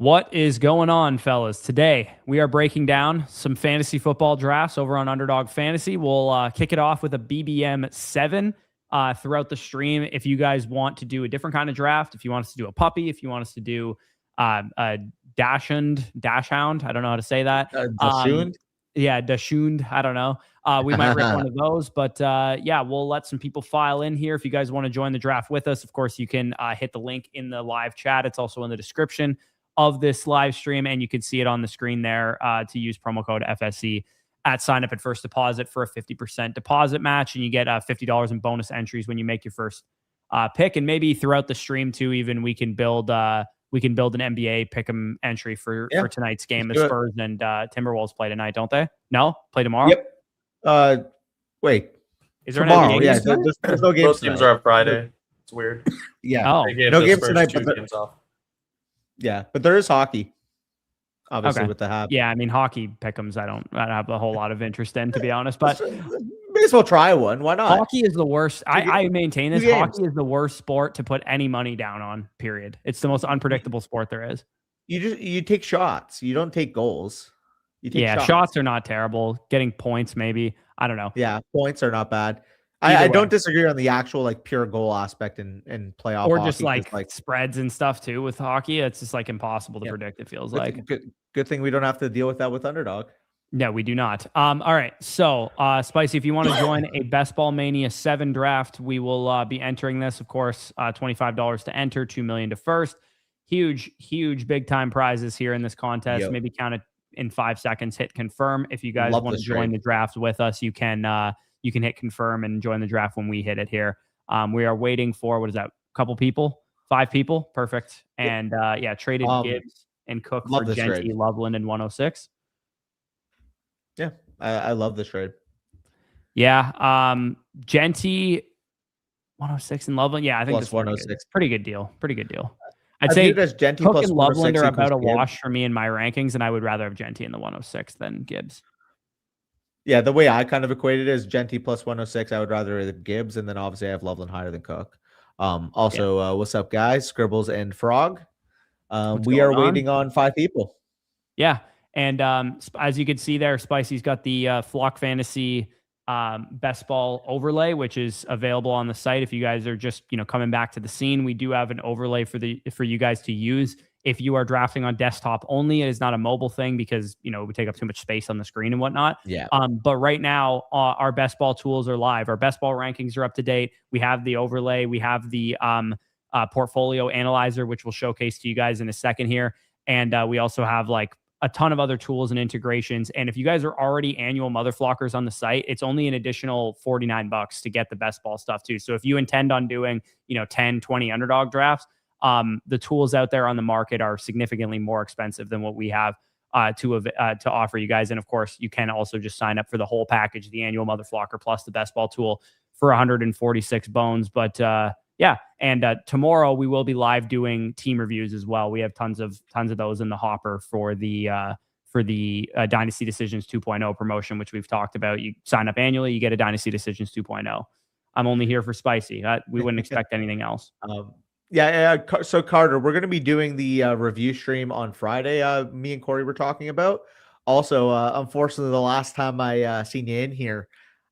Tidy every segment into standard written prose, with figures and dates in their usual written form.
What is going on, fellas? Today, we are breaking down some fantasy football drafts over on Underdog Fantasy. We'll kick it off with a BBM 7 throughout the stream. If you guys want to do a different kind of draft, if you want us to do a puppy, if you want us to do a dashhound, I don't know how to say that. Yeah, dashhound, I don't know. We might rip one of those, but yeah, we'll let some people file in here. If you guys want to join the draft with us, of course, you can hit the link in the live chat. It's also in the description of this live stream, and you can see it on the screen there to use promo code FSC at sign up at first deposit for a 50% deposit match, and you get $50 in bonus entries when you make your first pick. And maybe throughout the stream too, even we can build an NBA pick'em entry for tonight's game. The Spurs and Timberwolves play tonight, don't they? No, play tomorrow. Yep. Wait, is there tomorrow? an Yeah, there's no games. Most games are on Friday. It's weird. Yeah. Oh, no games tonight. Games off. Yeah, but there is hockey. Obviously, with the Habs. Yeah, I mean hockey pick'ems. I don't have a whole lot of interest in, to be honest. But may as well try one. Why not? Hockey is the worst. I maintain this. Hockey is the worst sport to put any money down on. Period. It's the most unpredictable sport there is. You take shots. You don't take goals. You take shots are not terrible. Getting points, maybe. I don't know. Yeah, points are not bad. I don't disagree on the actual like pure goal aspect in playoff, or hockey, just like spreads and stuff too with hockey. It's just like impossible to predict. It feels like good thing we don't have to deal with that with Underdog. No, we do not. All right. So, Spicy, if you want to join a Best Ball Mania 7 draft, we will be entering this. Of course, $25 to enter, $2 million to first. Huge, big time prizes here in this contest. Yep. Maybe count it in 5 seconds. Hit confirm. If you guys want to join the draft with us, you can hit confirm and join the draft when we hit it here. We are waiting for, what is that? Couple people, 5 people. Perfect. And traded Gibbs and Cook for Genty, Loveland, and 106. Yeah, I love this trade. Yeah. Genty, 106 and Loveland. Yeah, I think plus 106. Pretty good deal. I'd say Genty Cook and Loveland are about a wash for me in my rankings, and I would rather have Genty in the 106 than Gibbs. Yeah, the way I kind of equated it is Genty plus 106. I would rather have Gibbs, and then obviously I have Loveland higher than Cook. What's up, guys? Scribbles and Frog. We are waiting on 5 people. Yeah, and as you can see there, Spicy's got the Flock Fantasy Best Ball overlay, which is available on the site. If you guys are just coming back to the scene, we do have an overlay for you guys to use. If you are drafting on desktop only, it is not a mobile thing because, it would take up too much space on the screen and whatnot. Yeah. But right now, our best ball tools are live. Our best ball rankings are up to date. We have the overlay. We have the portfolio analyzer, which we'll showcase to you guys in a second here. And we also have like a ton of other tools and integrations. And if you guys are already annual Mother Flockers on the site, it's only an additional $49 to get the best ball stuff too. So if you intend on doing, 10, 20 Underdog drafts, the tools out there on the market are significantly more expensive than what we have to offer you guys. And of course, you can also just sign up for the whole package, the annual Mother Flocker plus the best ball tool for 146 bones. But and tomorrow we will be live doing team reviews as well. We have tons of those in the hopper for the Dynasty Decisions 2.0 promotion, which we've talked about. You sign up annually, you get a Dynasty Decisions 2.0. I'm only here for Spicy. We wouldn't expect anything else. So Carter, we're going to be doing the review stream on Friday. Me and Corey were talking about. Also, unfortunately, the last time I seen you in here,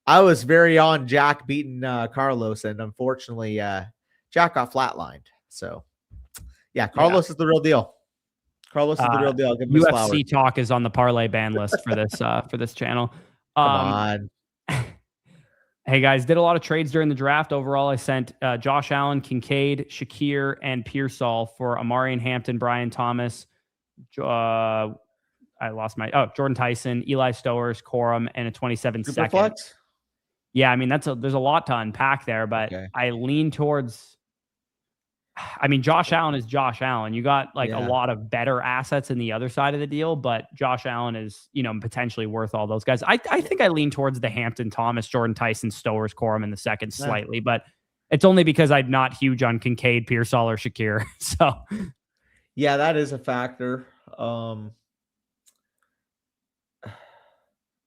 I was very on Jack beating Carlos, and unfortunately, Jack got flatlined. So, yeah, Carlos is the real deal. Carlos is the real deal. Give him UFC talk is on the parlay ban list for this channel. Come on. Hey guys, did a lot of trades during the draft. Overall, I sent Josh Allen, Kincaid, Shakir, and Pearsall for Amari and Hampton, Brian Thomas. Jordan Tyson, Eli Stowers, Corum, and a 27 Super second. Flex? Yeah, I mean there's a lot to unpack there, but okay. I lean towards. I mean, Josh Allen is Josh Allen. You got a lot of better assets in the other side of the deal, but Josh Allen is, potentially worth all those guys. I think I lean towards the Hampton, Thomas, Jordan Tyson, Stowers, Corum in the second slightly, but it's only because I'm not huge on Kincaid, Pearsall, or Shakir. So, yeah, that is a factor.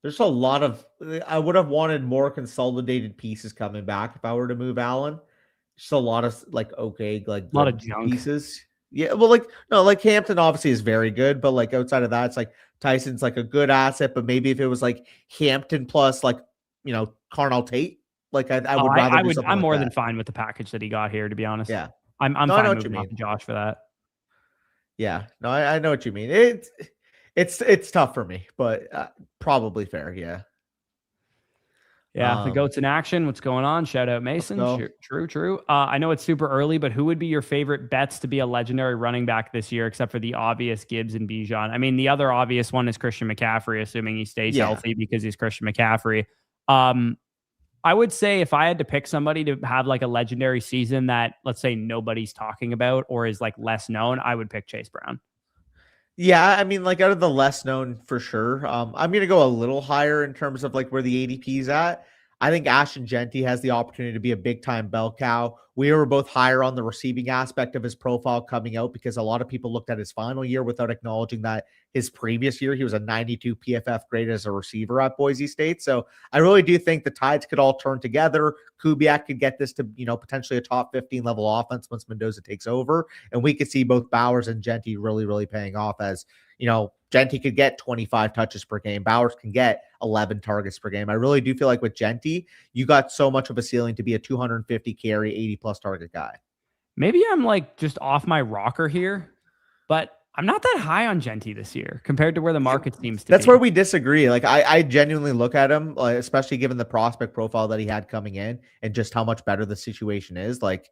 There's a lot of. I would have wanted more consolidated pieces coming back if I were to move Allen. Just a lot of a lot of junk pieces. Yeah, well, like no, like Hampton obviously is very good, but like outside of that, it's like Tyson's like a good asset, but maybe if it was like Hampton plus like Carnell Tate, like I would rather do something I'm like more that. than fine with the package that he got here, to be honest. Yeah, I'm no, I know fine what you moving off mean. of Josh for that. Yeah, no, I know what you mean. It's tough for me, but probably fair. Yeah. Yeah, the goats in action. What's going on? Shout out Mason. go. True. I know it's super early, but who would be your favorite bets to be a legendary running back this year, except for the obvious Gibbs and Bijan? I mean, the other obvious one is Christian McCaffrey, assuming he stays healthy because he's Christian McCaffrey. I would say if I had to pick somebody to have like a legendary season that, let's say, nobody's talking about or is like less known, I would pick Chase Brown. Yeah, I mean, like out of the less known for sure. I'm gonna go a little higher in terms of like where the ADP is at. I think Ashton Genty has the opportunity to be a big time bell cow. We were both higher on the receiving aspect of his profile coming out because a lot of people looked at his final year without acknowledging that his previous year he was a 92 PFF grade as a receiver at Boise State. So I really do think the tides could all turn together. Kubiak could get this to potentially a top 15 level offense once Mendoza takes over, and we could see both Bowers and Genty really paying off as Genty could get 25 touches per game. Bowers can get 11 targets per game. I really do feel like with Genty, you got so much of a ceiling to be a 250 carry, 80 plus target guy. Maybe I'm like just off my rocker here, but I'm not that high on Genty this year compared to where the market seems to be. That's where we disagree. Like I genuinely look at him, especially given the prospect profile that he had coming in and just how much better the situation is. Like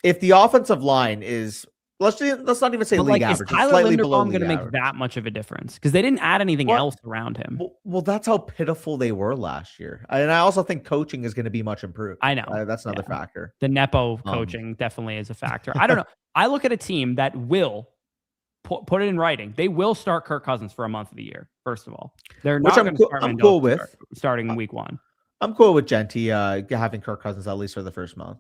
if the offensive line is let's not even say league average. Is Tyler Linderbaum going to make that much of a difference? Because they didn't add anything else around him. Well, that's how pitiful they were last year. And I also think coaching is going to be much improved. I know. That's another factor. The Nepo coaching definitely is a factor. I don't know. I look at a team that will put it in writing. They will start Kirk Cousins for a month of the year, first of all. They're not going to start I'm cool with. Starting week 1. I'm cool with Genty having Kirk Cousins at least for the first month.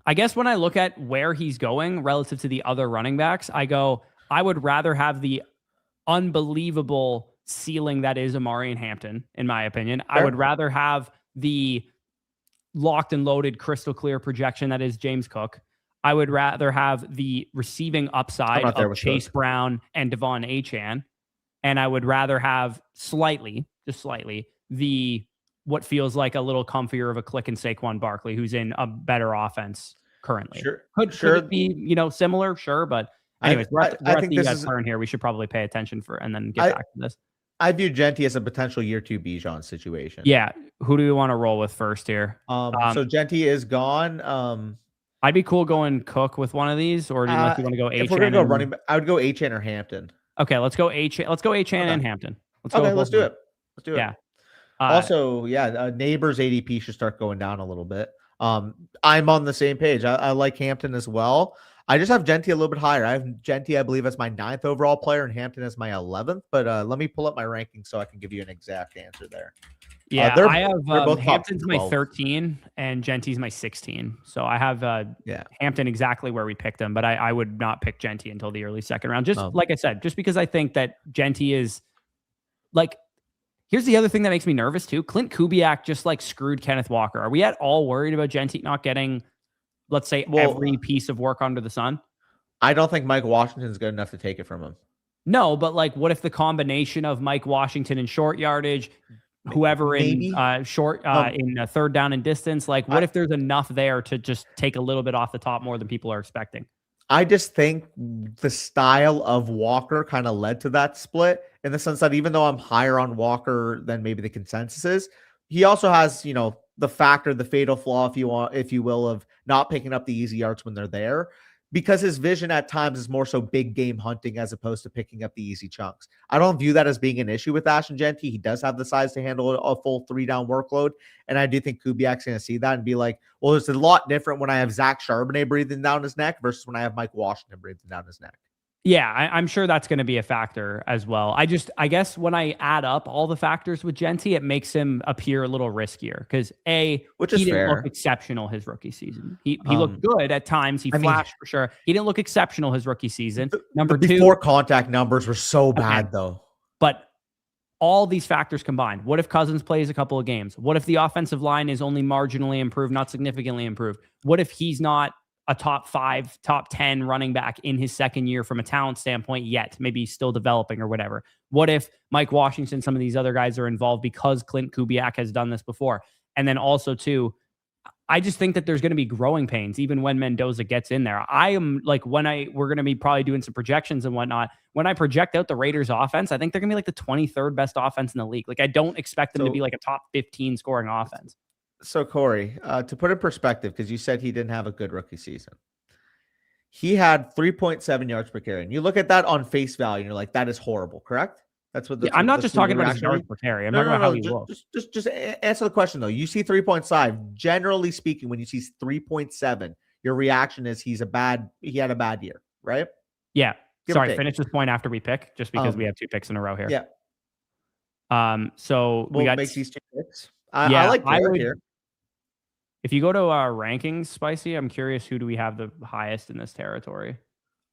I guess when I look at where he's going relative to the other running backs, I would rather have the unbelievable ceiling that is Amari and Hampton, in my opinion. Fair. I would rather have the locked and loaded crystal clear projection that is James Cook. I would rather have the receiving upside of Chase Brown and Devon Achane. And I would rather have just slightly, the what feels like a little comfier of a click and Saquon Barkley, who's in a better offense currently. Sure. Could it be, similar? Sure. But anyways, we're at the turn here. We should probably pay attention and then get back to this. I view Genty as a potential year 2 Bijan situation. Yeah. Who do we want to roll with first here? So Genty is gone. I'd be cool going Cook with one of these, or unless you want to go Achane. If we're going to go running back, I would go Achane or Hampton. Okay, let's go Achane. Let's go Achane and Hampton. Let's do it. Yeah. Also, Neighbors ADP should start going down a little bit. I'm on the same page. I like Hampton as well. I just have Genty a little bit higher. I have Genty, I believe, as my 9th overall player and Hampton as my 11th. But let me pull up my rankings so I can give you an exact answer there. Yeah, I have Hampton's my 13 and Genty's my 16. So I have Hampton exactly where we picked him, but I would not pick Genty until the early second round. Like I said, just because I think that Genty is like, here's the other thing that makes me nervous too. Clint Kubiak just like screwed Kenneth Walker. Are we at all worried about Genty not getting, let's say, every piece of work under the sun? I don't think Mike Washington's good enough to take it from him. No, but like, what if the combination of Mike Washington in short yardage, whoever in short in third down and distance, like what if there's enough there to just take a little bit off the top more than people are expecting? I just think the style of Walker kind of led to that split in the sense that even though I'm higher on Walker than maybe the consensus is, he also has, the factor, the fatal flaw, if you will, of not picking up the easy yards when they're there, because his vision at times is more so big game hunting as opposed to picking up the easy chunks. I don't view that as being an issue with Ashton Genty. He does have the size to handle a full 3-down workload. And I do think Kubiak's going to see that and be like, well, it's a lot different when I have Zach Charbonnet breathing down his neck versus when I have Mike Washington breathing down his neck. Yeah, I'm sure that's going to be a factor as well. I guess when I add up all the factors with Genty, it makes him appear a little riskier because he didn't look exceptional his rookie season. He looked good at times. He flashed for sure. He didn't look exceptional his rookie season. Number two, before contact numbers were so bad though. But all these factors combined, what if Cousins plays a couple of games? What if the offensive line is only marginally improved, not significantly improved? What if he's not a top 5, top 10 running back in his second year from a talent standpoint yet. Maybe he's still developing or whatever. What if Mike Washington, some of these other guys are involved because Clint Kubiak has done this before? And then also, too, I just think that there's going to be growing pains even when Mendoza gets in there. I am like, we're going to be probably doing some projections and whatnot. When I project out the Raiders offense, I think they're going to be like the 23rd best offense in the league. Like, I don't expect them to be like a top 15 scoring offense. So Corey, to put in perspective, because you said he didn't have a good rookie season. He had 3.7 yards per carry. And you look at that on face value and you're like, that is horrible, correct? That's what I'm not just talking about his yards per carry. I'm talking about how he looks. Just answer the question though. You see 3.5. Generally speaking, when you see 3.7, your reaction is he had a bad year, right? Yeah. Sorry, finish this point after we pick, just because we have 2 picks in a row here. Yeah. So we'll we got make these 2 picks. I like Garrett here. If you go to our rankings, Spicy, I'm curious, who do we have the highest in this territory?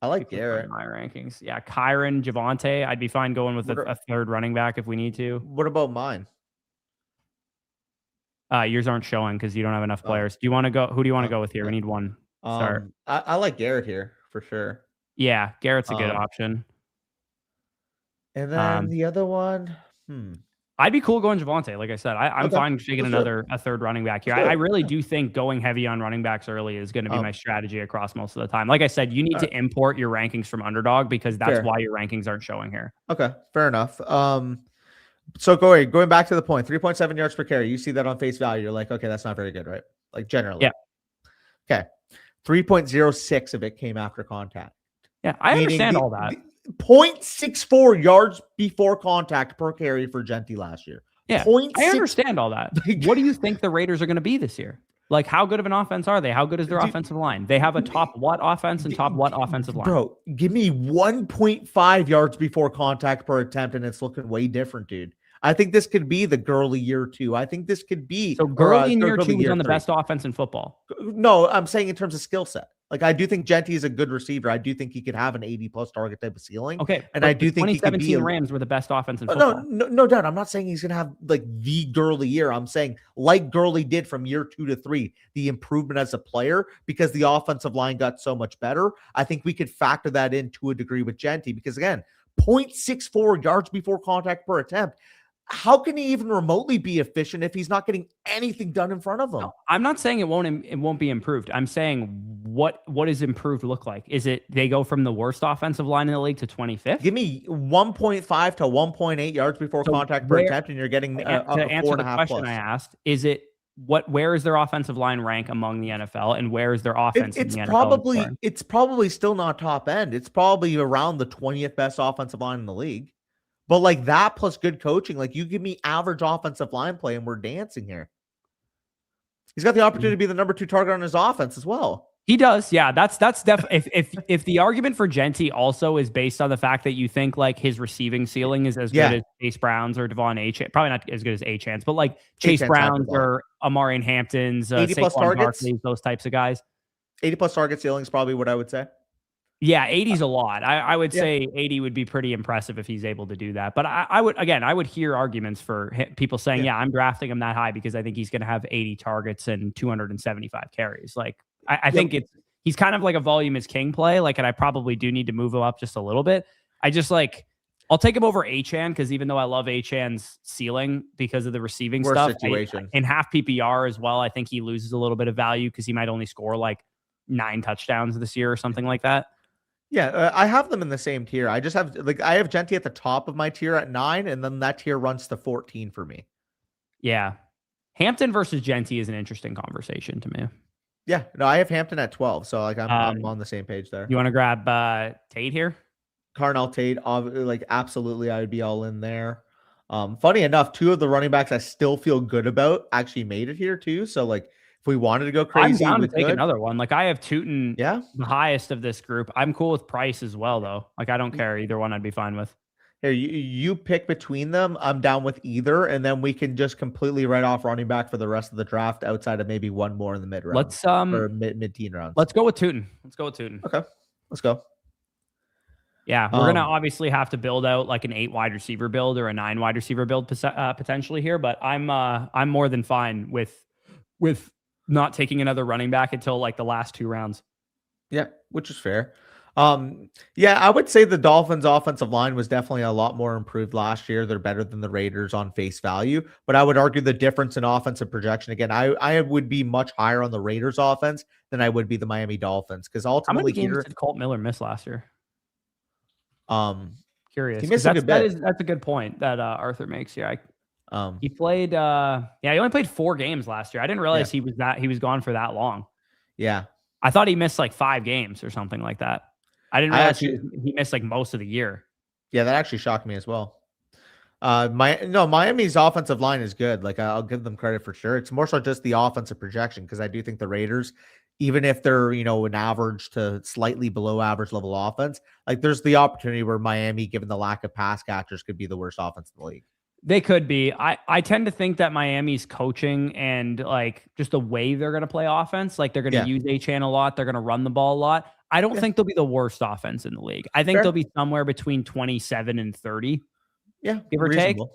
I like Garrett. My rankings. Yeah, Kyron, Javonte. I'd be fine going with a third running back if we need to. What about mine? Yours aren't showing because you don't have enough players. Do you want to go? Who do you want to go with here? We need one. Start. I like Garrett here for sure. Yeah, Garrett's a good option. And then the other one, I'd be cool going Javonte. Like I said, I'm fine taking a third running back here. I really do think going heavy on running backs early is going to be my strategy across most of the time. Like I said, you need to import your rankings from Underdog because that's why your rankings aren't showing here. Okay, fair enough. So going back to the point, 3.7 yards per carry. You see that on face value. You're like, okay, that's not very good, right? Like generally. Yeah. Okay. 3.06 of it came after contact. Yeah, I understand all that. 0.64 yards before contact per carry for Genty last year. Yeah, I understand all that. What do you think the Raiders are going to be this year? Like, how good of an offense are they? How good is their offensive line? They have a top what offense and top what offensive line? Bro, give me 1.5 yards before contact per attempt, and it's looking way different, dude. I think this could be the Gurley year 2. I think this could be so Gurley in year 2 is on the best offense in football. No, I'm saying in terms of skill set. Like, I do think Genty is a good receiver. I do think he could have an 80-plus target type of ceiling. Okay, and I do think 2017 Rams were the best offense in football. No doubt. I'm not saying he's going to have like the Gurley year. I'm saying like Gurley did from year 2 to 3, the improvement as a player because the offensive line got so much better. I think we could factor that in to a degree with Genty because again, 0.64 yards before contact per attempt. How can he even remotely be efficient if he's not getting anything done in front of him? No, I'm not saying it won't be improved. I'm saying what does improved look like? Is it they go from the worst offensive line in the league to 25th? Give me 1.5 to 1.8 yards before contact per attempt, and you're getting to answer the question I asked. Is it where is their offensive line rank among the NFL, and where is their offense? It's probably still not top end. It's probably around the 20th best offensive line in the league. But like that plus good coaching, like you give me average offensive line play and we're dancing here. He's got the opportunity to be the number 2 target on his offense as well. He does. Yeah, that's definitely if the argument for Genty also is based on the fact that you think like his receiving ceiling is as good as Chase Brown's or Devon Achane, probably not as good as Achane, but like Chase Brown's or Amari Hampton's, 80 plus targets, Barkley's, those types of guys. 80 plus target ceiling is probably what I would say. Yeah, 80's a lot. I would say 80 would be pretty impressive if he's able to do that. But I would hear arguments for people saying, yeah, I'm drafting him that high because I think he's going to have 80 targets and 275 carries. Like, I think he's kind of like a volume is king play. Like, and I probably do need to move him up just a little bit. I'll take him over Achane because even though I love Achane's ceiling because of the receiving stuff, in half PPR as well, I think he loses a little bit of value because he might only score like 9 touchdowns this year or something like that. Yeah, I have them in the same tier. I have Genty at the top of my tier at 9, and then that tier runs to 14 for me. Yeah. Hampton versus Genty is an interesting conversation to me. Yeah, no, I have Hampton at 12, so like I'm on the same page there. You want to grab Tate here? Carnell Tate, like absolutely, I would be all in there. Funny enough, 2 of the running backs I still feel good about actually made it here too. So like, if we wanted to go crazy, I'm down to take another one. Like I have Tootin, the highest of this group. I'm cool with Price as well, though. Like I don't care either one. I'd be fine with. Here, you pick between them. I'm down with either, and then we can just completely write off running back for the rest of the draft, outside of maybe one more in the mid round. Or mid-teen rounds. Let's go with Tootin. Okay, let's go. Yeah, we're gonna obviously have to build out like an 8 wide receiver build or a 9 wide receiver build potentially here, but I'm more than fine with not taking another running back until like the last 2 rounds. Yeah, which is fair. Yeah, I would say the Dolphins' offensive line was definitely a lot more improved last year. They're better than the Raiders on face value, but I would argue the difference in offensive projection again. I would be much higher on the Raiders' offense than I would be the Miami Dolphins because How many ultimately games here, did Colt Miller miss last year? um, Curious, he because missed a good bit. that's a good point that Arthur makes here. Um, He played he only played 4 games last year. I didn't yeah, realize he was gone for that long. yeah. I thought he missed like 5 games or something like that. I didn't I realize actually, he missed like most of the year. yeah, that actually shocked me as well. Miami's offensive line is good. Like I'll give them credit for sure. It's more so just the offensive projection because I do think the Raiders, even if they're an average to slightly below average level offense, like there's the opportunity where Miami, given the lack of pass catchers, could be the worst offense in the league. They could be. I tend to think that Miami's coaching and like just the way they're going to play offense, like they're going to Yeah, use Achane a lot, they're going to run the ball a lot. I don't yeah, think they'll be the worst offense in the league. I think they'll fair. be somewhere between 27 and 30, Yeah, give or take. reasonable.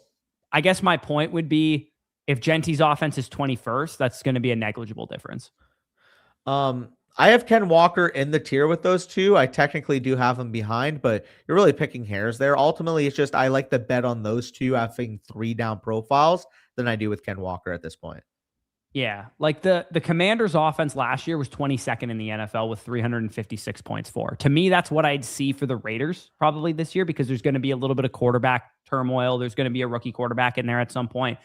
I guess my point would be if Gentie's offense is 21st, that's going to be a negligible difference. I have Ken Walker in the tier with those two. I technically do have him behind, but you're really picking hairs there. Ultimately, it's just I like the bet on those two having 3 down profiles than I do with Ken Walker at this point. Yeah, like the Commanders' offense last year was 22nd in the NFL with 356 points for. To me, that's what I'd see for the Raiders probably this year because there's going to be a little bit of quarterback turmoil. There's going to be a rookie quarterback in there at some point.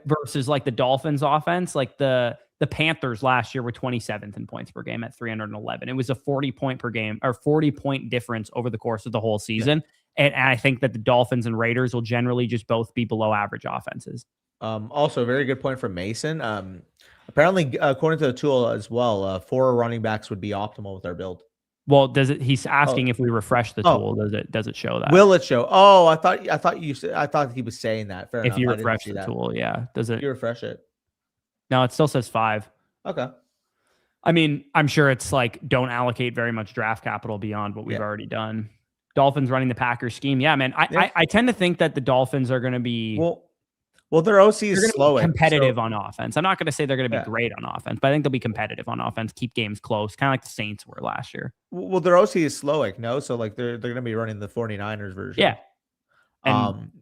Versus like the Dolphins' offense, like the Panthers last year were 27th in points per game at 311. It was a 40-point per game or 40-point difference over the course of the whole season. Yeah. And I think that the Dolphins and Raiders will generally just both be below average offenses. Also, very good point from Mason. Apparently, according to the tool as well, 4 running backs would be optimal with our build. Well, he's asking if we refresh the tool, does it show that? Will it show? Oh, I thought he was saying that. Fair enough. If you refresh the tool, yeah. Does it? You refresh it. No, it still says 5. Okay. I mean, I'm sure it's like don't allocate very much draft capital beyond what we've already done. Dolphins running the Packers scheme. Yeah, man. I tend to think that the Dolphins are going to be well, their OC is slow, competitive on offense. I'm not going to say they're going to be great on offense, but I think they'll be competitive on offense, keep games close, kind of like the Saints were last year. Well, their OC is slow, no? So like they're going to be running the 49ers version. Yeah.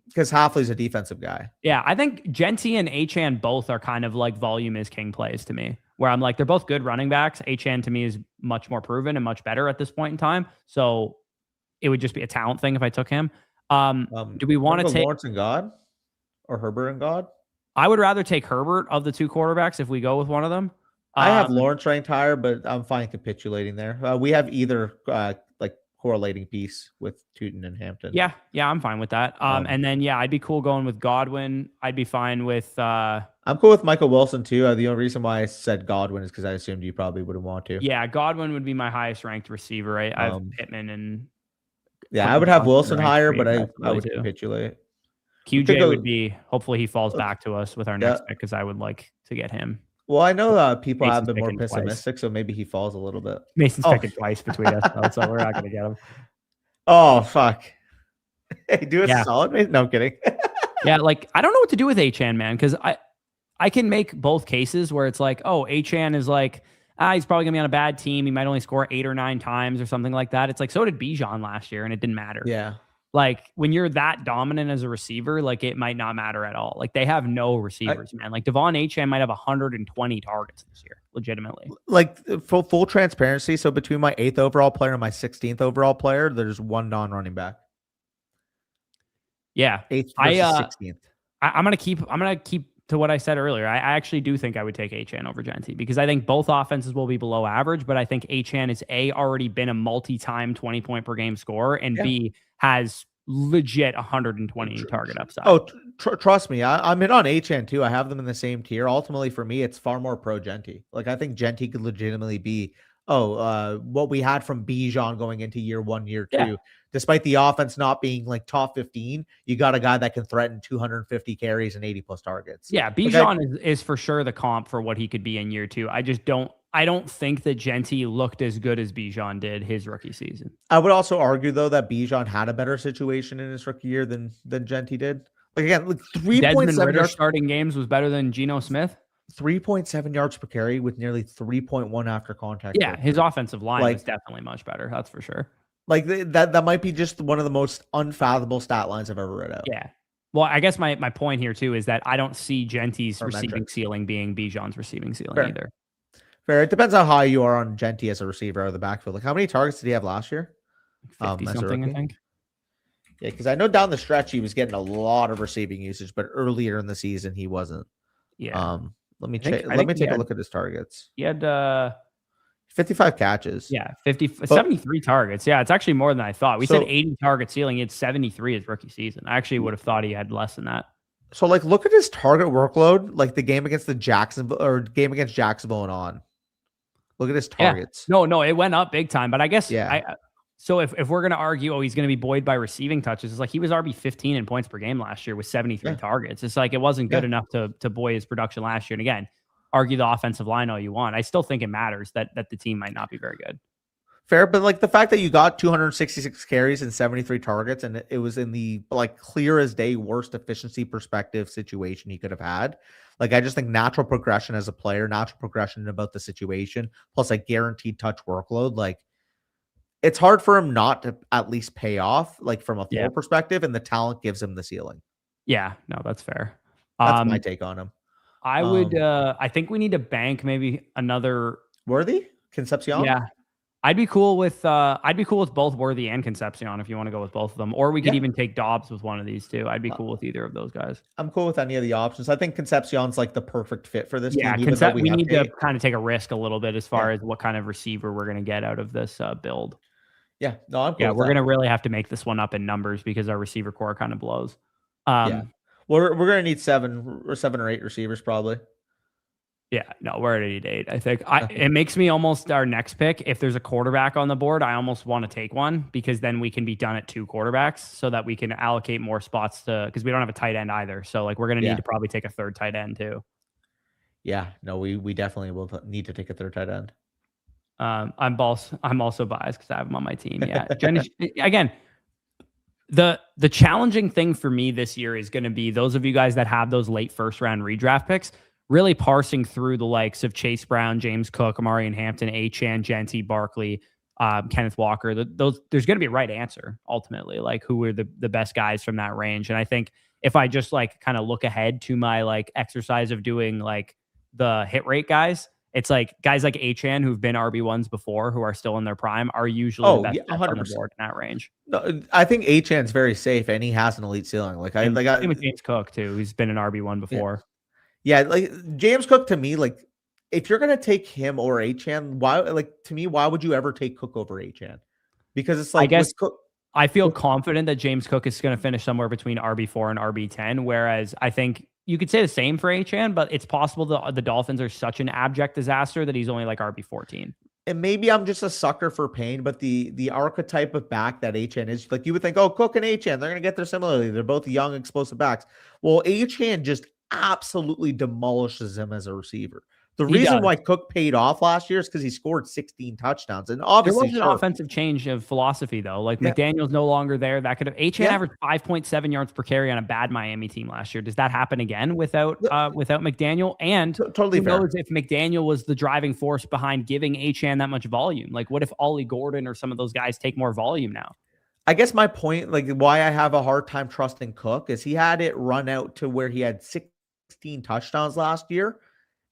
Because Hafley's a defensive guy. Yeah, I think Genty and Achane both are kind of like volume is king plays to me, where I'm like, they're both good running backs. Achane to me is much more proven and much better at this point in time. So it would just be a talent thing if I took him. Do we want to take Lawrence and God or Herbert and God? I would rather take Herbert of the 2 quarterbacks if we go with one of them. I have Lawrence ranked higher, but I'm fine capitulating there. We have either like correlating piece with Tootin and Hampton. Yeah, I'm fine with that. And then I'd be cool going with Godwin. I'd be fine with I'm cool with Michael Wilson too. The only reason why I said Godwin is because I assumed you probably wouldn't want to. Yeah, Godwin would be my highest ranked receiver. I have Pittman and I would have Wilson higher, but I would capitulate. QJ would be, hopefully he falls back to us with our next pick because I would like to get him. Well, I know people have been more pessimistic, so maybe he falls a little bit. Mason's picking twice between us, though, so we're not going to get him. Oh, fuck. Hey, do a solid, Mason? No, I'm kidding. Like, I don't know what to do with Achane, man, because I can make both cases where it's like, oh, Achane is like, he's probably going to be on a bad team. He might only score 8 or 9 times or something like that. It's like, so did Bijan last year, and it didn't matter. Yeah. Like when you're that dominant as a receiver, like it might not matter at all. Like they have no receivers, man. Like Devon Achane might have 120 targets this year, legitimately. Like full transparency. So between my 8th overall player and my 16th overall player, there's 1 non-running back. Yeah, 8th versus 16th. I'm gonna keep to what I said earlier. I actually do think I would take Achane over Genty because I think both offenses will be below average, but I think Achane is already been a multi-time 20-point per game scorer, and B has legit 120 target upside. Oh, trust me, I'm in on Achane too. I have them in the same tier. Ultimately, for me, it's far more pro Genty. Like I think Genty could legitimately be what we had from Bijan going into year 1, year 2. Yeah. Despite the offense not being like top 15, you got a guy that can threaten 250 carries and 80 plus targets. Yeah, Bijan is for sure the comp for what he could be in year 2. I don't think that Genty looked as good as Bijan did his rookie season. I would also argue though that Bijan had a better situation in his rookie year than Genty did. Like again, like 3.7 yards starting games was better than Geno Smith. 3.7 yards per carry with nearly 3.1 after contact. Yeah, his offensive line Like- was definitely much better. That's for sure. Like that might be just one of the most unfathomable stat lines I've ever read out. Yeah. Well, I guess my point here too is that I don't see Genty's Or receiving metrics. ceiling being Bijan's receiving ceiling Fair. either. Fair. It depends on how high you are on Genty as a receiver out of the backfield. Like, how many targets did he have last year? 50 as a something, I rookie? think. Yeah, because I know down the stretch he was getting a lot of receiving usage, but earlier in the season he wasn't. Yeah. Let me I think- check. I Let think me he take a had- look at his targets. He had 55 catches. 73 targets. Yeah, it's actually more than I thought. We said So- 80 target ceiling. He had 73 his rookie season. I actually would have thought he had less than that. So like, look at his target workload, like the game against the Jacksonville or game against Jacksonville and on. Look at his Yeah. targets. No, it went up big time. But I guess Yeah. so if we're gonna argue, he's gonna be buoyed by receiving touches, it's like he was RB 15 in points per game last year with 73 Yeah. targets. It's like it wasn't good Yeah. enough to buoy his production last year. And again, argue the offensive line all you want. I still think it matters that the team might not be very good. Fair, but like the fact that you got 266 carries and 73 targets, and it was in the like clear as day worst efficiency perspective situation he could have had. Like, I just think natural progression as a player, natural progression about the situation, plus a guaranteed touch workload. Like, it's hard for him not to at least pay off, like from a floor Yeah. perspective, and the talent gives him the ceiling. Yeah, no, that's fair. That's my take on him. I would I think we need to bank maybe another Worthy Concepcion. Yeah. I'd be cool with both Worthy and Concepcion if you want to go with both of them. Or we could Yeah. even take Dobbs with one of these two. I'd be cool with either of those guys. I'm cool with any of the options. I think Concepcion's like the perfect fit for this Yeah, team. even though we have need to Tate. kind of take a risk a little bit as far as what kind of receiver we're going to get out of this build. Yeah, no, I'm cool. Yeah, with we're that. going to really have to make this one up in numbers because our receiver core kind of blows. Yeah. We're gonna need 7 or 8 receivers probably. Yeah, no, we're already at 8. I think it makes me almost our next pick. If there's a quarterback on the board, I almost want to take one because then we can be done at 2 quarterbacks so that we can allocate more spots to because we don't have a tight end either. So like we're gonna need to probably take a third tight end too. Yeah, no, we definitely will need to take a third tight end. I'm also biased because I have him on my team. Yeah, again, the challenging thing for me this year is going to be those of you guys that have those late first round redraft picks. Really parsing through the likes of Chase Brown, James Cook, Amari and Hampton, Achane, Genty, Barkley, Kenneth Walker. There's going to be a right answer ultimately, like who are the best guys from that range. And I think if I just like kind of look ahead to my like exercise of doing like the hit rate guys, it's like guys like Achane who've been RB1s before who are still in their prime are usually the best bets on the board in that range. No, I think Achane's very safe and he has an elite ceiling. Same with James Cook too. He's been an RB1 before. Yeah, like James Cook to me, like if you're gonna take him or Achane, why? Like to me, why would you ever take Cook over Achane? Because it's like I guess Cook, I feel confident that James Cook is going to finish somewhere between RB4 and RB10, whereas I think you could say the same for Achane, but it's possible the Dolphins are such an abject disaster that he's only like RB14. and maybe I'm just a sucker for pain, but the archetype of back that Achane is, like you would think, oh, Cook and Achane, they're gonna get there similarly. They're both young, explosive backs. Well, Achane just absolutely demolishes him as a receiver. The reason why Cook paid off last year is because he scored 16 touchdowns. And obviously there was an offensive change of philosophy, though. Like McDaniel's no longer there. That could have Achane averaged 5.7 yards per carry on a bad Miami team last year. Does that happen again without McDaniel? And totally who knows if McDaniel was the driving force behind giving Achane that much volume? Like, what if Ollie Gordon or some of those guys take more volume now? I guess my point, like why I have a hard time trusting Cook, is he had it run out to where he had 16 touchdowns last year,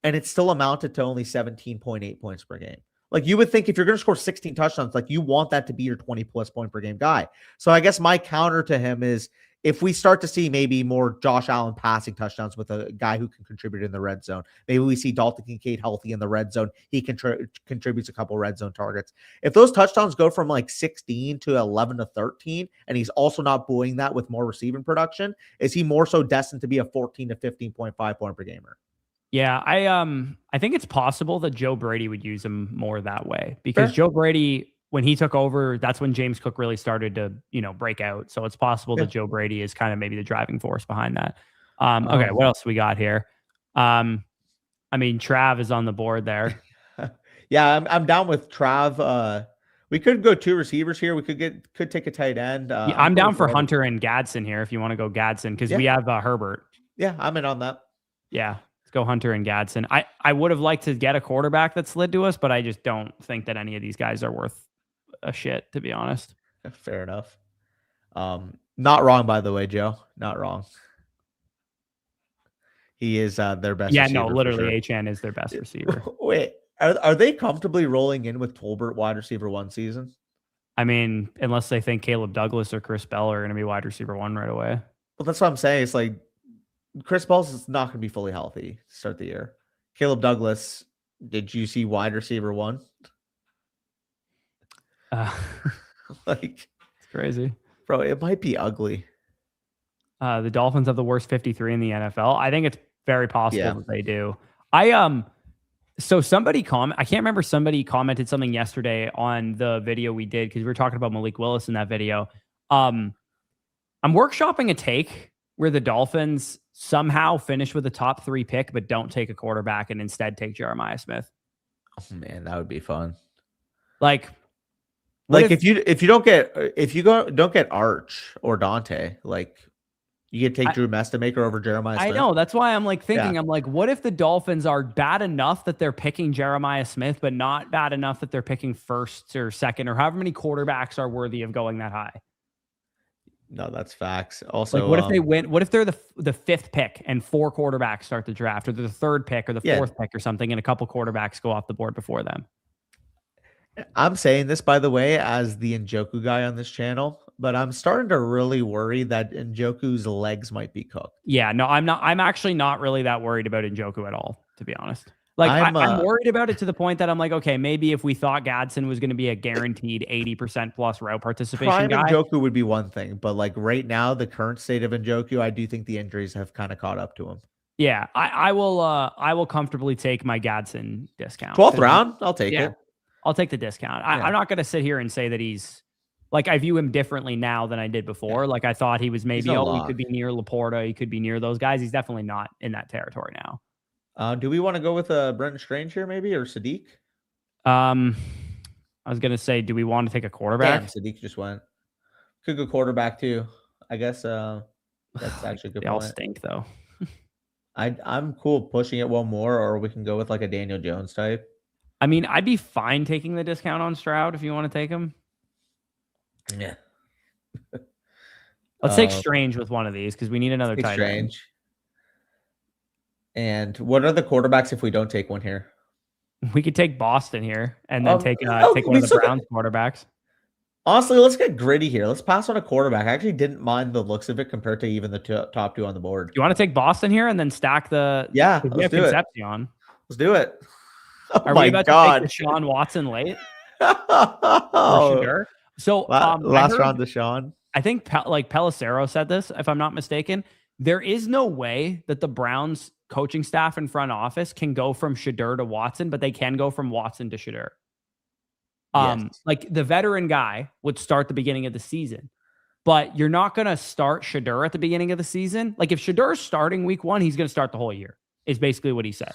and it still amounted to only 17.8 points per game. Like you would think if you're going to score 16 touchdowns, like you want that to be your 20 plus point per game guy. So I guess my counter to him is if we start to see maybe more Josh Allen passing touchdowns with a guy who can contribute in the red zone, maybe we see Dalton Kincaid healthy in the red zone. He contributes a couple red zone targets. If those touchdowns go from like 16 to 11 to 13, and he's also not buoying that with more receiving production, is he more so destined to be a 14 to 15.5 point per gamer? Yeah, I think it's possible that Joe Brady would use him more that way because Joe Brady, when he took over, that's when James Cook really started to, break out. So it's possible that Joe Brady is kind of maybe the driving force behind that. Okay, what else we got here? I mean, Trav is on the board there. Yeah, I'm down with Trav. We could go 2 receivers here. We could take a tight end. I'm down for Hunter and Gadsden here if you want to go Gadsden because we have Herbert. Yeah, I'm in on that. Yeah. go Hunter and Gadsden. I would have liked to get a quarterback that slid to us, but I just don't think that any of these guys are worth a shit, to be honest. Fair enough. Not wrong, by the way, Joe. Not wrong. He is their best receiver. Yeah, no, literally, Achane is their best receiver. Wait, are they comfortably rolling in with Tolbert wide receiver 1 season? I mean, unless they think Caleb Douglas or Chris Bell are going to be wide receiver 1 right away. Well, that's what I'm saying. It's like Chris Bell's is not going to be fully healthy to start the year. Caleb Douglas, did you see wide receiver 1? Like, it's crazy. Bro, it might be ugly. The Dolphins have the worst 53 in the NFL. I think it's very possible that they do. So somebody I can't remember, somebody commented something yesterday on the video we did because we were talking about Malik Willis in that video. I'm workshopping a take where the Dolphins somehow finish with a top 3 pick, but don't take a quarterback and instead take Jeremiah Smith. Oh man, that would be fun. Like if you don't get Arch or Dante, like you could take Drew Mestamaker over Jeremiah Smith. I know. That's why I'm like thinking, I'm like, what if the Dolphins are bad enough that they're picking Jeremiah Smith, but not bad enough that they're picking first or second or however many quarterbacks are worthy of going that high? No, that's facts. Also, like, what if they win? What if they're the 5th pick and 4 quarterbacks start the draft, or they're the 3rd pick or the 4th pick or something, and a couple quarterbacks go off the board before them? I'm saying this, by the way, as the Njoku guy on this channel, but I'm starting to really worry that Njoku's legs might be cooked. Yeah, no, I'm not. I'm actually not really that worried about Njoku at all, to be honest. Like, I'm worried about it to the point that I'm like, okay, maybe if we thought Gadsden was going to be a guaranteed 80% plus route participation guy, Njoku would be one thing, but like right now, the current state of Njoku, I do think the injuries have kind of caught up to him. Yeah, I will comfortably take my Gadsden discount. 12th round, I'll take it. I'll take the discount. I'm not going to sit here and say that he's like, I view him differently now than I did before. Yeah. Like, I thought he was maybe, he could be near Laporta. He could be near those guys. He's definitely not in that territory now. Do we want to go with Brenton Strange here maybe, or Sadiq? I was going to say, do we want to take a quarterback? Damn, Sadiq just went. Could go quarterback too. I guess that's actually a good they point. All stink though. I'm cool pushing it one more, or we can go with like a Daniel Jones type. I mean, I'd be fine taking the discount on Stroud if you want to take him. Yeah. Let's take Strange with one of these because we need another tight end. And what are the quarterbacks if we don't take one here? We could take Boston here and then take one of the Browns quarterbacks. Honestly, let's get gritty here. Let's pass on a quarterback. I actually didn't mind the looks of it compared to even the top 2 on the board. You want to take Boston here and then stack the... Yeah, let's do Concepcion. Let's do it. Are we about to take Deshaun Watson late? Sure. So last round, Deshaun. I think Pelissero said this, if I'm not mistaken. There is no way that the Browns coaching staff and front office can go from Shedeur to Watson, but they can go from Watson to Shedeur. Yes. Like the veteran guy would start the beginning of the season, but you're not going to start Shedeur at the beginning of the season. Like if Shedeur's starting week 1, he's going to start the whole year, is basically what he said.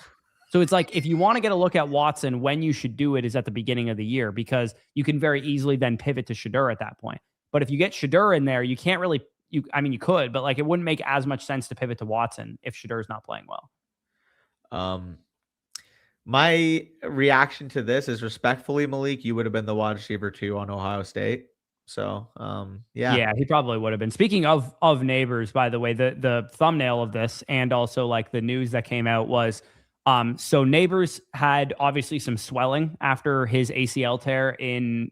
So it's like, if you want to get a look at Watson, when you should do it is at the beginning of the year, because you can very easily then pivot to Shedeur at that point. But if you get Shedeur in there, you can't really, you could, but like it wouldn't make as much sense to pivot to Watson if Shedeur's not playing well. My reaction to this is, respectfully, Malik, you would have been the wide receiver 2 on Ohio State. So, yeah, he probably would have been. Speaking of neighbors, by the way, the thumbnail of this and also like the news that came out was, so Neighbors had obviously some swelling after his ACL tear in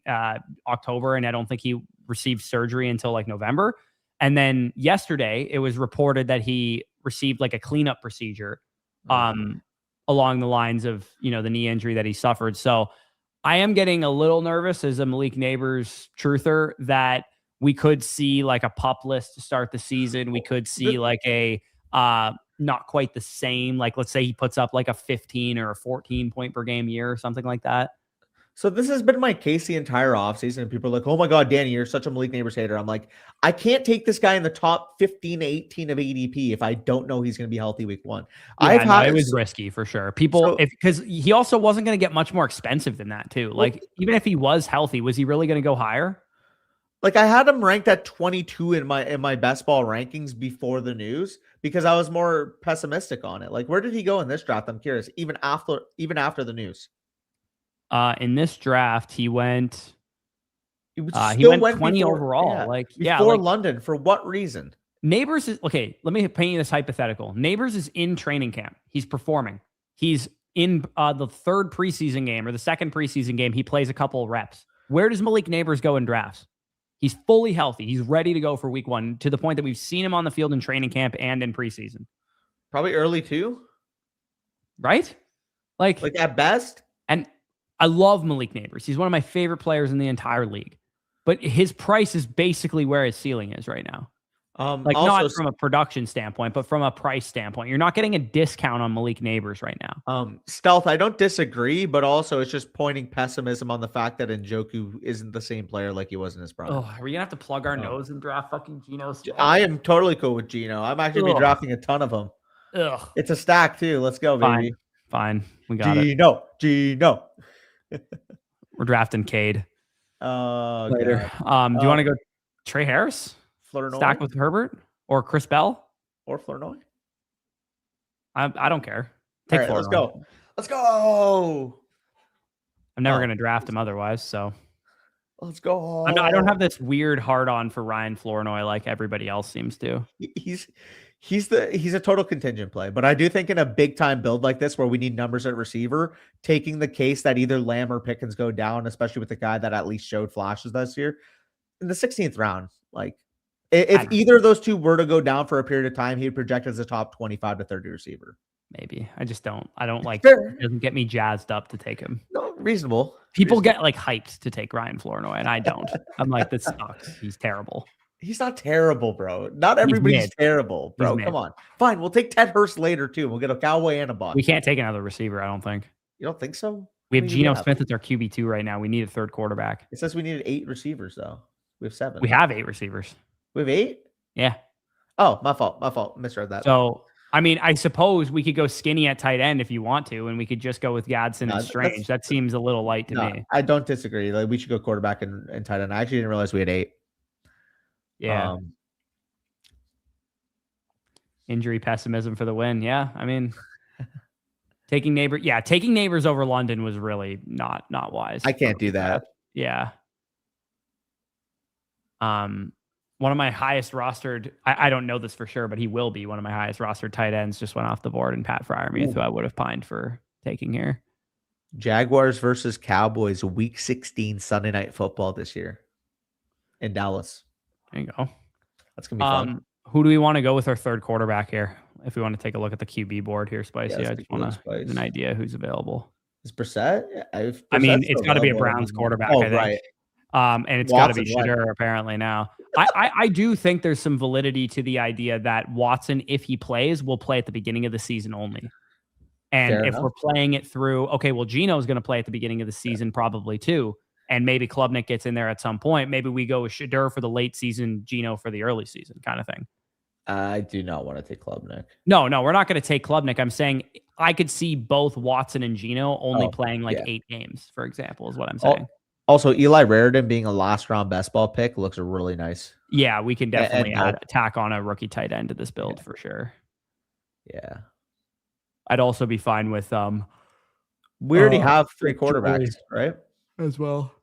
October, and I don't think he received surgery until like November. And then yesterday, it was reported that he received like a cleanup procedure along the lines of, the knee injury that he suffered. So I am getting a little nervous as a Malik Neighbors truther that we could see like a pup list to start the season. We could see like a not quite the same, like let's say he puts up like a 15 or a 14 point per game year or something like that. So this has been my case the entire offseason, and people are like, oh my God, Danny, you're such a Malik Neighbors hater. I'm like, I can't take this guy in the top 15 to 18 of ADP if I don't know he's going to be healthy week 1. Yeah, it was risky for sure. Because he also wasn't going to get much more expensive than that too. Like even if he was healthy, was he really going to go higher? Like I had him ranked at 22 in my best ball rankings before the news because I was more pessimistic on it. Like where did he go in this draft? I'm curious. Even after the news. In this draft, he went He went 20 before, overall. Like before London. For what reason? Neighbors is okay. Let me paint you this hypothetical. Neighbors is in training camp. He's performing. He's in the third preseason game or the second preseason game. He plays a couple of reps. Where does Malik Neighbors go in drafts? He's fully healthy. He's ready to go for week 1 to the point that we've seen him on the field in training camp and in preseason. Probably early 2, right? Like at best. And I love Malik Neighbors. He's one of my favorite players in the entire league. But his price is basically where his ceiling is right now. Like also, not from a production standpoint, but from a price standpoint. You're not getting a discount on Malik Neighbors right now. Stealth, I don't disagree, but also it's just pointing pessimism on the fact that Njoku isn't the same player like he was in his prime. Oh, are we gonna have to plug our nose and draft fucking Geno Smith? I am totally cool with Geno. I'm actually be drafting a ton of them. Ugh. It's a stack too. Let's go, baby. Fine. We got Geno. We're drafting Cade. Later. Do you want to go Trey Harris? Flournoy? Stack with Herbert or Chris Bell or Flournoy? I don't care. Take Flournoy. Let's go. Let's go. I'm never going to draft him otherwise. So let's go. I don't have this weird hard on for Ryan Flournoy like everybody else seems to. He's a total contingent play, but I do think in a big time build like this where we need numbers at receiver, taking the case that either Lamb or Pickens go down, especially with the guy that at least showed flashes this year in the 16th round, like. If either of those two were to go down for a period of time, he would project as a top 25 to 30 receiver. Maybe. I don't like it doesn't get me jazzed up to take him. No, reasonable. People get like hyped to take Ryan Flournoy, and I don't. I'm like, this sucks. He's terrible. He's not terrible, bro. Not everybody's terrible, bro. Come on. Fine. We'll take Ted Hurst later, too. We'll get a Cowboy and a Buck. We can't take another receiver, I don't think. You don't think so? We have Geno Smith as our QB2 right now. We need a third quarterback. It says we needed 8 receivers, though. We have 7. We have 8 receivers. We have 8? Yeah. Oh, my fault. Misread that. So, I mean, I suppose we could go skinny at tight end if you want to, and we could just go with Gadsden and Strange. That seems a little light to me. I don't disagree. Like we should go quarterback and tight end. I actually didn't realize we had 8. Yeah. Injury pessimism for the win. Yeah. I mean, taking Neighbors over London was really not wise. I can't do that. Yeah. One of my highest rostered, I don't know this for sure, but he will be one of my highest rostered tight ends just went off the board, and Pat Freiermuth, who I would have pined for taking here. Jaguars versus Cowboys, week 16 Sunday Night Football this year in Dallas. There you go. That's going to be fun. Who do we want to go with our third quarterback here? If we want to take a look at the QB board here, Spicy, I just want to get an idea who's available. Is Brissett? I mean, it's got to be a Browns quarterback, I think. Right. And it's got to be Shedeur apparently now. I do think there's some validity to the idea that Watson, if he plays, will play at the beginning of the season only. And if we're playing it through, okay, well, Geno's going to play at the beginning of the season probably too. And maybe Klubnik gets in there at some point. Maybe we go with Shedeur for the late season, Geno for the early season kind of thing. I do not want to take Klubnik. No, we're not going to take Klubnik. I'm saying I could see both Watson and Geno only playing 8 games, for example, is what I'm saying. Also, Eli Raridan being a last-round best ball pick looks really nice. Yeah, we can definitely tack on a rookie tight end to this build for sure. Yeah. I'd also be fine with we already have 3 quarterbacks, right? As well.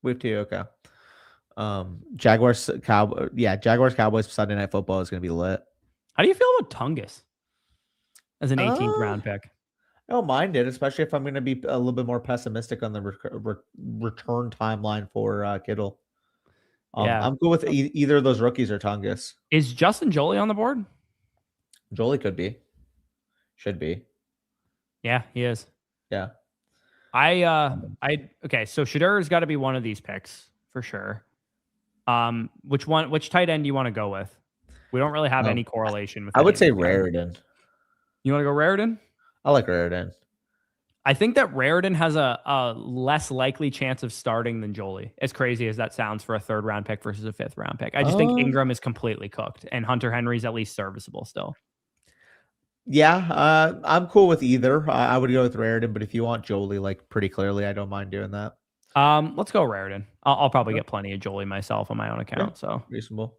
We have 2, okay. Jaguars Cowboys Sunday Night Football is going to be lit. How do you feel about Tungus as an 18th round pick? I don't mind it, especially if I'm going to be a little bit more pessimistic on the return timeline for Kittle. I'm good with either of those rookies or Tungus. Is Justin Jolie on the board? Jolie could be. Should be. Yeah, he is. Yeah. Okay, so Shedeur's got to be one of these picks for sure. Which tight end do you want to go with? We don't really have any correlation with. I would say Raridan. You want to go Raridan? I like Raridan. I think that Raridan has a less likely chance of starting than Jolie. As crazy as that sounds for a 3rd round pick versus a 5th round pick. I just think Ingram is completely cooked and Hunter Henry's at least serviceable still. Yeah, I'm cool with either. I would go with Raridan, but if you want Jolie, like pretty clearly, I don't mind doing that. Let's go Raridan. I'll probably get plenty of Jolie myself on my own account. So reasonable.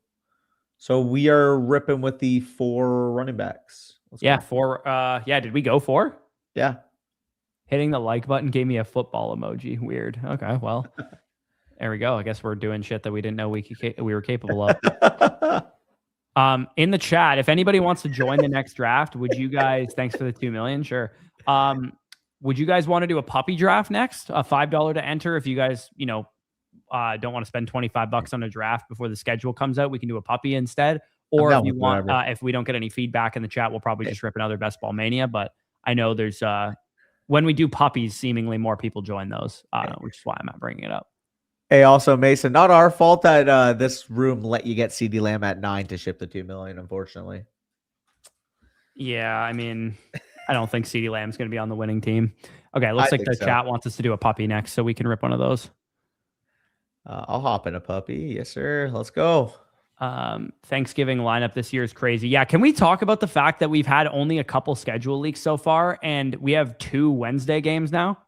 So we are ripping with the 4 running backs. Yeah, 4. Did we go 4? Yeah. Hitting the like button gave me a football emoji. Weird. Okay, well, there we go. I guess we're doing shit that we didn't know we were capable of. In the chat, if anybody wants to join the next draft, would you guys? Thanks for the 2 million. Sure. Would you guys want to do a puppy draft next? A $5 to enter. If you guys, don't want to spend $25 on a draft before the schedule comes out, we can do a puppy instead. Or if you want, if we don't get any feedback in the chat, we'll probably just rip another Best Ball Mania. But I know there's when we do puppies, seemingly more people join those, which is why I'm not bringing it up. Hey, also Mason, not our fault that this room let you get CD Lamb at 9 to ship the 2 million. Unfortunately. Yeah, I mean, I don't think CD Lamb's going to be on the winning team. Okay, looks like the chat wants us to do a puppy next, so we can rip one of those. I'll hop in a puppy. Yes, sir. Let's go. Thanksgiving lineup this year is crazy. Yeah, can we talk about the fact that we've had only a couple schedule leaks so far, and we have 2 Wednesday games now?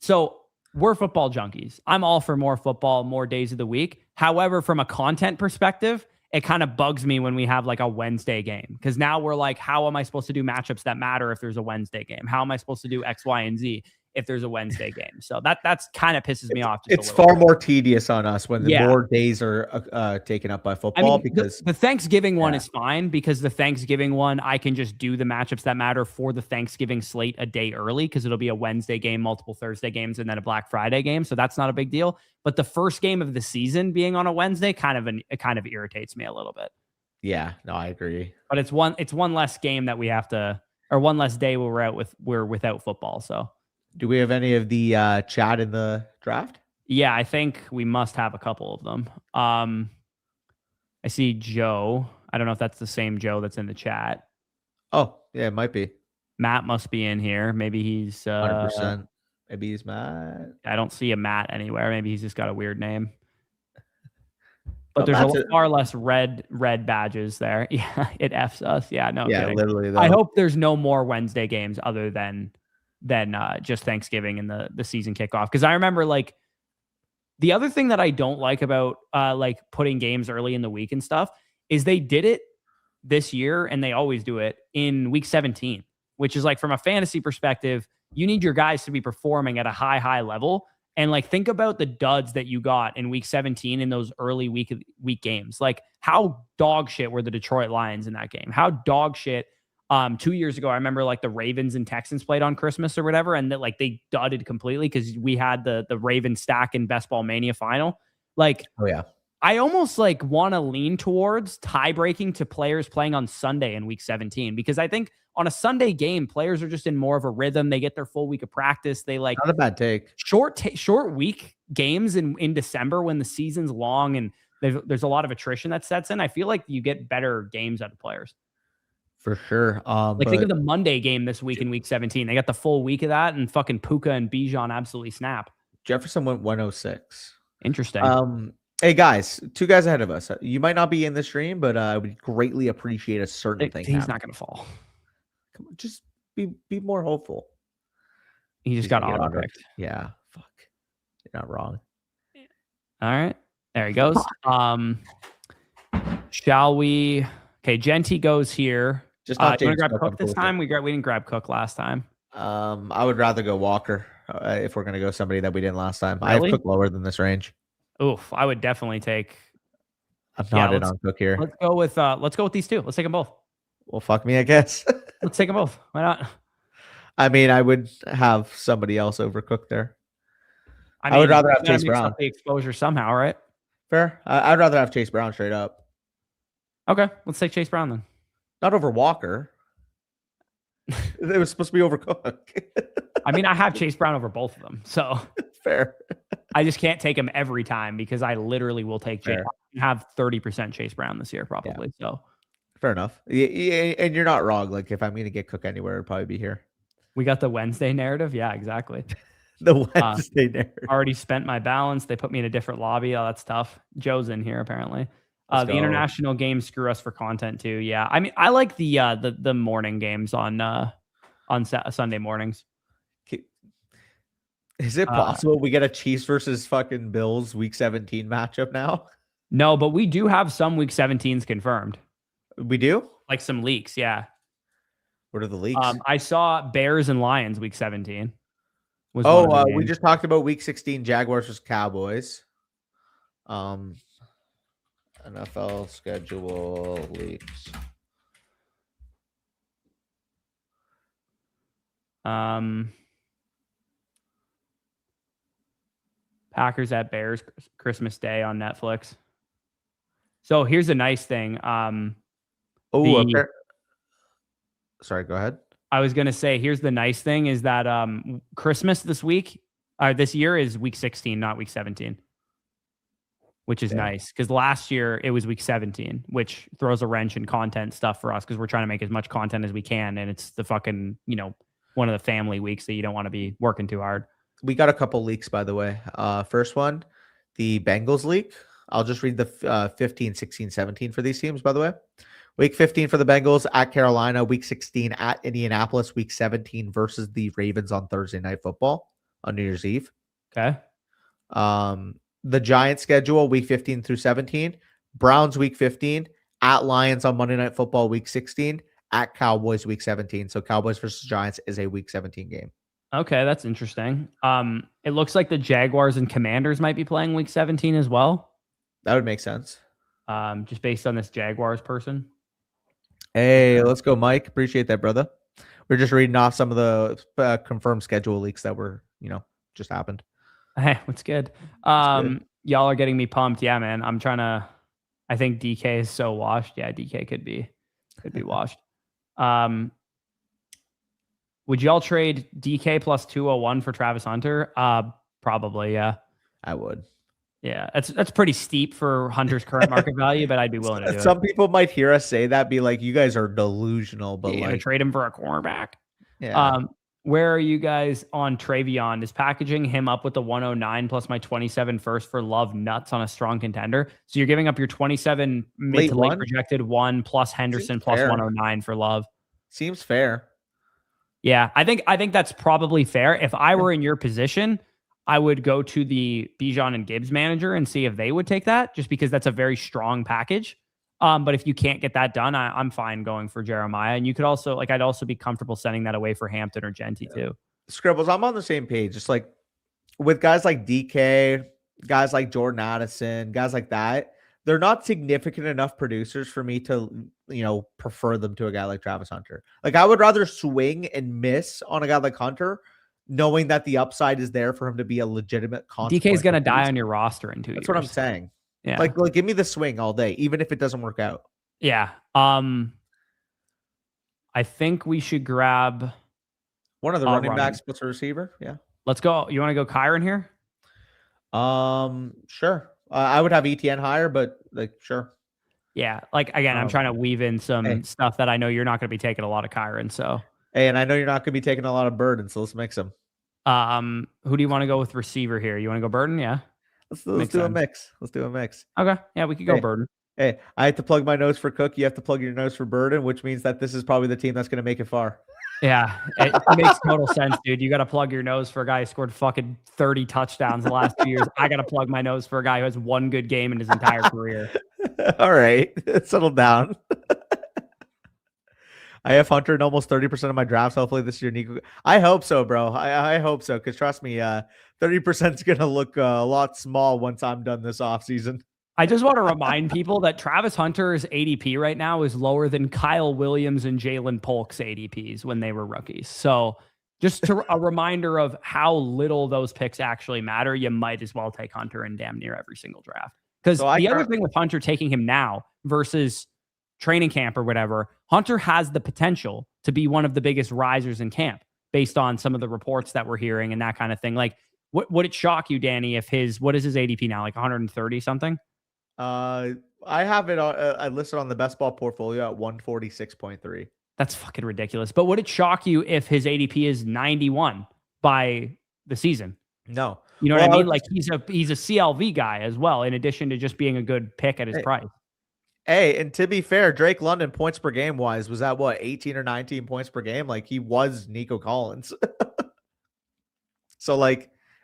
So we're football junkies. I'm all for more football, more days of the week. However, from a content perspective, it kind of bugs me when we have like a Wednesday game, because now we're like, how am I supposed to do matchups that matter if there's a Wednesday game? How am I supposed to do X, Y, and Z if there's a Wednesday game? So that's kind of pisses me off. It's far more tedious on us when the more days are taken up by football. Because the Thanksgiving one is fine, because the Thanksgiving one, I can just do the matchups that matter for the Thanksgiving slate a day early, because it'll be a Wednesday game, multiple Thursday games, and then a Black Friday game. So that's not a big deal. But the first game of the season being on a Wednesday it kind of irritates me a little bit. Yeah, no, I agree. But it's one less game that we have to, or one less day where we're without football. So. Do we have any of the chat in the draft? Yeah, I think we must have a couple of them. I see Joe. I don't know if that's the same Joe that's in the chat. Oh, yeah, it might be. Matt must be in here. Maybe he's 100%. Maybe he's Matt. I don't see a Matt anywhere. Maybe he's just got a weird name. But there's far less red badges there. Yeah, it Fs us. Yeah, no. Yeah, kidding. Literally. Though. I hope there's no more Wednesday games other than just Thanksgiving and the season kickoff. Because I remember, like, the other thing that I don't like about like putting games early in the week and stuff is they did it this year, and they always do it in week 17, which is like, from a fantasy perspective, you need your guys to be performing at a high level. And like, think about the duds that you got in week 17 in those early week games. Like, how dog shit were the Detroit Lions in that game? How dog shit 2 years ago, I remember like the Ravens and Texans played on Christmas or whatever, and that like they dudded completely because we had the Ravens stack in Best Ball Mania final. Like, oh yeah, I almost like want to lean towards tie breaking to players playing on Sunday in week 17, because I think on a Sunday game, players are just in more of a rhythm. They get their full week of practice. They like not a bad take. Short week games in December when the season's long and there's a lot of attrition that sets in. I feel like you get better games out of players. For sure. Think of the Monday game this week in week 17. They got the full week of that, and fucking Puka and Bijan absolutely snap. Jefferson went 106. Interesting. Hey guys, 2 guys ahead of us. You might not be in the stream, but I would greatly appreciate a certain thing. He's not going to fall. Come on, just be more hopeful. He just got auto-picked. Yeah, fuck. You're not wrong. All right, there he goes. Shall we? Okay, Genty goes here. Just not. Do you want to grab Cook this time? We didn't grab Cook last time. I would rather go Walker if we're going to go somebody that we didn't last time. Really? I have Cook lower than this range. Oof, I would definitely take. I'm not in on Cook here. Let's go with these 2. Let's take them both. Well, fuck me, I guess. Let's take them both. Why not? I mean, I would have somebody else over Cook there. I would rather have Chase Brown. The exposure somehow, right? Fair. I'd rather have Chase Brown straight up. Okay, let's take Chase Brown then. Not over Walker. It was supposed to be over Cook. I mean, I have Chase Brown over both of them, so fair. I just can't take him every time, because I literally will take Chase. I have 30% Chase Brown this year, probably. Yeah. So fair enough. Yeah, and you're not wrong. Like, if I'm going to get Cook anywhere, it'd probably be here. We got the Wednesday narrative. Yeah, exactly. The Wednesday narrative. Already spent my balance. They put me in a different lobby. Oh, that's tough. Joe's in here apparently. The international games screw us for content too. Yeah, I mean, I like the morning games on Sunday mornings. Is it possible we get a Chiefs versus fucking Bills week 17 matchup now? No, but we do have some week 17s confirmed. We do? Like some leaks, yeah. What are the leaks? I saw Bears and Lions week 17. Was we just talked about week 16 Jaguars versus Cowboys. NFL schedule leaks. Packers at Bears Christmas Day on Netflix. So here's a nice thing. Sorry, go ahead. I was going to say, here's the nice thing is that Christmas this year is week 16, not week 17, which is nice because last year it was week 17, which throws a wrench in content stuff for us because we're trying to make as much content as we can. And it's the fucking, one of the family weeks that you don't want to be working too hard. We got a couple leaks, by the way. First one, the Bengals leak. I'll just read the 15, 16, 17 for these teams, by the way. Week 15 for the Bengals at Carolina. Week 16 at Indianapolis. Week 17 versus the Ravens on Thursday Night Football on New Year's Eve. Okay. The Giants schedule, week 15 through 17. Browns, week 15. At Lions on Monday Night Football, week 16. At Cowboys, week 17. So Cowboys versus Giants is a week 17 game. Okay, that's interesting. It looks like the Jaguars and Commanders might be playing week 17 as well. That would make sense. Just based on this Jaguars person. Hey, let's go, Mike. Appreciate that, brother. We're just reading off some of the confirmed schedule leaks that were, just happened. Hey, what's good? Y'all are getting me pumped. Yeah, man. I think DK is so washed. Yeah, DK could be washed. Would y'all trade DK plus 201 for Travis Hunter? Probably, yeah. I would. Yeah, that's pretty steep for Hunter's current market value, but I'd be willing to do it. Some people might hear us say that, be like, you guys are delusional, but like trade him for a cornerback. Yeah. Where are you guys on Travion? Is packaging him up with the 109 plus my 27 first for Love nuts on a strong contender? So you're giving up your 27 mid to late projected 1 plus Henderson plus 109 for Love. Seems fair. Yeah, I think that's probably fair. If I were in your position, I would go to the Bijan and Gibbs manager and see if they would take that, just because that's a very strong package. But if you can't get that done, I'm fine going for Jeremiah. And you could also, I'd also be comfortable sending that away for Hampton or Genty too. Scribbles, I'm on the same page. Just like with guys like DK, guys like Jordan Addison, guys like that, they're not significant enough producers for me to, prefer them to a guy like Travis Hunter. Like, I would rather swing and miss on a guy like Hunter, knowing that the upside is there for him to be a legitimate consequence. DK is going to die on your roster in 2 years. That's what I'm saying. Yeah. Like, give me the swing all day, even if it doesn't work out. Yeah. I think we should grab one of the running backs plus a receiver. Yeah. Let's go. You want to go Kyron here? Sure. I would have ETN higher, but sure. Yeah. Again, I'm trying to weave in some stuff that I know you're not going to be taking a lot of Kyron. So, hey, and I know you're not going to be taking a lot of Burden, so let's mix them. Who do you want to go with receiver here? You want to go Burden? Yeah. Let's do a mix. Let's do a mix. Okay. Yeah, we could go Burden. Hey, I have to plug my nose for Cook. You have to plug your nose for Burden, which means that this is probably the team that's going to make it far. Yeah, it makes total sense, dude. You got to plug your nose for a guy who scored fucking 30 touchdowns the last 2 years. I got to plug my nose for a guy who has one good game in his entire career. All right. Settle down. I have Hunter in almost 30% of my drafts. Hopefully this year, Nico. I hope so, bro. I hope so. Because trust me, 30% is going to look a lot small once I'm done this offseason. I just want to remind people that Travis Hunter's ADP right now is lower than Kyle Williams and Jalen Polk's ADPs when they were rookies. So just a reminder of how little those picks actually matter. You might as well take Hunter in damn near every single draft. Because the other thing with Hunter taking him now versus training camp or whatever, Hunter has the potential to be one of the biggest risers in camp based on some of the reports that we're hearing and that kind of thing. Like, would it shock you, Danny, if what is his ADP now? Like 130 something? I have it I listed on the best ball portfolio at 146.3. That's fucking ridiculous. But would it shock you if his ADP is 91 by the season? No. You know what I mean? Like he's a CLV guy as well, in addition to just being a good pick at his price. Hey, and to be fair, Drake London points per game wise was at 18 or 19 points per game? Like he was Nico Collins. So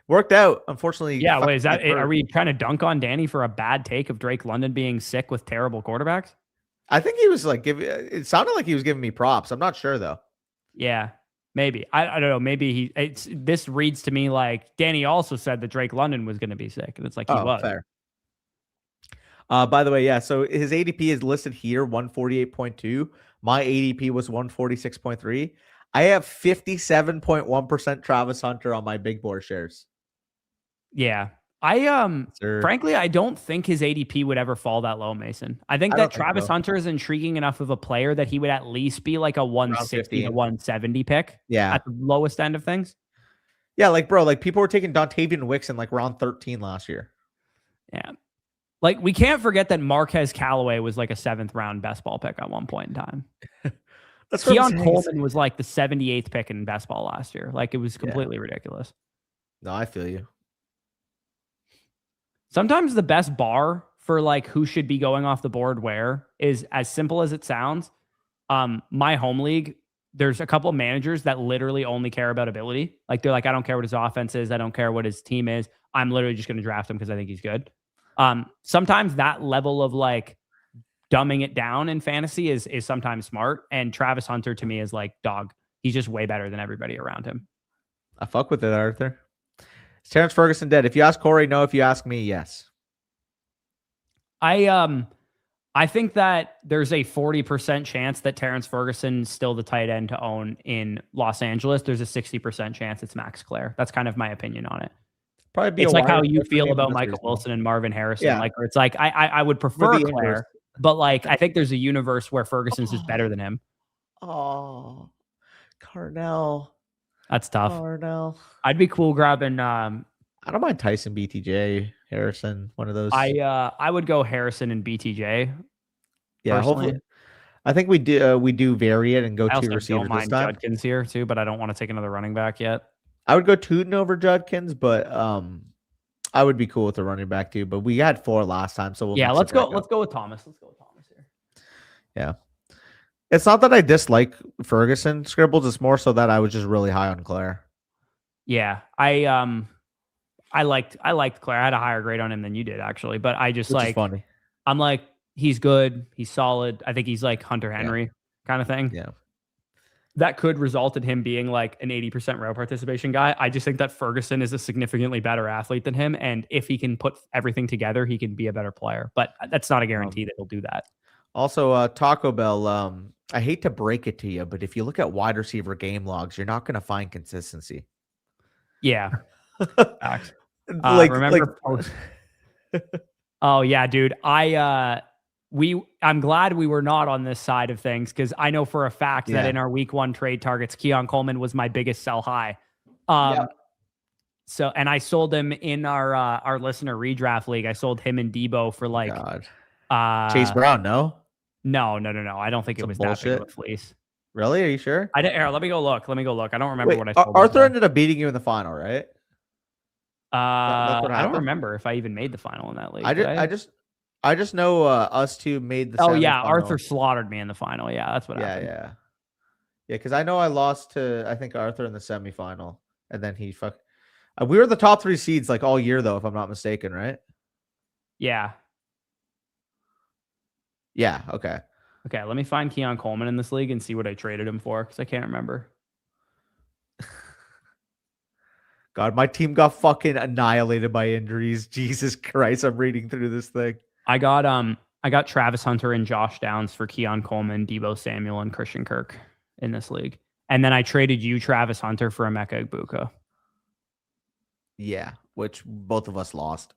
Worked out. Unfortunately. Yeah, wait, is that are we trying to dunk on Danny for a bad take of Drake London being sick with terrible quarterbacks? I think he was like it sounded like he was giving me props. I'm not sure though. Yeah, maybe. I don't know. Maybe this reads to me like Danny also said that Drake London was going to be sick, and it's like he was. Fair. By the way, yeah. So his ADP is listed here, 148.2. My ADP was 146.3. I have 57.1% Travis Hunter on my big board shares. Yeah. Frankly, I don't think his ADP would ever fall that low, Mason. I think that Travis Hunter is intriguing enough of a player that he would at least be like a 160 to 170 pick. Yeah. At the lowest end of things. Yeah, like bro, like people were taking Dontavian Wicks in like round 13 last year. Yeah. Like we can't forget that Marquez Callaway was like a 7th round best ball pick at one point in time. Keon Coleman was like the 78th pick in best ball last year. Like it was completely ridiculous. No, I feel you. Sometimes the best bar for like who should be going off the board where is as simple as it sounds. My home league, there's a couple of managers that literally only care about ability. Like they're like, I don't care what his offense is. I don't care what his team is. I'm literally just going to draft him because I think he's good. Sometimes that level of like dumbing it down in fantasy is sometimes smart. And Travis Hunter to me is like, dog, he's just way better than everybody around him. I fuck with it, Arthur. Is Terrence Ferguson dead? If you ask Corey, no. If you ask me, yes. I think that there's a 40% chance that Terrence Ferguson's still the tight end to own in Los Angeles. There's a 60% chance it's Max Clare. That's kind of my opinion on it. Probably be it's like how you feel about Michael Wilson and Marvin Harrison. Yeah. Like, where it's like, I would prefer Clare, but like, I think there's a universe where Ferguson's just better than him. Oh, Carnell. That's tough. Carnell. I'd be cool grabbing. I don't mind Tyson, BTJ, Harrison, one of those. I would go Harrison and BTJ. Yeah, personally. Hopefully. I think we do vary it and go 2 receivers. I don't mind Judkins here too, but I don't want to take another running back yet. I would go Tootin over Judkins, but I would be cool with the running back too. But we had 4 last time, so let's go with Thomas. Let's go with Thomas here. Yeah. It's not that I dislike Ferguson scribbles, it's more so that I was just really high on Claire. Yeah. I liked Claire. I had a higher grade on him than you did, actually. But I just like funny. I'm like, he's good, he's solid. I think he's like Hunter Henry kind of thing. Yeah. That could result in him being like an 80% route participation guy. I just think that Ferguson is a significantly better athlete than him. And if he can put everything together, he can be a better player. But that's not a guarantee that he'll do that. Also, Taco Bell, I hate to break it to you, but if you look at wide receiver game logs, you're not going to find consistency. Yeah. Remember? Oh, yeah, dude. I'm glad we were not on this side of things because I know for a fact that in our week 1 trade targets, Keon Coleman was my biggest sell high. So, and I sold him in our listener redraft league. I sold him and Debo for like Chase Brown. No. I don't think it was that big of a fleece. Really? Are you sure? Let me go look. I don't remember what I sold. Arthur ended up beating you in the final, right? I don't remember if I even made the final in that league. I just know us two made the. Oh yeah, Arthur slaughtered me in the final. Yeah, that's what happened. Yeah. Because I know I lost to Arthur in the semifinal, and then he we were the top 3 seeds like all year though, if I'm not mistaken, right? Yeah. Yeah. Okay. Let me find Keon Coleman in this league and see what I traded him for because I can't remember. God, my team got fucking annihilated by injuries. Jesus Christ, I'm reading through this thing. I got Travis Hunter and Josh Downs for Keon Coleman, Debo Samuel, and Christian Kirk in this league. And then I traded you Travis Hunter for Emeka Egbuka. Yeah, which both of us lost.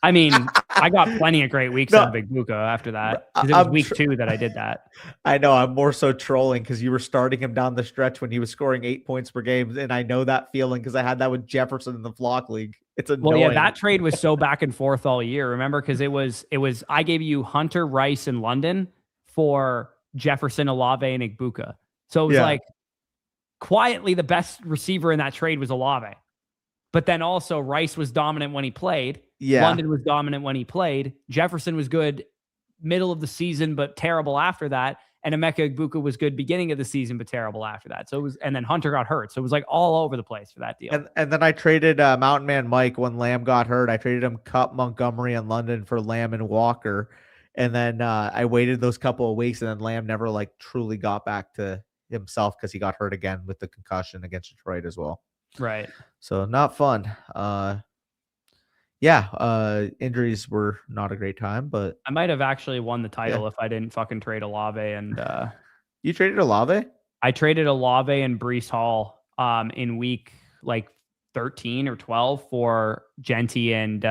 I mean, I got plenty of great weeks out of Egbuka after that. Because it was week 2 that I did that. I know. I'm more so trolling because you were starting him down the stretch when he was scoring 8 points per game. And I know that feeling because I had that with Jefferson in the Flock League. It's annoying. Well, yeah, that trade was so back and forth all year. Remember? Because it was I gave you Hunter, Rice, and London for Jefferson, Olave, and Egbuka. So it was like quietly the best receiver in that trade was Olave. But then also Rice was dominant when he played. Yeah. London was dominant when he played. Jefferson was good middle of the season, but terrible after that. And Emeka Egbuka was good beginning of the season, but terrible after that. So it was, and then Hunter got hurt. So it was like all over the place for that deal. And then I traded Mountain Man Mike when Lamb got hurt. I traded him Cup, Montgomery, and London for Lamb and Walker. And then I waited those couple of weeks, and then Lamb never like truly got back to himself because he got hurt again with the concussion against Detroit as well. Right. So not fun. Injuries were not a great time, but I might have actually won the title if I didn't fucking trade Olave and you traded Olave? I traded Olave and Breece Hall in week like 13 or 12 for Genty and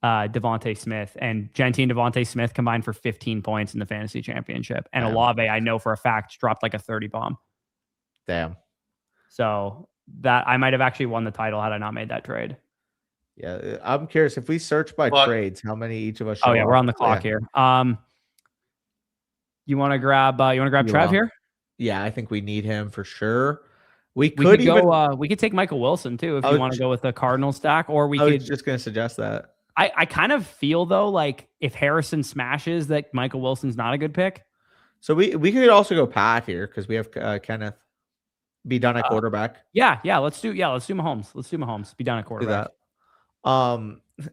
Devontae Smith. And Genty and Devontae Smith combined for 15 points in the fantasy championship. And Olave, I know for a fact, dropped like a 30 bomb. Damn. So that I might have actually won the title had I not made that trade. Yeah, I'm curious if we search by trades, how many each of us? Oh yeah, we're on the clock here. You want to grab Trev here? Yeah, I think we need him for sure. We could go. We could take Michael Wilson too if you want to go with the Cardinal stack, or I was just going to suggest that. I kind of feel though like if Harrison smashes, that Michael Wilson's not a good pick. So we could also go Pat here because we have Kenneth be done at quarterback. Yeah. Let's do Mahomes. Let's do Mahomes. Be done at quarterback. Do that.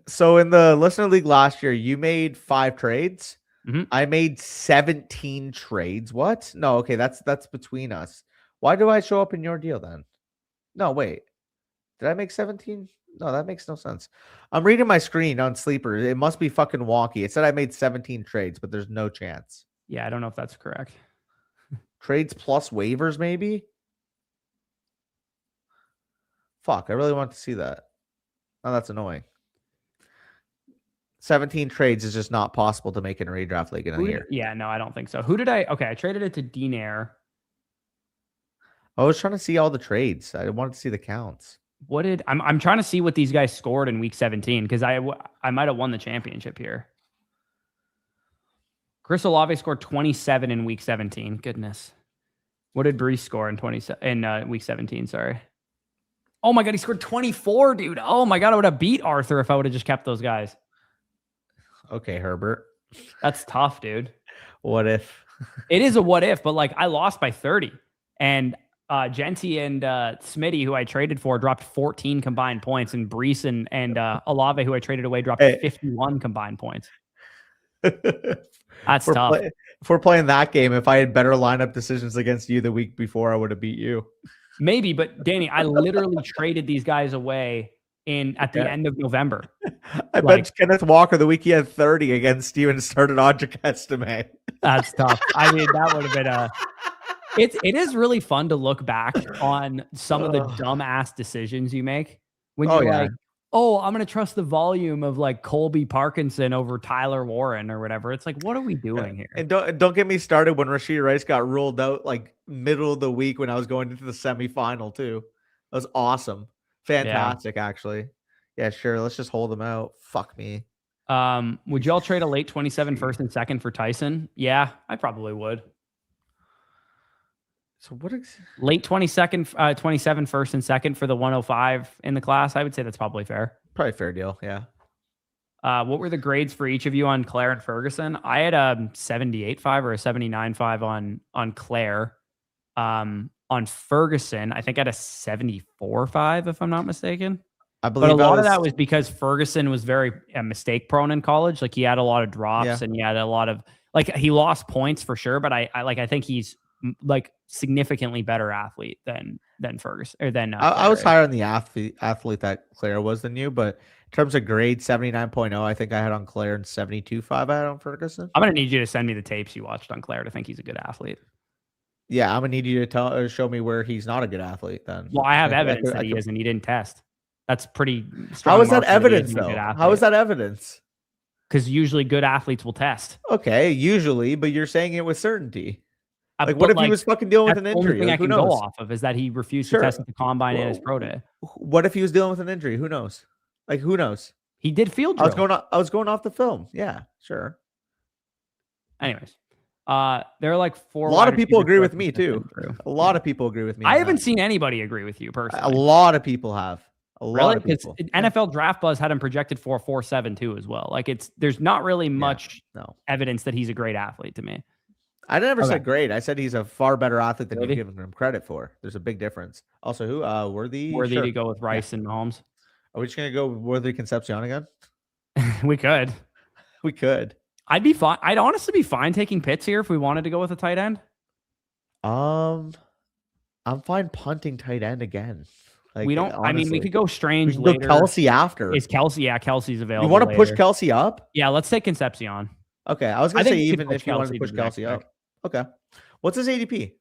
So in the listener league last year, you made 5 trades. Mm-hmm. I made 17 trades. What? No, okay, that's between us. Why do I show up in your deal then? No, wait. Did I make 17? No, that makes no sense. I'm reading my screen on Sleeper. It must be fucking wonky. It said I made 17 trades, but there's no chance. Yeah, I don't know if that's correct. Trades plus waivers, maybe? Fuck, I really want to see that. Oh, that's annoying. 17 trades is just not possible to make in a redraft league in a year. Yeah, no, I don't think so. Who did I? Okay, I traded it to Dinair. I was trying to see all the trades. I wanted to see the counts. I'm trying to see what these guys scored in week 17 because I might have won the championship here. Chris Olave scored 27 in week 17. Goodness. What did Breece score in week 17? Sorry. Oh my God, he scored 24, dude. Oh my God, I would have beat Arthur if I would have just kept those guys. Okay, Herbert. That's tough, dude. What if? It is a what if, but like I lost by 30. And Genty and Smitty, who I traded for, dropped 14 combined points. And Breece and Olave, who I traded away, dropped 51 combined points. That's tough. If we're playing that game, if I had better lineup decisions against you the week before, I would have beat you. Maybe, but Danny, I literally traded these guys away at the end of November. I bet Kenneth Walker the week he had 30 against you and started Audric Estime. That's tough. I mean, that would have been it is really fun to look back on some of the dumbass decisions you make when you're like, oh, I'm going to trust the volume of like Colby Parkinson over Tyler Warren or whatever. It's like, what are we doing here? And don't get me started when Rashee Rice got ruled out like middle of the week when I was going into the semifinal too. That was awesome. Fantastic, actually. Yeah, sure. Let's just hold him out. Fuck me. Would y'all trade a late 27 first and second for Tyson? Yeah, I probably would. So what late 27 first and second for the 105 in the class? I would say that's probably fair. Probably fair deal, yeah. What were the grades for each of you on Claire and Ferguson? I had a 78.5 or a 79.5 on Claire. On Ferguson, I think I had a 74.5 if I'm not mistaken. I believe, but a lot of that was because Ferguson was very mistake prone in college. Like he had a lot of drops and he had a lot of like he lost points for sure. But I think he's like significantly better athlete than Ferguson or than I was higher on the athlete that Claire was than you, but in terms of grade 79.0, I think I had on Claire and 72.5 I had on Ferguson. I'm gonna need you to send me the tapes you watched on Claire to think he's a good athlete. Yeah, I'm gonna need you to show me where he's not a good athlete then. Well, I have evidence that he is and he didn't test. That's pretty strong. How is that evidence though? How is that evidence? Because usually good athletes will test. Okay, usually, but you're saying it with certainty. Like, what if he was fucking dealing with an injury? The only thing I can go off of is that he refused to test at the combine and his pro day. What if he was dealing with an injury? Who knows? Like, who knows? He did field drill. I was going off the film. Yeah, sure. Anyways, there are like 4. A lot of people agree with me too. A lot of people agree with me. I haven't seen anybody agree with you personally. A lot of people have. A lot of people. NFL Draft Buzz had him projected for 4.72 as well. Like there's not really much evidence that he's a great athlete to me. I never Okay. said great. I said he's a far better athlete than you've Worthy? given him credit for. There's a big difference. Also, who? Worthy. Worthy Sure. to go with Rice and Mahomes. Are we just gonna go Worthy Concepcion again? We could. We could. I'd be fine. I'd honestly be fine taking Pitts here if we wanted to go with a tight end. I'm fine punting tight end again. Like, We don't. I mean, we honestly. could go We Strange can go later. Kelsey after. Is Kelsey? Yeah, Kelsey's available. You want to push later. Kelsey up? Yeah, let's take Concepcion. Okay, I was I gonna think say we could even push if you wanted to Kelsey push to the next Kelsey pick. up. Okay, what's his ADP?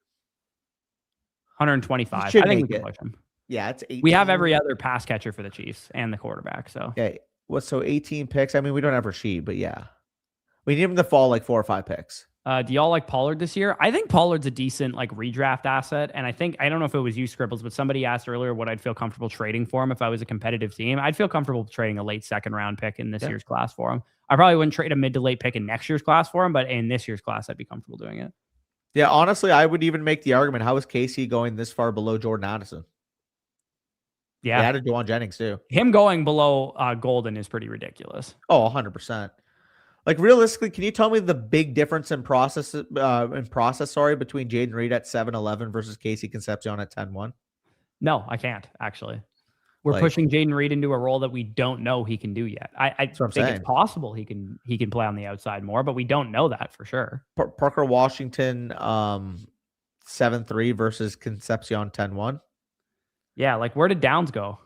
125. I Should think we make can it. push him. Yeah, it's 18. We have every other pass catcher for the Chiefs and the quarterback. So Yeah, what? So 18 picks. I mean, we don't have Rashid, but yeah, we need him to fall like 4 or 5 picks. do y'all like Pollard this year? I think Pollard's a decent like redraft asset. And I don't know if it was you, Scribbles, but somebody asked earlier what I'd feel comfortable trading for him if I was a competitive team. I'd feel comfortable trading a late second round pick in this year's class for him. I probably wouldn't trade a mid to late pick in next year's class for him, but in this year's class, I'd be comfortable doing it. Yeah, honestly, I would even make the argument: how is Casey going this far below Jordan Addison? Yeah, They added Juwan Jennings too. Him going below Golden is pretty ridiculous. Oh, 100%. Like, realistically, can you tell me the big difference in process? Sorry, between Jaden Reed at 7-11 versus Casey Concepcion at 10-1? No, I can't actually. We're Like, pushing Jaden Reed into a role that we don't know he can do yet. I That's what I'm think saying. it's possible he can play on the outside more, but we don't know that for sure. Parker Washington 7-3 versus Concepcion 10-1. Yeah, like where did Downs go?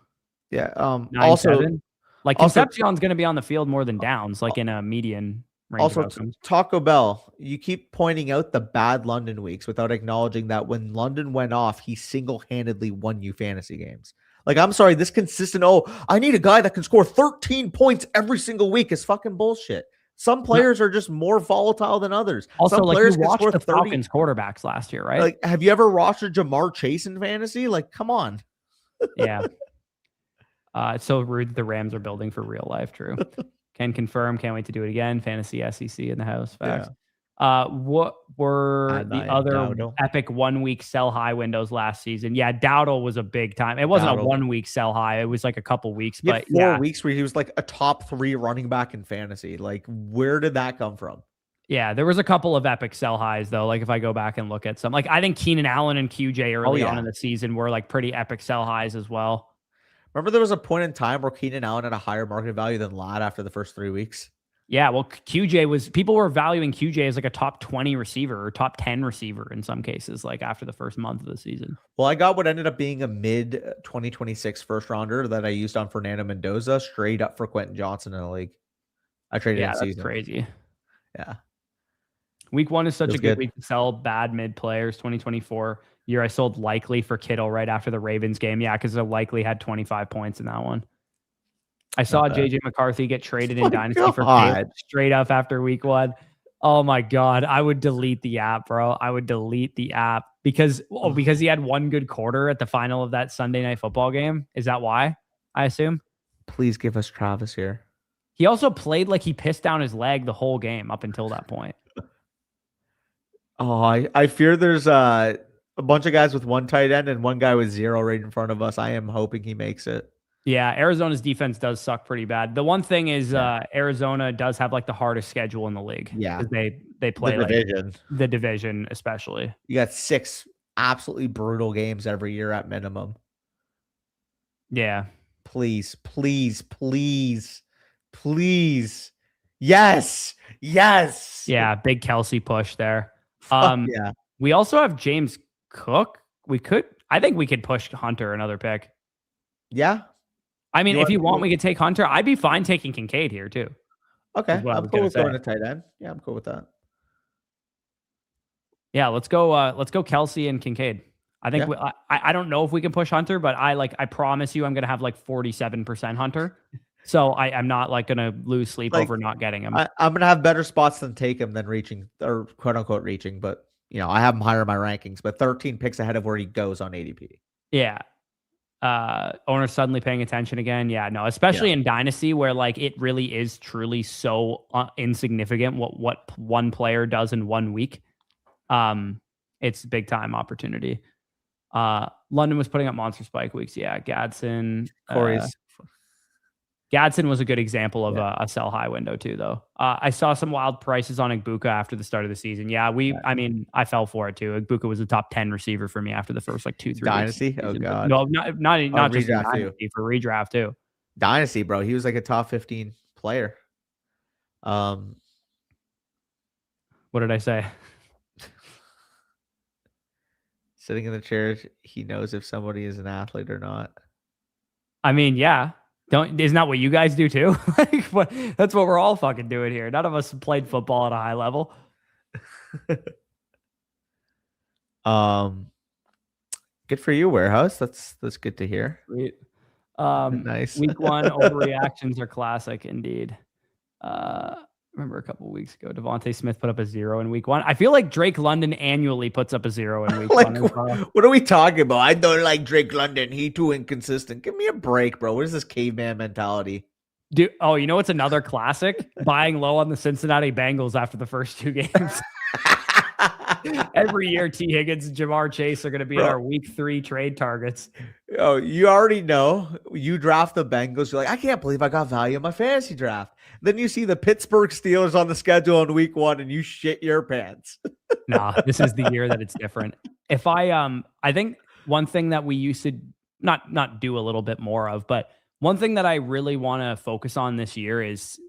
Yeah. 9-7? Like also- Concepcion's going to be on the field more than Downs, like in a median range Also, of outcomes. Taco Bell, you keep pointing out the bad London weeks without acknowledging that when London went off, he single-handedly won you fantasy games. Like, I'm sorry, this consistent, I need a guy that can score 13 points every single week is fucking bullshit. Some players are just more volatile than others. Also, Some like players you can watched score the 30. Falcons quarterbacks last year, right? Like, have you ever rostered Jamar Chase in fantasy? Like, come on. Yeah. It's so rude that the Rams are building for real life. True. Can confirm. Can't wait to do it again. Fantasy SEC in the house. Facts. What were the other epic 1 week sell high windows last season? Yeah, Dowdle was a big time. It wasn't a 1 week sell high. It was like a couple weeks, but 4 weeks where he was like a top 3 running back in fantasy. Like, where did that come from? Yeah, there was a couple of epic sell highs though. Like if I go back and look at some, like I think Keenan Allen and QJ early on in the season were like pretty epic sell highs as well. Remember there was a point in time where Keenan Allen had a higher market value than Ladd after the first 3 weeks? Yeah, well, people were valuing QJ as like a top 20 receiver or top 10 receiver in some cases, like after the first month of the season. Well, I got what ended up being a mid 2026 first rounder that I used on Fernando Mendoza straight up for Quentin Johnson in the league. I traded in season. That's crazy. Yeah. Week 1 is such a good week to sell bad mid players. 2024 year, I sold Likely for Kittle right after the Ravens game. Yeah, because the Likely had 25 points in that one. I saw JJ McCarthy get traded in Dynasty for Caleb straight up after week 1. Oh my God. I would delete the app, bro. I would delete the app because he had one good quarter at the final of that Sunday night football game. Is that why? I assume. Please give us Travis here. He also played like he pissed down his leg the whole game up until that point. Oh, I fear there's a bunch of guys with one tight end and one guy with 0 right in front of us. I am hoping he makes it. Yeah, Arizona's defense does suck pretty bad. The one thing is Arizona does have like the hardest schedule in the league. Yeah. Because they play the division especially. You got 6 absolutely brutal games every year at minimum. Yeah. Please, please, please, please. Yes. Yes. Yeah, big Kelsey push there. Yeah. We also have James Cook. I think we could push Hunter another pick. Yeah. I mean, if you want, we could take Hunter. I'd be fine taking Kincaid here too. Okay. I'm cool with going to tight end. Yeah, I'm cool with that. Yeah, let's go Kelsey and Kincaid. I think I don't know if we can push Hunter, but I promise you I'm going to have like 47% Hunter. So I'm not like going to lose sleep over not getting him. I'm going to have better spots than take him than reaching or quote unquote reaching, but I have him higher in my rankings, but 13 picks ahead of where he goes on ADP. Yeah. Owners suddenly paying attention again. Yeah, no, especially in Dynasty where like it really is truly so insignificant what one player does in 1 week. It's big time opportunity. London was putting up monster spike weeks. Yeah, Gadsden, Gadsden was a good example of a sell high window too, though. I saw some wild prices on Igbuka after the start of the season. Yeah, I mean, I fell for it too. Igbuka was a top 10 receiver for me after the first like 2-3 Dynasty. weeks. Oh god. No, not just redraft Dynasty, for redraft too. Dynasty, bro. He was like a top 15 player. What did I say? Sitting in the chair, he knows if somebody is an athlete or not. I mean, yeah. Isn't that what you guys do too? Like, that's what we're all fucking doing here. None of us played football at a high level. Good for you, Warehouse. That's good to hear. Sweet. Nice. Week 1 overreactions are classic indeed. Remember a couple of weeks ago, Devontae Smith put up a 0 in week 1. I feel like Drake London annually puts up a 0 in week 1. What are we talking about? I don't like Drake London. He too inconsistent. Give me a break, bro. What is this caveman mentality? Dude, you know what's another classic? Buying low on the Cincinnati Bengals after the first 2 games. Every year, T. Higgins and Jamar Chase are going to be our week 3 trade targets. Oh, you already know. You draft the Bengals. You're like, I can't believe I got value in my fantasy draft. Then you see the Pittsburgh Steelers on the schedule in week 1 and you shit your pants. Nah, this is the year that it's different. If I think one thing that we used to not do a little bit more of, but one thing that I really want to focus on this year is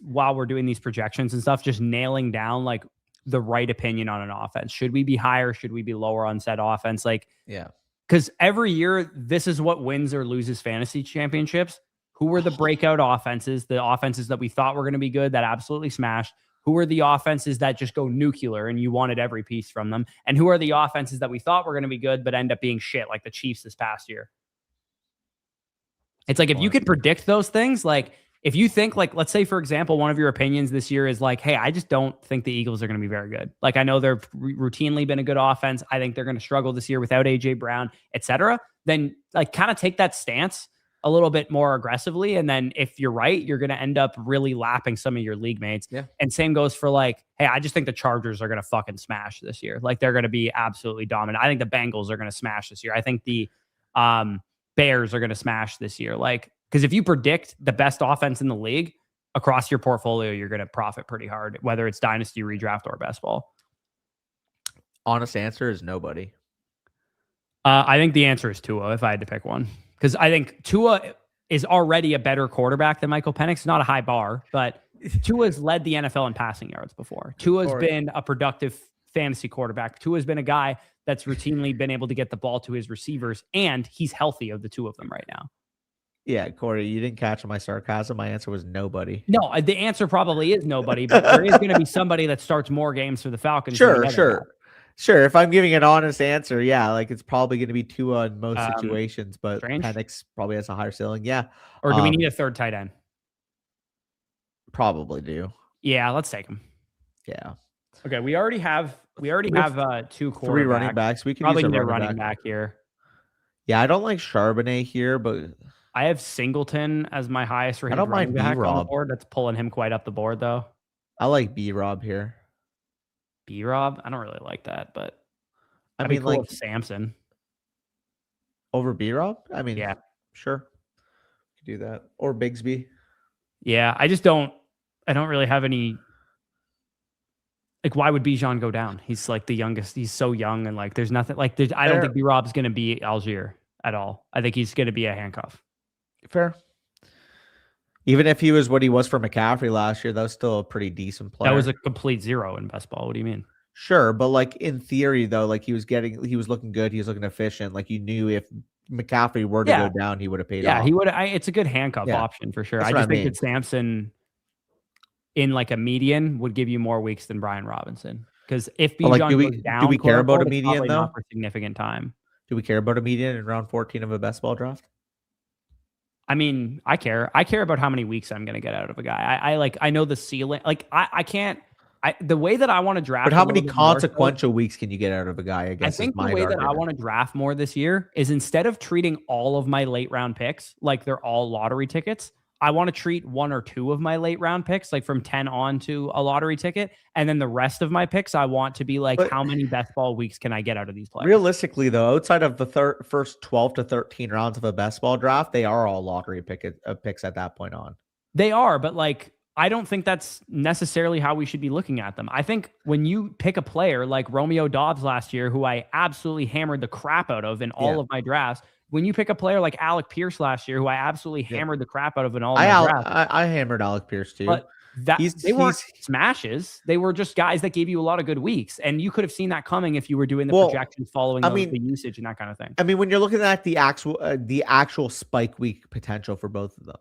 while we're doing these projections and stuff, just nailing down like the right opinion on an offense. Should we be higher? Should we be lower on said offense? Like, yeah, because every year this is what wins or loses fantasy championships. Who were the breakout offenses? The offenses that we thought were going to be good that absolutely smashed. Who are the offenses that just go nuclear and you wanted every piece from them? And who are the offenses that we thought were going to be good but end up being shit, like the Chiefs this past year? It's like, if you could predict those things, like if you think, like, let's say, for example, one of your opinions this year is like, hey, I just don't think the Eagles are going to be very good. Like, I know they've routinely been a good offense. I think they're going to struggle this year without AJ Brown, etc. Then like kind of take that stance a little bit more aggressively. And then if you're right, you're going to end up really lapping some of your league mates. Yeah. And same goes for like, hey, I just think the Chargers are going to fucking smash this year. Like, they're going to be absolutely dominant. I think the Bengals are going to smash this year. I think the Bears are going to smash this year. Like, because if you predict the best offense in the league across your portfolio, you're going to profit pretty hard, whether it's dynasty, redraft, or best ball. Honest answer is nobody. I think the answer is Tua, if I had to pick one. Because I think Tua is already a better quarterback than Michael Penix. Not a high bar, but Tua's led the NFL in passing yards before. Tua's been a productive fantasy quarterback. Tua's been a guy that's routinely been able to get the ball to his receivers, and he's healthy of the two of them right now. Yeah, Corey, you didn't catch my sarcasm. My answer was nobody. No, the answer probably is nobody, but there is going to be somebody that starts more games for the Falcons. Sure. If I'm giving an honest answer, yeah, like it's probably going to be Tua in most situations, but Penix probably has a higher ceiling. Yeah. Or do we need a third tight end? Probably do. Yeah, let's take him. Yeah. Okay, we already have two quarterbacks. 3 running backs. We can probably use need a running back here. Yeah, I don't like Charbonnet here, but I have Singleton as my highest rated running back on the board. That's pulling him quite up the board, though. I like B-Rob here. B-Rob? I don't really like that, but I mean, cool like Samson over B-Rob. I mean, yeah, sure, you do that, or Bigsby. Yeah, I don't really have any. Like, why would Bijan go down? He's like the youngest. He's so young, and like, there's nothing like. I don't think B-Rob's going to be Algier at all. I think he's going to be a handcuff. Fair. Even if he was what he was for McCaffrey last year, that was still a pretty decent player. That was a complete 0 in best ball. What do you mean? Sure, but like in theory, though, like he was looking good. He was looking efficient. Like you knew if McCaffrey were to go down, he would have paid off. Yeah, he would. It's a good handcuff option for sure. I just think that Samson in like a median would give you more weeks than Brian Robinson. Because if Bijan goes down, do we care about a median though? Not for significant time. Do we care about a median in round 14 of a best ball draft? I mean, I care. I care about how many weeks I'm going to get out of a guy. I know the ceiling. Like I can't. The way that I want to draft. But how many consequential weeks can you get out of a guy? I guess. I think the way that I want to draft more this year is instead of treating all of my late round picks like they're all lottery tickets, I want to treat 1 or 2 of my late round picks, like from 10 on to a lottery ticket. And then the rest of my picks, I want to be like, But how many best ball weeks can I get out of these players? realistically, though, outside of the first 12 to 13 rounds of a best ball draft, they are all lottery picks at that point on. They are, but like, I don't think that's necessarily how we should be looking at them. I think when you pick a player like Romeo Dobbs last year, who I absolutely hammered the crap out of in all of my drafts, when you pick a player like Alec Pierce last year, who I absolutely hammered the crap out of in all of my drafts. I hammered Alec Pierce too. But they weren't smashes. They were just guys that gave you a lot of good weeks. And you could have seen that coming if you were doing the projections following the usage and that kind of thing. I mean, when you're looking at the actual spike week potential for both of them,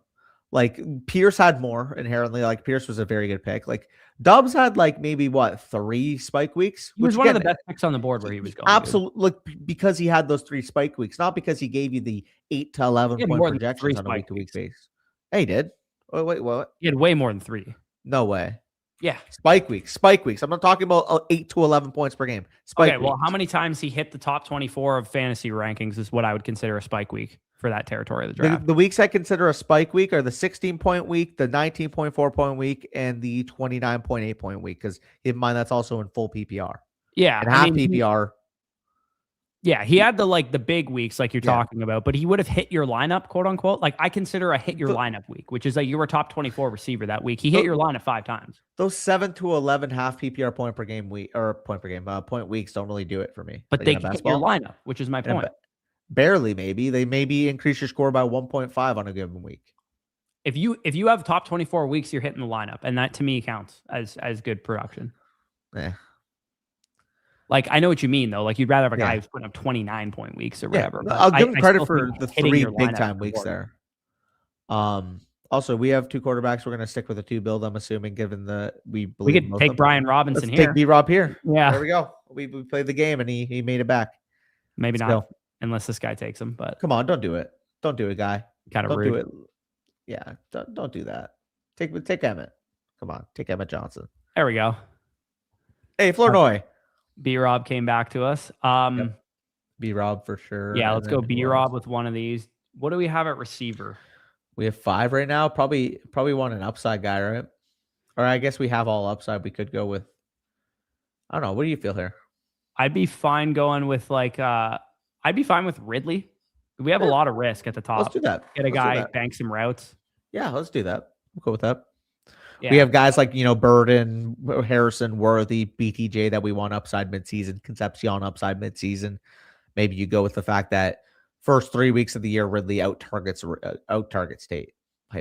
like Pierce had more inherently. Like Pierce was a very good pick. Like Dobbs had like maybe 3 spike weeks. He was one of the best picks on the board where he was going. Absolutely, like because he had those 3 spike weeks, not because he gave you the 8 to 11 point projections on a week-to-week basis. Hey, he did. Wait, what? He had way more than 3. No way. Yeah. Spike weeks. I'm not talking about 8 to 11 points per game. Spike weeks. Well, how many times he hit the top 24 of fantasy rankings is what I would consider a spike week for that territory of the draft. The weeks I consider a spike week are the 16-point week, the 19.4 point week, and the 29.8 point week. Because keep in mind that's also in full PPR. Yeah, and half PPR. Yeah, he had the big weeks like you're talking about, but he would have hit your lineup, quote unquote. Like I consider a hit your lineup week, which is like you were top 24 receiver that week. He hit your lineup 5 times. Those 7 to 11 half PPR point per game week or point weeks don't really do it for me. But they hit your lineup, which is my point. Barely, maybe they maybe increase your score by 1.5 on a given week. If you have top 24 weeks, you're hitting the lineup, and that to me counts as good production. Yeah. Like I know what you mean though. Like you'd rather have a guy who's putting up 29-point weeks or whatever. I'll give him credit for the 3 big time weeks there. Also, we have 2 quarterbacks. We're going to stick with the 2 build. I'm assuming, given we could take Brian Robinson here. Take B-Rob here. Yeah, there we go. We played the game and he made it back. Maybe not unless this guy takes him. But come on, don't do it. Don't do it, guy. Kind of rude. Do it. Yeah, don't do that. Take Emmett. Come on, take Emmett Johnson. There we go. Hey, Flournoy. B-Rob came back to us. B-Rob for sure. Yeah, let's go B-Rob with one of these. What do we have at receiver? We have 5 right now. Probably want an upside guy, right? Or I guess we have all upside. We could go with. I don't know. What do you feel here? I'd be fine going with I'd be fine with Ridley. We have a lot of risk at the top. Let's do that. Get a guy, bank some routes. Yeah, let's do that. We'll go with that. Yeah. We have guys like, Burden, Harrison, Worthy, BTJ that we want upside midseason, Concepcion upside midseason. Maybe you go with the fact that first 3 weeks of the year, Ridley out target State.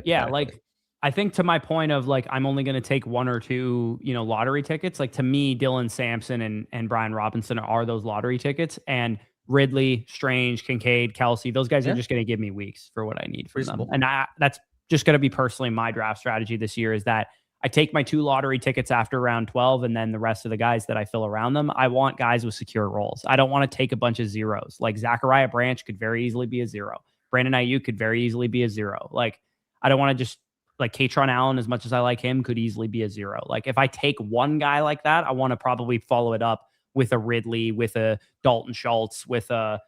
Yeah, like I think to my point of I'm only going to take 1 or 2, lottery tickets. Like to me, Dylan Sampson and Brian Robinson are those lottery tickets, and Ridley, Strange, Kincaid, Kelsey, those guys are just going to give me weeks for what I need from them. And that's just going to be personally my draft strategy this year is that I take my 2 lottery tickets after round 12 and then the rest of the guys that I fill around them. I want guys with secure roles. I don't want to take a bunch of zeros. Like Zachariah Branch could very easily be a 0. Brandon Ayuk could very easily be a 0. Like I don't want to just Katron Allen, as much as I like him, could easily be a 0. Like if I take one guy like that, I want to probably follow it up with a Ridley, with a Dalton Schultz, with a,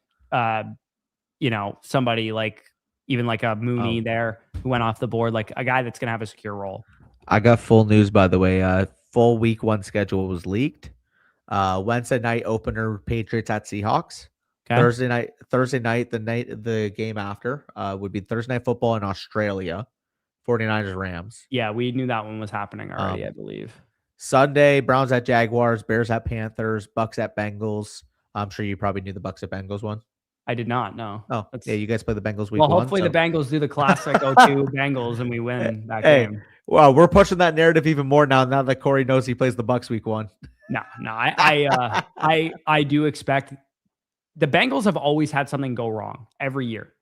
somebody even like a Mooney there who went off the board, like a guy that's going to have a secure role. I got full news, by the way. Full week 1 schedule was leaked. Wednesday night opener, Patriots at Seahawks. Okay. Thursday night, the game after would be Thursday Night Football in Australia. 49ers Rams. Yeah, we knew that one was happening already, I believe. Sunday, Browns at Jaguars, Bears at Panthers, Bucks at Bengals. I'm sure you probably knew the Bucks at Bengals one. I did not know. Oh, yeah, you guys play the Bengals week 1. Well, hopefully the Bengals do the classic O2 Bengals and we win that game. Well, we're pushing that narrative even more now that Corey knows he plays the Bucks week 1. No, I do expect the Bengals have always had something go wrong every year.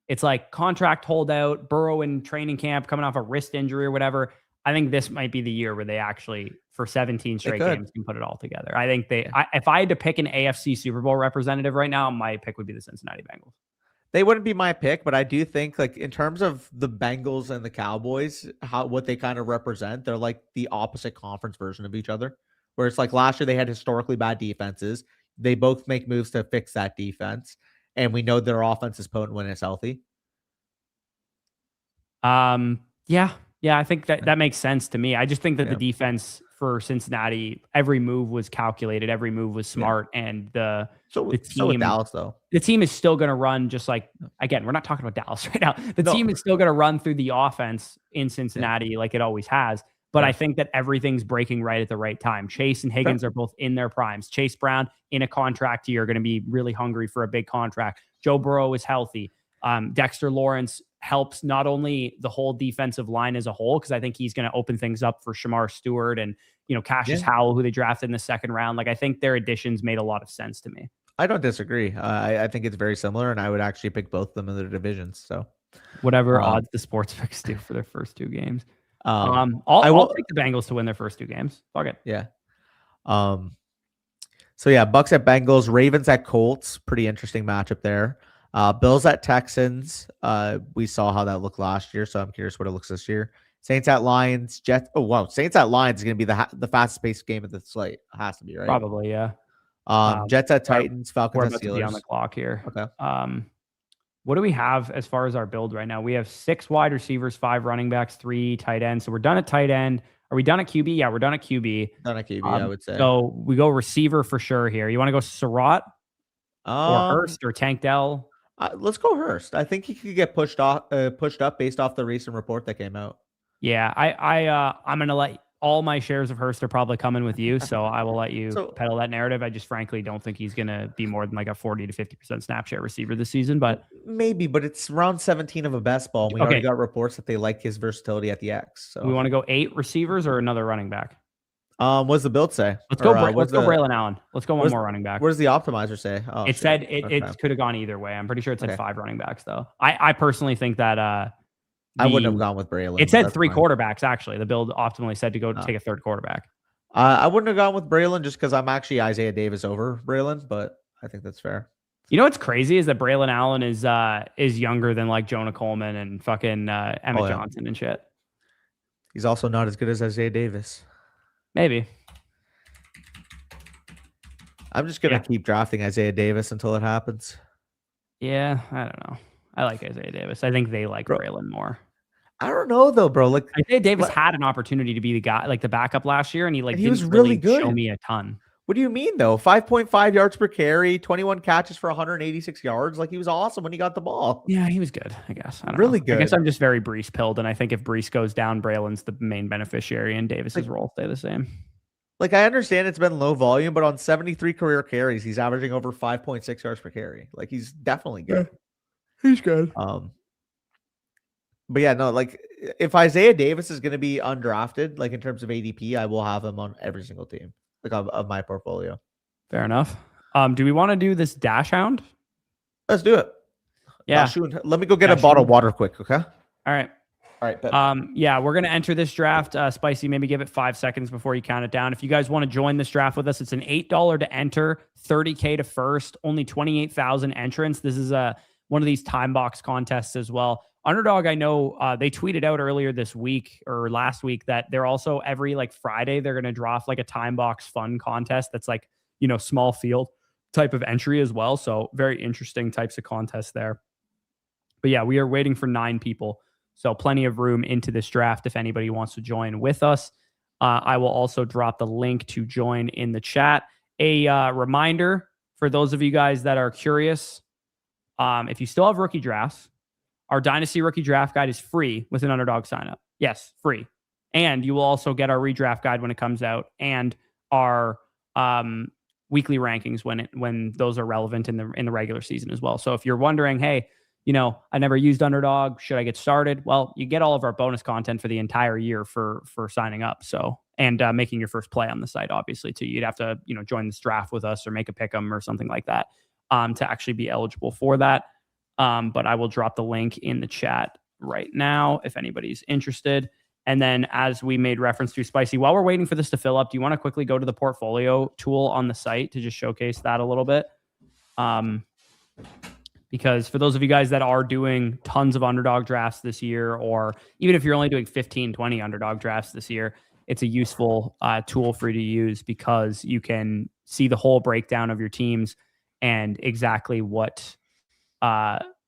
It's like contract holdout, Burrow in training camp, coming off a wrist injury or whatever. I think this might be the year where they actually, for 17 straight games, can put it all together. I think if I had to pick an AFC Super Bowl representative right now, my pick would be the Cincinnati Bengals. They wouldn't be my pick, but I do think in terms of the Bengals and the Cowboys, what they kind of represent, they're like the opposite conference version of each other. Where it's like last year they had historically bad defenses. They both make moves to fix that defense. And we know their offense is potent when it's healthy. Yeah. I think that makes sense to me. I just think that the defense for Cincinnati, every move was calculated, every move was smart, and the with team, Dallas though, the team is still going to run just like, again, we're not talking about Dallas right now. The team is still going to run through the offense in Cincinnati like it always has. But I think that everything's breaking right at the right time. Chase and Higgins are both in their primes. Chase Brown in a contract year, going to be really hungry for a big contract. Joe Burrow is healthy. Dexter Lawrence helps not only the whole defensive line as a whole, because I think he's going to open things up for Shamar Stewart and, Cassius Howell, who they drafted in the second round. Like, I think their additions made a lot of sense to me. I don't disagree. I think it's very similar, and I would actually pick both of them in their divisions. So whatever odds the sports picks do for their first two games. I'll take the Bengals to win their first two games. Fuck it. Yeah. So yeah, Bucks at Bengals, Ravens at Colts. Pretty interesting matchup there. Bills at Texans. We saw how that looked last year, so I'm curious what it looks this year. Saints at Lions. Jets. Oh wow, Saints at Lions is going to be the fastest paced game of the slate. It has to be, right? Probably, yeah. Jets at Titans. Falcons at Steelers. To be on the clock here. Okay. What do we have as far as our build right now? We have 6 wide receivers, 5 running backs, 3 tight ends. So we're done at tight end. Are we done at QB? Yeah, we're done at QB. Done at QB, I would say. So we go receiver for sure here. You want to go Surratt or Hurst or Tank Dell? Let's go Hurst. I think he could get pushed up based off the recent report that came out. Yeah, I'm gonna let all my shares of Hurst are probably coming with you, so I will let you peddle that narrative. I just frankly don't think he's gonna be more than like a 40 to 50% snap share receiver this season, but maybe. But it's round 17 of a best ball. We already got reports that they like his versatility at the X. So we want to go 8 receivers or another running back. What's the build say? Let's go Braylon Allen. Let's go one more running back. What does the optimizer say? It said it could have gone either way. I'm pretty sure it said 5 running backs though. I personally think that I wouldn't have gone with Braylon. It said 3 quarterbacks actually. The build optimally said to go take a 3rd quarterback. I wouldn't have gone with Braylon just because I'm actually Isaiah Davis over Braylon, but I think that's fair. You know what's crazy is that Braylon Allen is younger than like Jonah Coleman and fucking Emmett Johnson and shit. He's also not as good as Isaiah Davis. Maybe. I'm just gonna keep drafting Isaiah Davis until it happens. Yeah, I don't know. I like Isaiah Davis. I think they like Braylon more. I don't know though, bro. Like Isaiah Davis had an opportunity to be the guy, like the backup last year, and he was really good. Show me a ton. What do you mean though? 5.5 yards per carry, 21 catches for 186 yards. Like he was awesome when he got the ball. Yeah, he was good. I guess. I don't know. Good. I guess I'm just very Brees pilled, and I think if Brees goes down, Braylon's the main beneficiary, and Davis's role stay the same. Like I understand it's been low volume, but on 73 career carries, he's averaging over 5.6 yards per carry. Like he's definitely good. Yeah, he's good. But yeah, no, like if Isaiah Davis is going to be undrafted, like in terms of ADP, I will have him on every single team, like of my portfolio. Fair enough. Do we want to do this Dash Hound? Let's do it. Yeah. Let me go get a bottle of water quick. Okay. All right. Yeah, we're going to enter this draft. Spicy, maybe give it 5 seconds before you count it down. If you guys want to join this draft with us, it's an $8 to enter, $30K to first, only 28,000 entrants. This is one of these time box contests as well. Underdog, I know they tweeted out earlier this week or last week that they're also every like Friday, they're going to draft like a time box fun contest that's like, small field type of entry as well. So very interesting types of contests there. But yeah, we are waiting for 9 people. So plenty of room into this draft if anybody wants to join with us. I will also drop the link to join in the chat. A reminder for those of you guys that are curious, if you still have rookie drafts, our Dynasty Rookie Draft Guide is free with an Underdog signup. Yes, free. And you will also get our redraft guide when it comes out and our weekly rankings when those are relevant in the regular season as well. So if you're wondering, hey, I never used Underdog, should I get started? Well, you get all of our bonus content for the entire year for signing up. So, and making your first play on the site, obviously, too. You'd have to, join this draft with us or make a pick 'em or something like that to actually be eligible for that. But I will drop the link in the chat right now if anybody's interested. And then as we made reference to, Spicy, while we're waiting for this to fill up, do you want to quickly go to the portfolio tool on the site to just showcase that a little bit? Because for those of you guys that are doing tons of Underdog drafts this year, or even if you're only doing 15, 20 Underdog drafts this year, it's a useful tool for you to use because you can see the whole breakdown of your teams and exactly what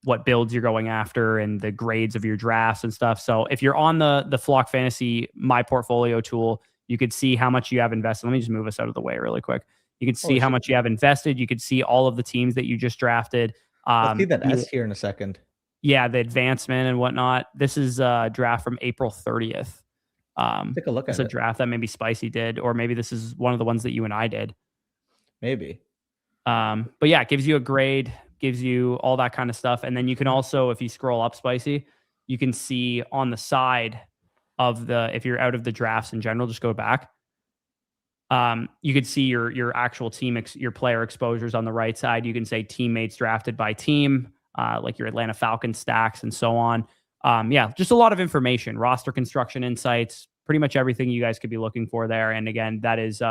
what builds you're going after and the grades of your drafts and stuff. So if you're on the Flock Fantasy My Portfolio tool, you could see how much you have invested. Let me just move us out of the way really quick. You can see how much you have invested. You could see all of the teams that you just drafted. I'll see that S here in a second. Yeah, the advancement and whatnot. This is a draft from April 30th. Take a look at it. It's a draft that maybe Spicy did, or maybe this is one of the ones that you and I did. Maybe. But yeah, it gives you a grade, gives you all that kind of stuff. And then you can also, if you scroll up, Spicy, you can see on the side of the, if you're out of the drafts in general, just go back. You could see your actual team, your player exposures on the right side. You can say teammates drafted by team, like your Atlanta Falcons stacks and so on. Yeah, just a lot of information, roster construction insights, pretty much everything you guys could be looking for there. And again, that is,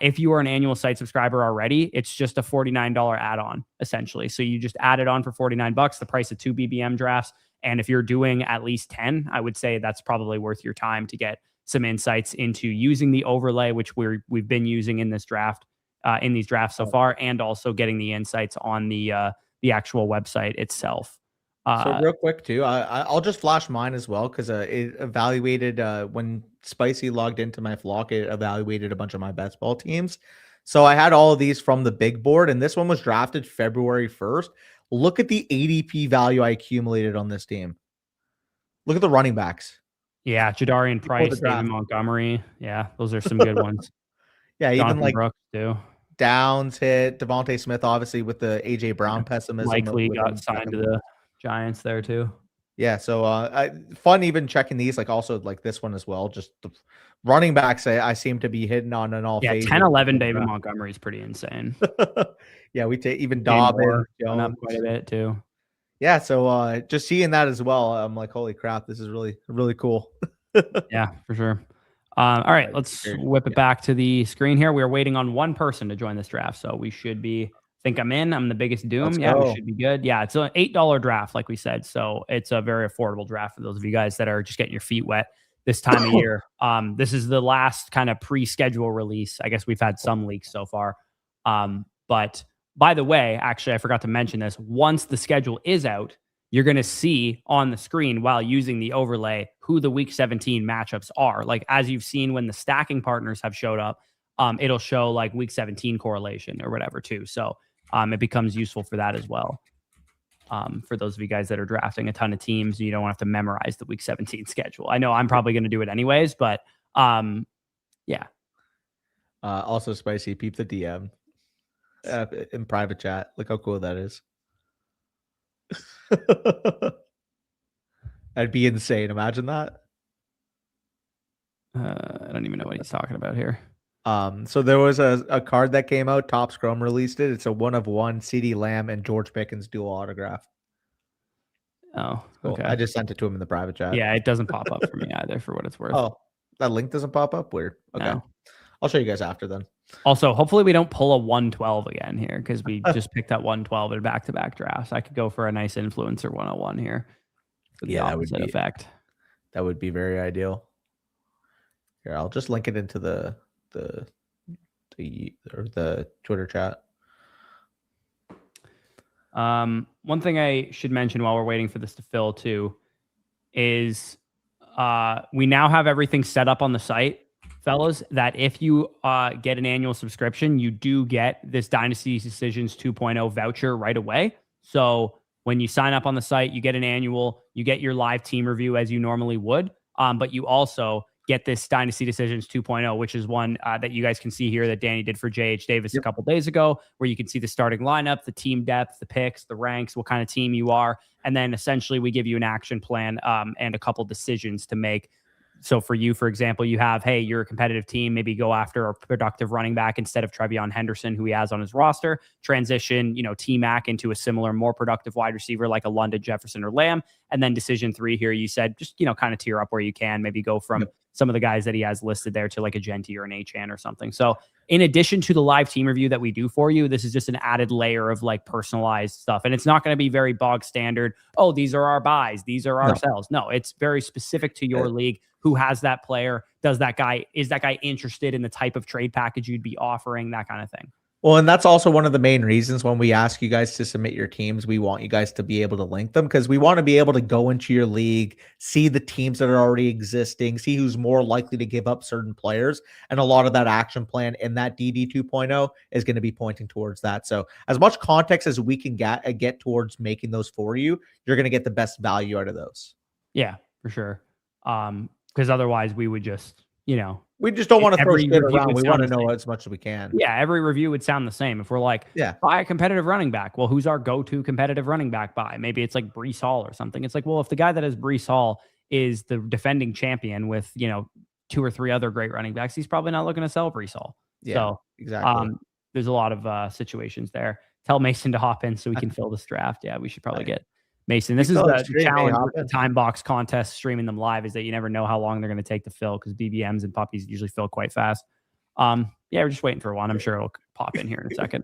if you are an annual site subscriber already, it's just a $49 add-on essentially. So you just add it on for $49, the price of 2 BBM drafts. And if you're doing at least 10, I would say that's probably worth your time to get some insights into using the overlay, which we've been using in this draft, in these drafts so far, and also getting the insights on the actual website itself. So real quick too, I'll just flash mine as well because it evaluated when Spicy logged into my Flock, it evaluated a bunch of my best ball teams. So I had all of these from the big board, and this one was drafted February 1st. Look at the ADP value I accumulated on this team. Look at the running backs. Yeah, Jadarian Price, David Montgomery. Yeah, those are some good ones. Yeah, Jonathan even like Brooks too. Downs hit, Devontae Smith, obviously with the AJ Brown pessimism. Likely got signed to the Giants there too. Yeah, so fun even checking these, like also like this one as well. Just the running backs I seem to be hitting on in all phases. 10-11 David Montgomery is pretty insane. Yeah, we take even Dobbins up quite a bit too. Yeah, so just seeing that as well, I'm like, holy crap, this is really, really cool. Yeah, for sure. All right, let's whip it back to the screen here. We're waiting on one person to join this draft, so we should be. Think I'm in. I'm the biggest doom. We should be good. Yeah, it's an $8 draft, like we said, so it's a very affordable draft for those of you guys that are just getting your feet wet this time of year. This is the last kind of pre-schedule release. I guess we've had some leaks so far, but. By the way, actually, I forgot to mention this. Once the schedule is out, you're going to see on the screen while using the overlay who the week 17 matchups are. Like as you've seen when the stacking partners have showed up, it'll show like week 17 correlation or whatever too. So it becomes useful for that as well. For those of you guys that are drafting a ton of teams, you don't have to memorize the week 17 schedule. I know I'm probably going to do it anyways, but yeah. Also, Spicy, peep the DM. In private chat. Look how cool that is. That'd be insane. Imagine that. I don't even know what he's talking about here. So there was a card that came out. Top Scrum released it. It's a 1/1 CeeDee Lamb and George Pickens dual autograph. Oh, okay. Cool. I just sent it to him in the private chat. Yeah, it doesn't pop up for me either, for what it's worth. Oh, that link doesn't pop up? Weird. Okay. No. I'll show you guys after then. Also, hopefully we don't pull a 112 again here because we just picked up 112 in back-to-back drafts. I could go for a nice influencer 101 here. For the opposite effect. That would be very ideal. Here, I'll just link it into the Twitter chat. One thing I should mention while we're waiting for this to fill too is we now have everything set up on the site, fellas, that if you get an annual subscription, you do get this Dynasty Decisions 2.0 voucher right away. So when you sign up on the site, you get an annual, you get your live team review as you normally would, but you also get this Dynasty Decisions 2.0, which is one that you guys can see here that Danny did for J.H. Davis a couple days ago, where you can see the starting lineup, the team depth, the picks, the ranks, what kind of team you are. And then essentially we give you an action plan and a couple decisions to make. So for you, for example, you have, hey, you're a competitive team, maybe go after a productive running back instead of Trevion Henderson, who he has on his roster, transition, T-Mac into a similar, more productive wide receiver like a London, Jefferson, or Lamb. And then decision 3 here, you said, just, kind of tier up where you can, maybe go from some of the guys that he has listed there to like a Genti or an Achan or something. So in addition to the live team review that we do for you, this is just an added layer of like personalized stuff. And it's not going to be very bog standard. Oh, these are our buys. These are our sells. No, it's very specific to your league. Who has that player? Is that guy interested in the type of trade package you'd be offering? That kind of thing. Well, and that's also one of the main reasons when we ask you guys to submit your teams, we want you guys to be able to link them because we want to be able to go into your league, see the teams that are already existing, see who's more likely to give up certain players. And a lot of that action plan in that DD 2.0 is going to be pointing towards that. So as much context as we can get towards making those for you, you're going to get the best value out of those. Yeah, for sure. Because otherwise we would just, we just don't want to throw shit around. We want to know same. as much as we can. Yeah, every review would sound the same. If we're like, buy a competitive running back. Well, who's our go-to competitive running back buy? Maybe it's like Breece Hall or something. It's like, well, if the guy that has Breece Hall is the defending champion with, 2 or 3 other great running backs, he's probably not looking to sell Breece Hall. Yeah, so, exactly. There's a lot of situations there. Tell Mason to hop in so we can fill this draft. Yeah, we should probably get Mason. This is the challenge with the time box contest, streaming them live, is that you never know how long they're going to take to fill because BBMs and puppies usually fill quite fast. Yeah, we're just waiting for one. I'm sure it'll pop in here in a second.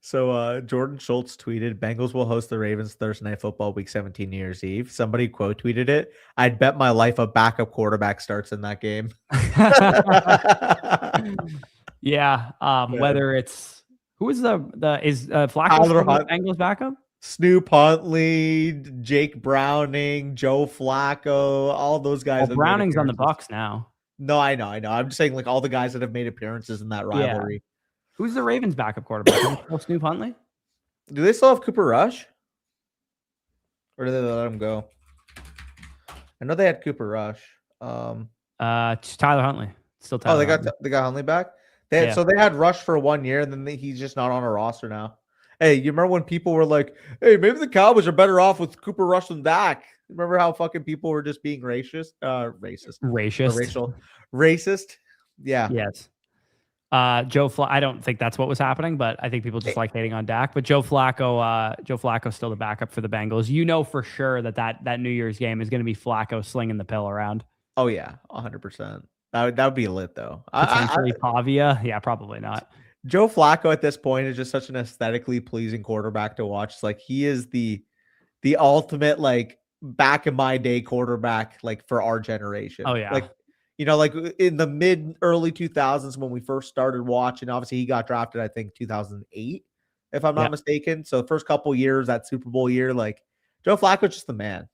So Jordan Schultz tweeted, Bengals will host the Ravens Thursday Night Football Week 17 New Year's Eve. Somebody quote tweeted it. I'd bet my life a backup quarterback starts in that game. Yeah. Whether it's who is is Flacco the Bengals backup? Snoop Huntley, Jake Browning, Joe Flacco, all those guys. Well, Browning's on the Bucs now. No, I know. I'm just saying, like, all the guys that have made appearances in that rivalry. Yeah. Who's the Ravens backup quarterback? Snoop Huntley? Do they still have Cooper Rush? Or did they let him go? I know they had Cooper Rush. Tyler Huntley. Still Tyler. Oh, they got Huntley back? So they had Rush for 1 year, and then he's just not on a roster now. Hey, you remember when people were like, hey, maybe the Cowboys are better off with Cooper Rush than Dak? Remember how fucking people were just being racist? Racist? Yeah. Yes. Joe Flacco, I don't think that's what was happening, but I think people just like hating on Dak. But Joe Flacco's still the backup for the Bengals. For sure that New Year's game is going to be Flacco slinging the pill around. Oh, yeah, 100%. That would be lit, though. Potentially Pavia. Yeah, probably not. Joe Flacco at this point is just such an aesthetically pleasing quarterback to watch. It's like he is the ultimate, like, back in my day quarterback, like, for our generation. Oh, yeah. Like, like in the early 2000s when we first started watching, obviously he got drafted, I think 2008, if I'm not mistaken. So the first couple years, that Super Bowl year, like, Joe Flacco's just the man.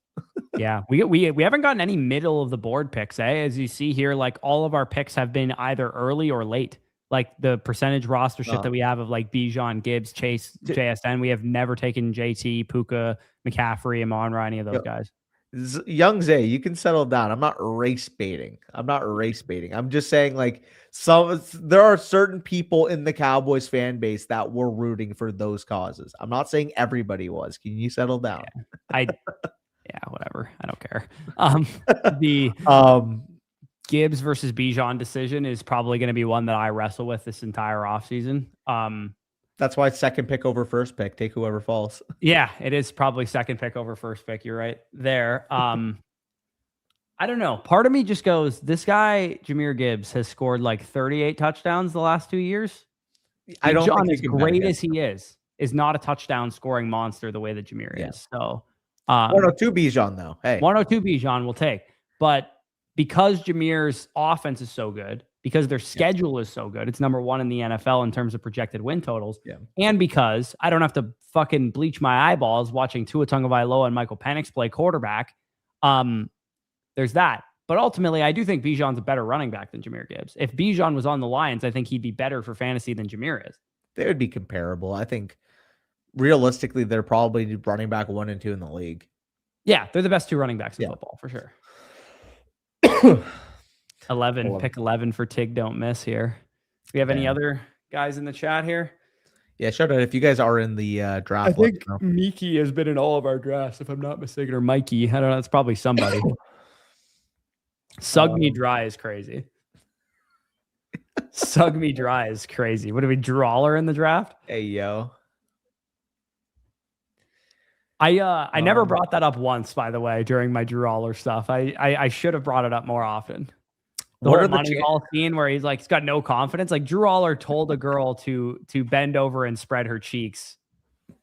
Yeah, we haven't gotten any middle of the board picks, As you see here, like, all of our picks have been either early or late. Like the percentage rostership that we have of like Bijan, Gibbs, Chase, JSN, we have never taken JT, Puka, McCaffrey, Amon-Ra, any of those guys. Young Zay, you can settle down. I'm not race baiting. I'm just saying, like, there are certain people in the Cowboys fan base that were rooting for those causes. I'm not saying everybody was. Can you settle down? Yeah, whatever. I don't care. The Gibbs versus Bijan decision is probably going to be one that I wrestle with this entire offseason. That's why it's second pick over first pick. Take whoever falls. Yeah, it is probably second pick over first pick. You're right there. I don't know. Part of me just goes, this guy, Jahmyr Gibbs, has scored like 38 touchdowns the last 2 years. I don't think as great as he is not a touchdown scoring monster the way that Jahmyr is. So 102 Bijan, though. Hey, 102 Bijan will take. But because Jahmyr's offense is so good, because their schedule is so good, it's number 1 in the NFL in terms of projected win totals. Yeah. And because I don't have to fucking bleach my eyeballs watching Tua Tagovailoa and Michael Penix play quarterback. There's that. But ultimately, I do think Bijan's a better running back than Jahmyr Gibbs. If Bijan was on the Lions, I think he'd be better for fantasy than Jahmyr is. They would be comparable. I think realistically, they're probably running back 1 and 2 in the league. Yeah, they're the best 2 running backs in football for sure. 11, pick 11 for Tig Don't Miss here. Do we have any other guys in the chat here? Yeah, shout out if you guys are in the draft. I think Miki has been in all of our drafts, if I'm not mistaken, or Mikey. I don't know. It's probably somebody. Sug Me Dry is crazy. Sug Me Dry is crazy. What do we Drawler in the draft? Hey, yo. I never brought that up once, by the way, during my Drawler stuff. I should have brought it up more often. The whole Moneyball scene where he's got no confidence. Like, Drew Aller told a girl to bend over and spread her cheeks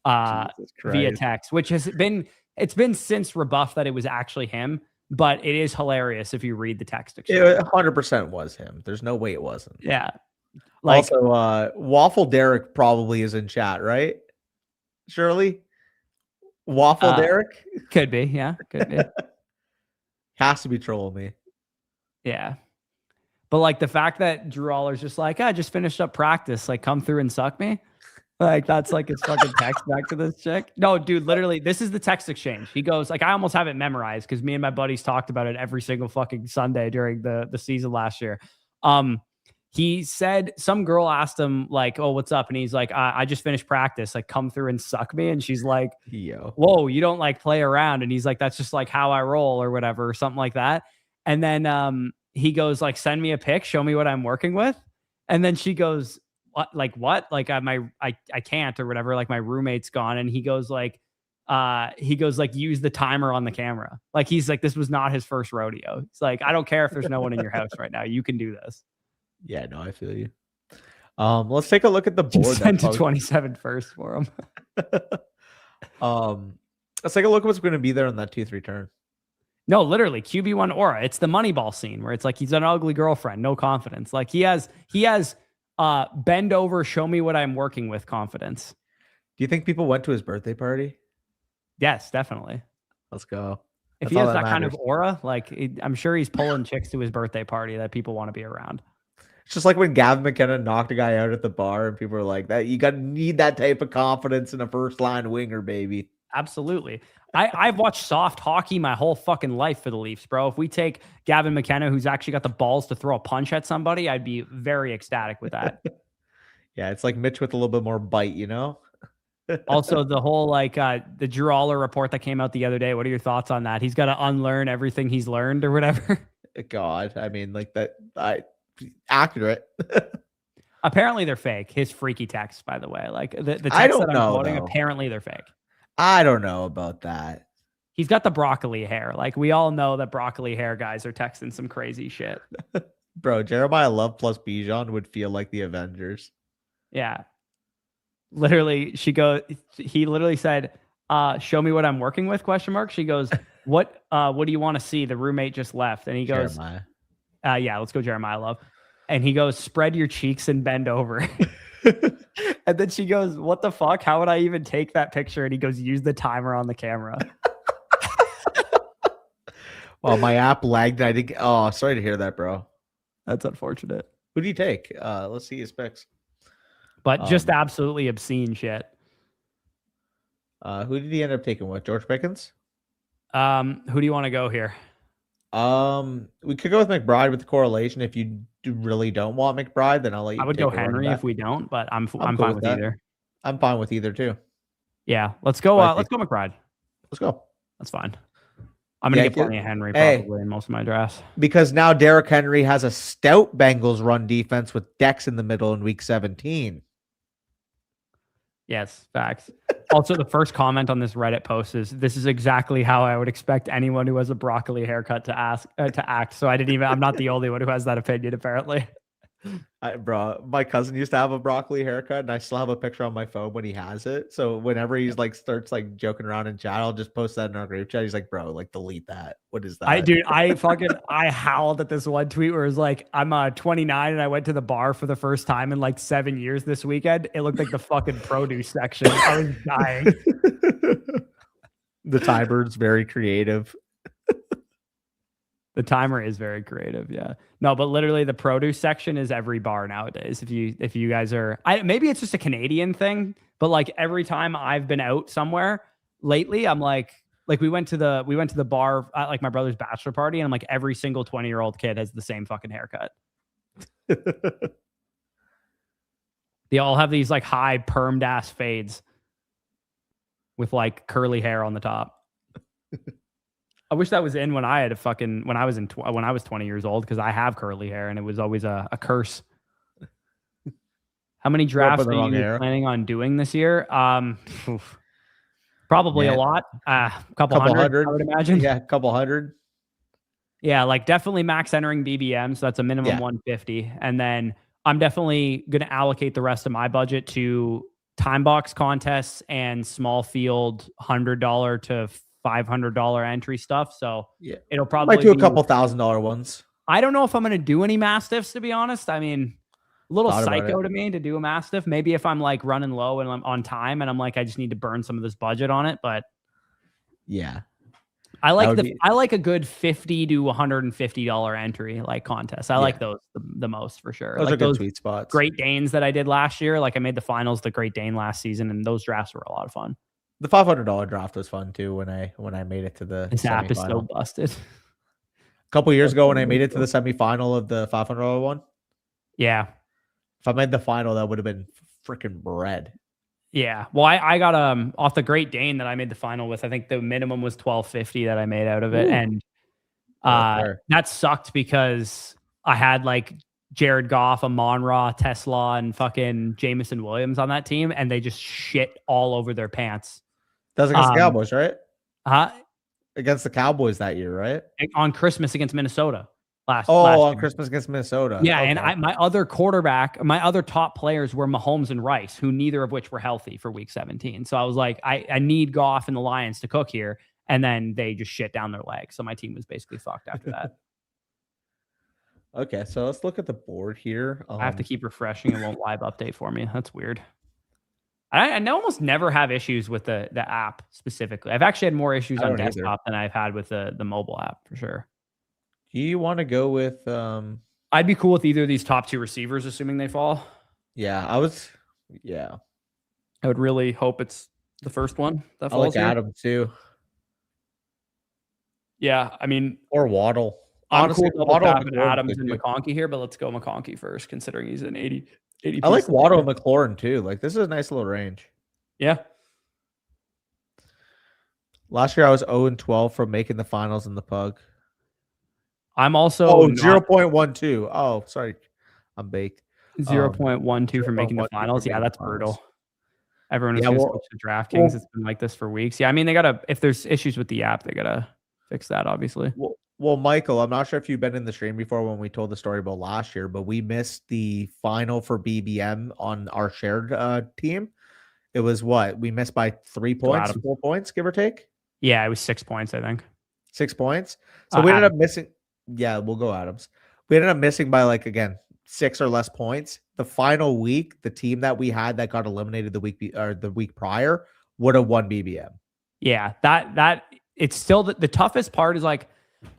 via text, which it's been since rebuffed that it was actually him, but it is hilarious if you read the text. It 100% was him. There's no way it wasn't. Yeah. Like, also, Waffle Derek probably is in chat, right? Surely, Waffle Derek could be, yeah, could be, has to be trolling me. yeah. But like the fact that Drew Aller's just like, I just finished up practice, like come through and suck me. Like that's like his fucking text back to this chick. No, dude, literally, this is the text exchange. He goes, like, I almost have it memorized because me and my buddies talked about it every single fucking Sunday during the season last year. He said some girl asked him, like, oh, what's up? And he's like, I just finished practice, like come through and suck me. And she's like, Yo, whoa, you don't like play around. And he's like, that's just like how I roll or whatever, or something like that. And then he goes, like, send me a pic, show me what I'm working with. And then she goes, what? Like, what? Like, I can't or whatever. Like, my roommate's gone. And he goes, like, use the timer on the camera. Like, he's like, this was not his first rodeo. It's like, I don't care if there's no one in your house right now. You can do this. yeah, no, I feel you. Let's take a look at the board. Send to 27 first for him. Let's take a look at what's going to be there on that 2-3 turn. No, literally QB1 aura. It's the Moneyball scene where it's like he's an ugly girlfriend, no confidence. Like he has bend over, show me what I'm working with confidence. Do you think people went to his birthday party? Yes, definitely. Let's go. If he has that kind of aura, like I'm sure he's pulling chicks to his birthday party that people want to be around. It's just like when Gavin McKenna knocked a guy out at the bar and people are like, that you need that type of confidence in a first line winger, baby. Absolutely. I've watched soft hockey my whole fucking life for the Leafs, bro. If we take Gavin McKenna, who's actually got the balls to throw a punch at somebody, I'd be very ecstatic with that. Yeah, it's like Mitch with a little bit more bite, you know? Also, the whole like the Drew Aller report that came out the other day. What are your thoughts on that? He's got to unlearn everything he's learned or whatever. God, I mean, like that. Accurate. Apparently, they're fake. His freaky texts, by the way, like the text I don't that I'm know, quoting, though. apparently they're fake. I don't know about that. He's got the broccoli hair. Like we all know that broccoli hair guys are texting some crazy shit. Bro, Jeremiah Love plus Bijan would feel like the Avengers. Yeah. Literally, he literally said, show me what I'm working with, ? She goes, what do you want to see? The roommate just left. And he goes, Jeremiah. Yeah, let's go Jeremiah Love. And he goes, spread your cheeks and bend over. And then she goes, what the fuck? How would I even take that picture? And he goes, use the timer on the camera. Well, my app lagged. I didn't. Oh, sorry to hear that, bro. That's unfortunate. Who do you take? Let's see his picks. But just absolutely obscene shit. Who did he end up taking with? George Pickens? Who do you want to go here? We could go with McBride with the correlation. If you really don't want McBride, then I'll let you. I would go Henry if we don't, but I'm cool fine with either. I'm fine with either too. Yeah, let's go. Let's go McBride. Let's go. That's fine. I'm gonna get plenty of Henry probably in most of my drafts because now Derrick Henry has a stout Bengals run defense with Dex in the middle in Week 17. Yes, facts. Also, the first comment on this Reddit post is, "This is exactly how I would expect anyone who has a broccoli haircut to act." So I'm not the only one who has that opinion, apparently. Bro, my cousin used to have a broccoli haircut, and I still have a picture on my phone when he has it. So whenever he's like starts like joking around in chat, I'll just post that in our group chat. He's like, "Bro, like delete that. What is that?" I howled at this one tweet where it's like, I'm 29 and I went to the bar for the first time in like 7 years this weekend. It looked like the fucking produce section. I was dying. The timer's very creative. The timer is very creative, yeah. No, but literally the produce section is every bar nowadays. If you guys are, maybe it's just a Canadian thing, but like every time I've been out somewhere lately, I'm like we went to the bar at like my brother's bachelor party, and I'm like, every single 20-year-old kid has the same fucking haircut. They all have these like high permed ass fades with like curly hair on the top. I wish that was in when I was 20 years old, because I have curly hair and it was always a curse. How many drafts are you planning on doing this year? Probably a lot. A couple hundred, I would imagine. Yeah, a couple hundred. Yeah, like definitely max entering BBM, so that's a minimum 150. And then I'm definitely going to allocate the rest of my budget to time box contests and small field $100 to $500 entry stuff. So yeah, it'll probably might do a couple $1,000 ones. I don't know if I'm going to do any Mastiffs, to be honest. I mean, little Thought about psycho it. to me to do a Mastiff. Maybe if I'm like running low and I'm on time and I'm like, I just need to burn some of this budget on it. But Yeah. I like would be- I like a good $50 to $150 entry like contest. I like those the most for sure. Those like are good those sweet spots. Great Danes that I did last year. Like I made the finals, the Great Dane last season, and those drafts were a lot of fun. The $500 draft was fun too when I made it to the This app is so semifinal. busted. A couple years ago when I made it to the semifinal of the $500 one. Yeah. If I made the final, that would have been freaking bread. Yeah. Well, I got off the Great Dane that I made the final with. I think the minimum was $1,250 that I made out of it. Ooh. And Fair. that sucked because I had like Jared Goff, Amon-Ra, Tesla, and fucking Jameson Williams on that team, and they just shit all over their pants. That was against the Cowboys, right? Against the Cowboys that year, right? On Christmas against Minnesota last on year. Christmas against Minnesota. Yeah, okay. and my other top players were Mahomes and Rice, who neither of which were healthy for week 17. So I was like, I need Goff and the Lions to cook here. And then they just shit down their legs. So my team was basically fucked after that. Okay, so let's look at the board here. I have to keep refreshing. It won't live update for me. That's weird. I almost never have issues with the app specifically. I've actually had more issues on desktop than I've had with the mobile app for sure. Do you want to go with I'd be cool with either of these top two receivers, assuming they fall. Yeah, I would really hope it's the first one that falls. I like Adam too. Yeah, I mean, or Waddle. Honestly, I'm cool with Adams and McConkey here, but let's go McConkey first, considering he's an 80. I like Waddle and McLaurin too. Like this is a nice little range. Yeah. Last year I was 0-12 from making the finals in the pug. I'm also 0.12. Oh, sorry. I'm baked. 0.12 for making the finals. Yeah, that's brutal. Everyone is going to switch to DraftKings. It's been like this for weeks. Yeah, I mean, they gotta, if there's issues with the app, they gotta fix that, obviously. Well, Michael, I'm not sure if you've been in the stream before when we told the story about last year, but we missed the final for BBM on our shared team. It was what? We missed by 3 points, 4 points, give or take? Yeah, it was 6 points, I think. 6 points? So we ended up missing. Yeah, we'll go Adams. We ended up missing by, like, again, 6 or less points. The final week, the team that we had that got eliminated the week prior would have won BBM. Yeah, that it's still the toughest part is like,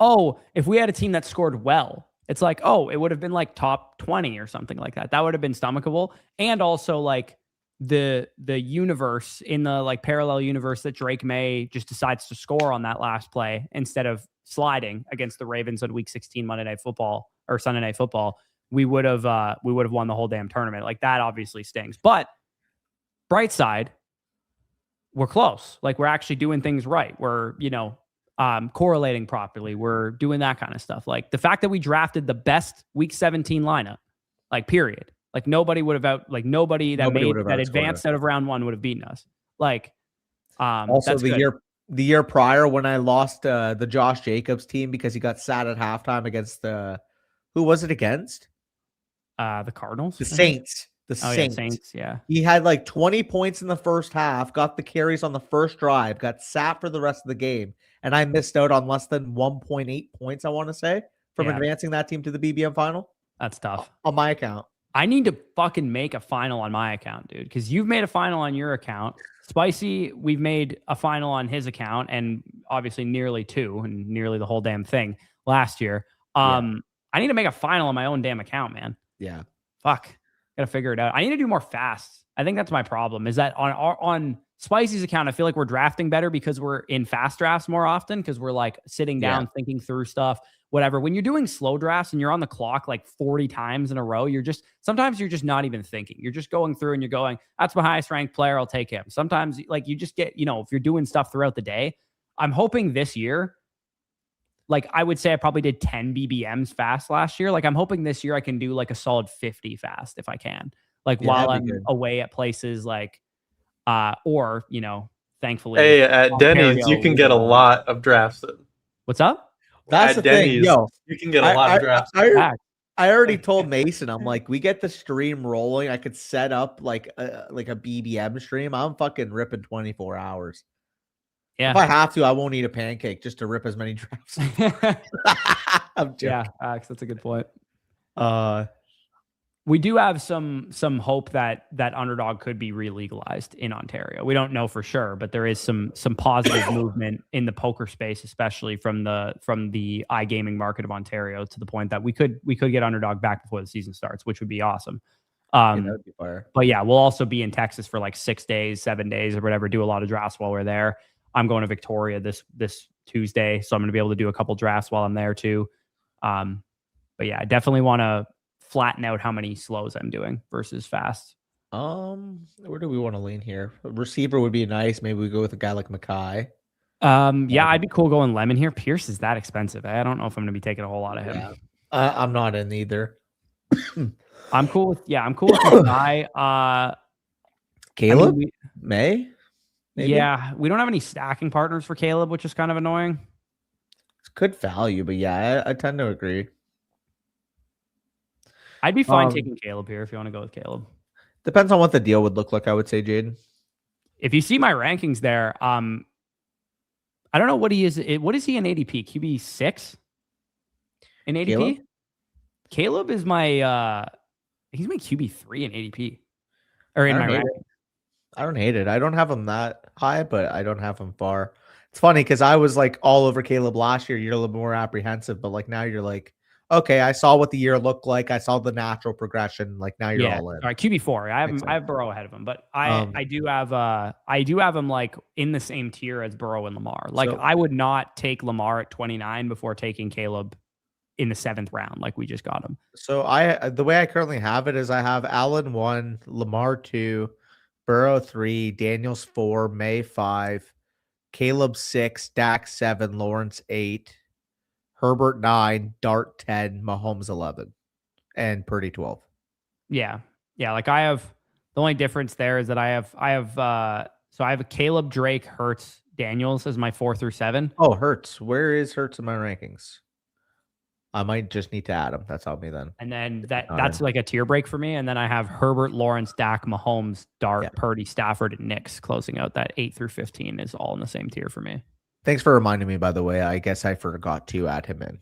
oh, if we had a team that scored well, it's like, oh, it would have been like top 20 or something like that. That would have been stomachable. And also like the universe in the like parallel universe that Drake May just decides to score on that last play instead of sliding against the Ravens on week 16 Monday Night Football or Sunday Night Football, we would have won the whole damn tournament. Like that obviously stings. But bright side, we're close. Like we're actually doing things right. We're, correlating properly. We're doing that kind of stuff. Like the fact that we drafted the best week 17 lineup, like period. Like nobody would have nobody that advanced out of round one would have beaten us. Like also the year prior when I lost the Josh Jacobs team because he got sat at halftime against who was it against? The Cardinals? The Saints. The Saints. Yeah. He had like 20 points in the first half, got the carries on the first drive, got sat for the rest of the game. And I missed out on less than 1.8 points, I want to say, from advancing that team to the BBM final. That's tough. On my account. I need to fucking make a final on my account, dude, because you've made a final on your account. Spicy, we've made a final on his account, and obviously nearly 2 and nearly the whole damn thing last year. I need to make a final on my own damn account, man. Yeah. Fuck. Gotta figure it out. I need to do more fasts. I think that's my problem, is that on Spicy's account, I feel like we're drafting better because we're in fast drafts more often because we're like sitting down, thinking through stuff, whatever. When you're doing slow drafts and you're on the clock like 40 times in a row, sometimes you're just not even thinking. You're just going through and you're going, that's my highest ranked player, I'll take him. Sometimes like you just get, if you're doing stuff throughout the day. I'm hoping this year, like I would say I probably did 10 BBMs fast last year. Like I'm hoping this year I can do like a solid 50 fast if I can. Like while I'm away at places like thankfully. Hey, at Denny's, you can get a lot of drafts in. What's up? That's the thing. Yo, you can get a lot of drafts. I already told Mason, I'm like, we get the stream rolling. I could set up like a BBM stream. I'm fucking ripping 24 hours. Yeah. If I have to, I won't eat a pancake just to rip as many drafts. I'm joking. Yeah, that's a good point. We do have some hope that Underdog could be re-legalized in Ontario. We don't know for sure, but there is some positive movement in the poker space, especially from the iGaming market of Ontario, to the point that we could get Underdog back before the season starts, which would be awesome. Yeah, that would be fire. But yeah, we'll also be in Texas for like 6 days, 7 days, or whatever. Do a lot of drafts while we're there. I'm going to Victoria this Tuesday, so I'm going to be able to do a couple drafts while I'm there too. But yeah, I definitely want to flatten out how many slows I'm doing versus fast. Where do we want to lean here? A receiver would be nice. Maybe we go with a guy like Mackay. Yeah, I'd be cool going lemon here. Pierce is that expensive. I don't know if I'm going to be taking a whole lot of him. Yeah. I'm not in either. I'm cool with Mackay. Caleb? I mean, May? Maybe? Yeah, we don't have any stacking partners for Caleb, which is kind of annoying. It's good value, but yeah, I tend to agree. I'd be fine taking Caleb here if you want to go with Caleb. Depends on what the deal would look like, I would say, Jaden. If you see my rankings there, I don't know what he is. What is he in ADP? QB 6 in ADP? Caleb is my he's my QB 3 in ADP. Or in my rankings. I don't hate it. I don't have him that high, but I don't have him far. It's funny because I was like all over Caleb last year. You're a little more apprehensive, but like now you're like, okay, I saw what the year looked like. I saw the natural progression. Like now you're all in. All right, QB4. I have Burrow ahead of him, but I do have him like in the same tier as Burrow and Lamar. Like I would not take Lamar at 29 before taking Caleb in the 7th round, like we just got him. So the way I currently have it is I have Allen 1, Lamar 2, Burrow 3, Daniels 4, May 5, Caleb 6, Dak 7, Lawrence 8, Herbert 9, Dart 10, Mahomes 11, and Purdy 12. Yeah. Like I have the only difference there is that I have a Caleb, Drake, Hurts, Daniels as my 4 through 7. Oh, Hurts. Where is Hurts in my rankings? I might just need to add him. That's on me then. And then that's like a tier break for me. And then I have Herbert, Lawrence, Dak, Mahomes, Dart, Purdy, Stafford, and Knicks closing out. That 8 through 15 is all in the same tier for me. Thanks for reminding me, by the way. I guess I forgot to add him in.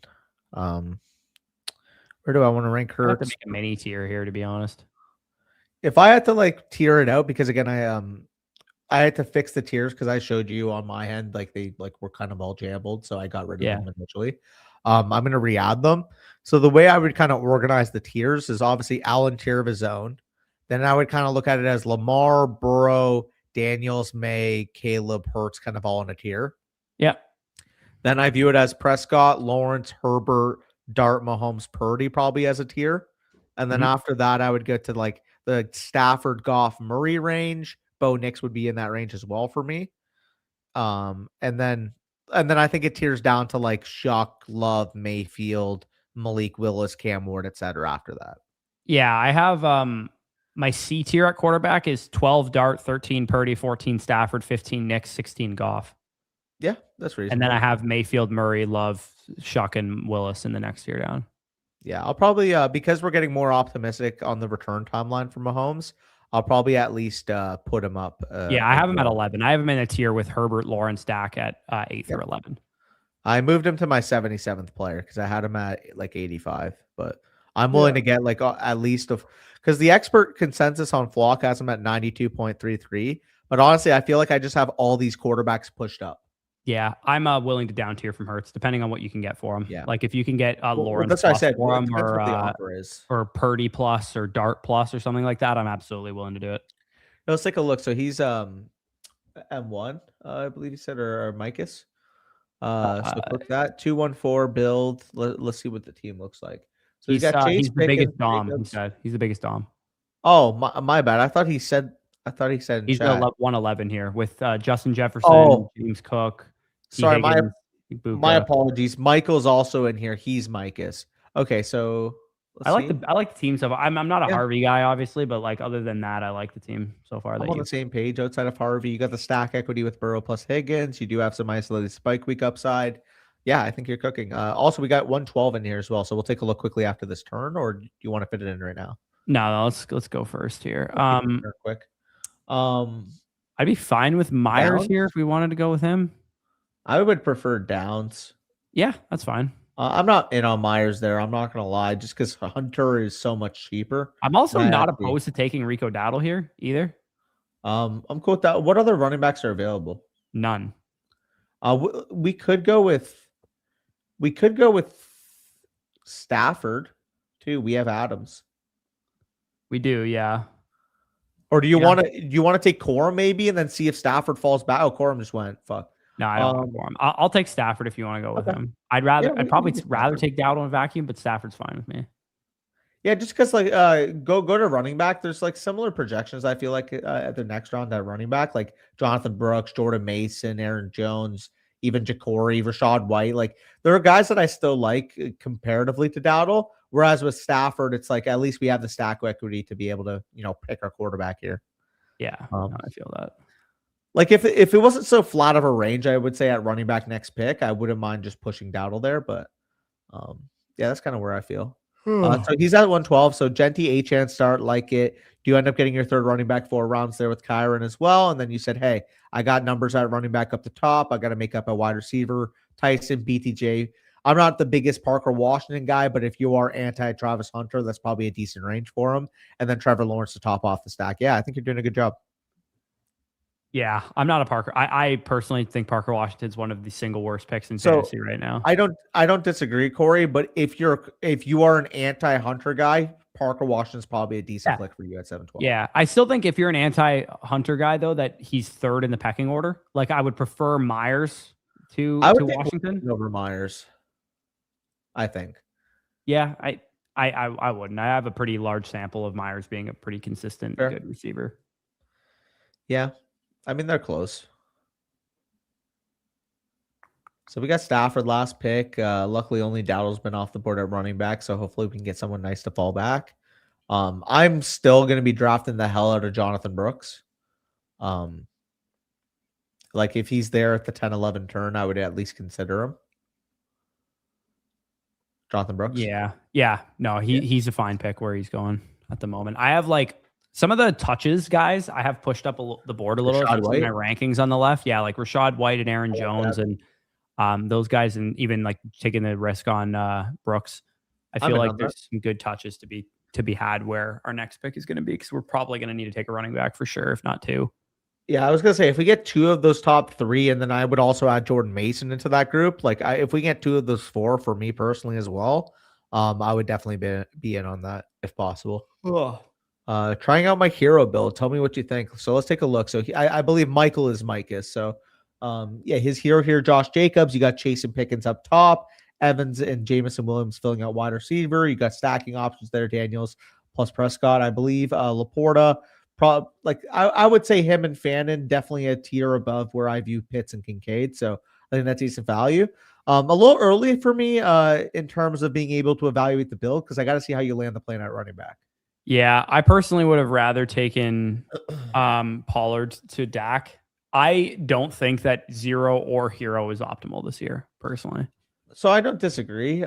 Where do I want to rank Hurts? I have to make a mini tier here, to be honest. If I had to like tier it out, because again, I had to fix the tiers because I showed you on my end, like they like were kind of all jumbled. So I got rid of them initially. I'm going to re-add them. So the way I would kind of organize the tiers is obviously Allen tier of his own. Then I would kind of look at it as Lamar, Burrow, Daniels, May, Caleb, Hurts, kind of all in a tier. Yeah. Then I view it as Prescott, Lawrence, Herbert, Dart, Mahomes, Purdy probably as a tier. And then after that, I would get to like the Stafford, Goff, Murray range. Bo Nix would be in that range as well for me. And then I think it tiers down to like Shuck, Love, Mayfield, Malik Willis, Cam Ward, etc. after that. Yeah, I have my C tier at quarterback is 12 Dart, 13 Purdy, 14 Stafford, 15 Nix, 16 Goff. Yeah, that's reasonable. And then I have Mayfield, Murray, Love, Shuck, and Willis in the next tier down. Yeah, I'll probably because we're getting more optimistic on the return timeline for Mahomes, I'll probably at least put him up. I have him at 11. I have him in a tier with Herbert, Lawrence, Dak at 8 through 11. I moved him to my 77th player because I had him at like 85. But I'm willing to get like at least because the expert consensus on Flock has him at 92.33. But honestly, I feel like I just have all these quarterbacks pushed up. Yeah, I'm willing to down tier from Hurts, depending on what you can get for him. Yeah, like if you can get Lawrence that's what I said. for him, or Purdy plus, or Dart plus, or something like that, I'm absolutely willing to do it. Let's take a look. So he's M1, I believe he said, or Micus. So click that 214 build. Let's see what the team looks like. So he's got Chase. He's the biggest dom. He said he's the biggest dom. Oh, my bad. I thought he said. He's the 111 here with Justin Jefferson, James Cook. Sorry, my apologies. Michael's also in here. He's Micus. Okay, so I like the team so far. I'm not a Harvey guy, obviously, but like other than that, I like the team so far. I'm on the same page outside of Harvey. You got the stack equity with Burrow plus Higgins. You do have some isolated spike week upside. Yeah, I think you're cooking. Also, we got 112 in here as well. So we'll take a look quickly after this turn, or do you want to fit it in right now? No, let's go first here. Quick. I'd be fine with Myers here if we wanted to go with him. I would prefer Downs. Yeah, that's fine. I'm not in on Myers there. I'm not gonna lie, just because Hunter is so much cheaper. I'm also And not opposed to taking Rico Dowdle here either. I'm cool with that. What other running backs are available? None. We could go with Stafford too. We have Adams. We do, yeah. Or do you want to take Corum maybe and then see if Stafford falls back? Oh, Corum just went. Fuck. No, I don't want Corum. I'll take Stafford if you want to go with him. I'd probably rather take Dowdle in a vacuum, but Stafford's fine with me. Yeah, just because like go to running back. There's like similar projections. I feel like at the next round at running back, like Jonathan Brooks, Jordan Mason, Aaron Jones, even Ja'Cory, Rashad White. Like there are guys that I still like comparatively to Dowdle. Whereas with Stafford, it's like at least we have the stack equity to be able to pick our quarterback here. Yeah, I feel that. Like if it wasn't so flat of a range, I would say at running back next pick, I wouldn't mind just pushing Dowdle there. But yeah, that's kind of where I feel. So he's at 112. So Genty, A-Chan start, like it. Do you end up getting your third running back 4 rounds there with Kyron as well? And then you said, hey, I got numbers at running back up the top. I got to make up a wide receiver. Tyson, BTJ. I'm not the biggest Parker Washington guy, but if you are anti-Travis Hunter, that's probably a decent range for him. And then Trevor Lawrence to top off the stack. Yeah, I think you're doing a good job. Yeah, I'm not a Parker. I personally think Parker Washington's one of the single worst picks in fantasy right now. I don't disagree, Corey. But if you are an anti-Hunter guy, Parker Washington's probably a decent flick for you at 712. Yeah, I still think if you're an anti-Hunter guy though, that he's third in the pecking order. Like I would prefer Myers to Washington over Myers. I think. Yeah, I wouldn't. I have a pretty large sample of Myers being a pretty consistent good receiver. Yeah. I mean, they're close. So we got Stafford last pick. Luckily, only Dowdle's been off the board at running back, so hopefully we can get someone nice to fall back. I'm still going to be drafting the hell out of Jonathan Brooks. Like if he's there at the 10-11 turn, I would at least consider him. Jonathan Brooks. Yeah. No, he's a fine pick where he's going at the moment. I have like some of the touches guys I have pushed up the board a little. My rankings on the left. Yeah, like Rashad White and Aaron Jones and those guys, and even like taking the risk on Brooks. I feel like there's some good touches to be had where our next pick is going to be, because we're probably going to need to take a running back for sure, if not 2. Yeah, I was going to say, if we get 2 of those top 3, and then I would also add Jordan Mason into that group. Like if we get 2 of those 4 for me personally as well, I would definitely be in on that if possible. Trying out my hero build. Tell me what you think. So let's take a look. So I believe Michael is Micah. So yeah, his hero here, Josh Jacobs. You got Chase and Pickens up top, Evans and Jameson Williams filling out wide receiver. You got stacking options there, Daniels plus Prescott, I believe. Laporta, I would say him and Fannin definitely a tier above where I view Pitts and Kincaid. So I think that's decent value. A little early for me in terms of being able to evaluate the build, because I got to see how you land the plane at running back. Yeah, I personally would have rather taken Pollard to Dak. I don't think that 0 or hero is optimal this year, personally. So I don't disagree.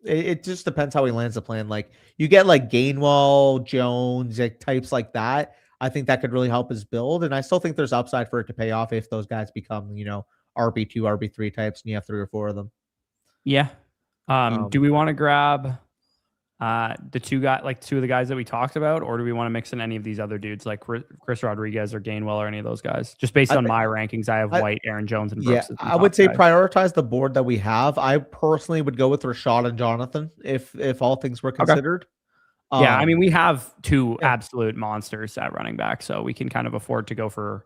It just depends how he lands the plan. Like you get like Gainwell, Jones, like types like that. I think that could really help his build, and I still think there's upside for it to pay off if those guys become RB2, RB3 types, and you have 3 or 4 of them. Yeah. Do we want to grab the 2 of the guys that we talked about, or do we want to mix in any of these other dudes like Chris Rodriguez or Gainwell or any of those guys? Just based on my rankings, I have White, Aaron Jones, and Brooks. I would say prioritize the board that we have. I personally would go with Rashad and Jonathan if all things were considered. Yeah, I mean, we have 2 absolute monsters at running back, so we can kind of afford to go for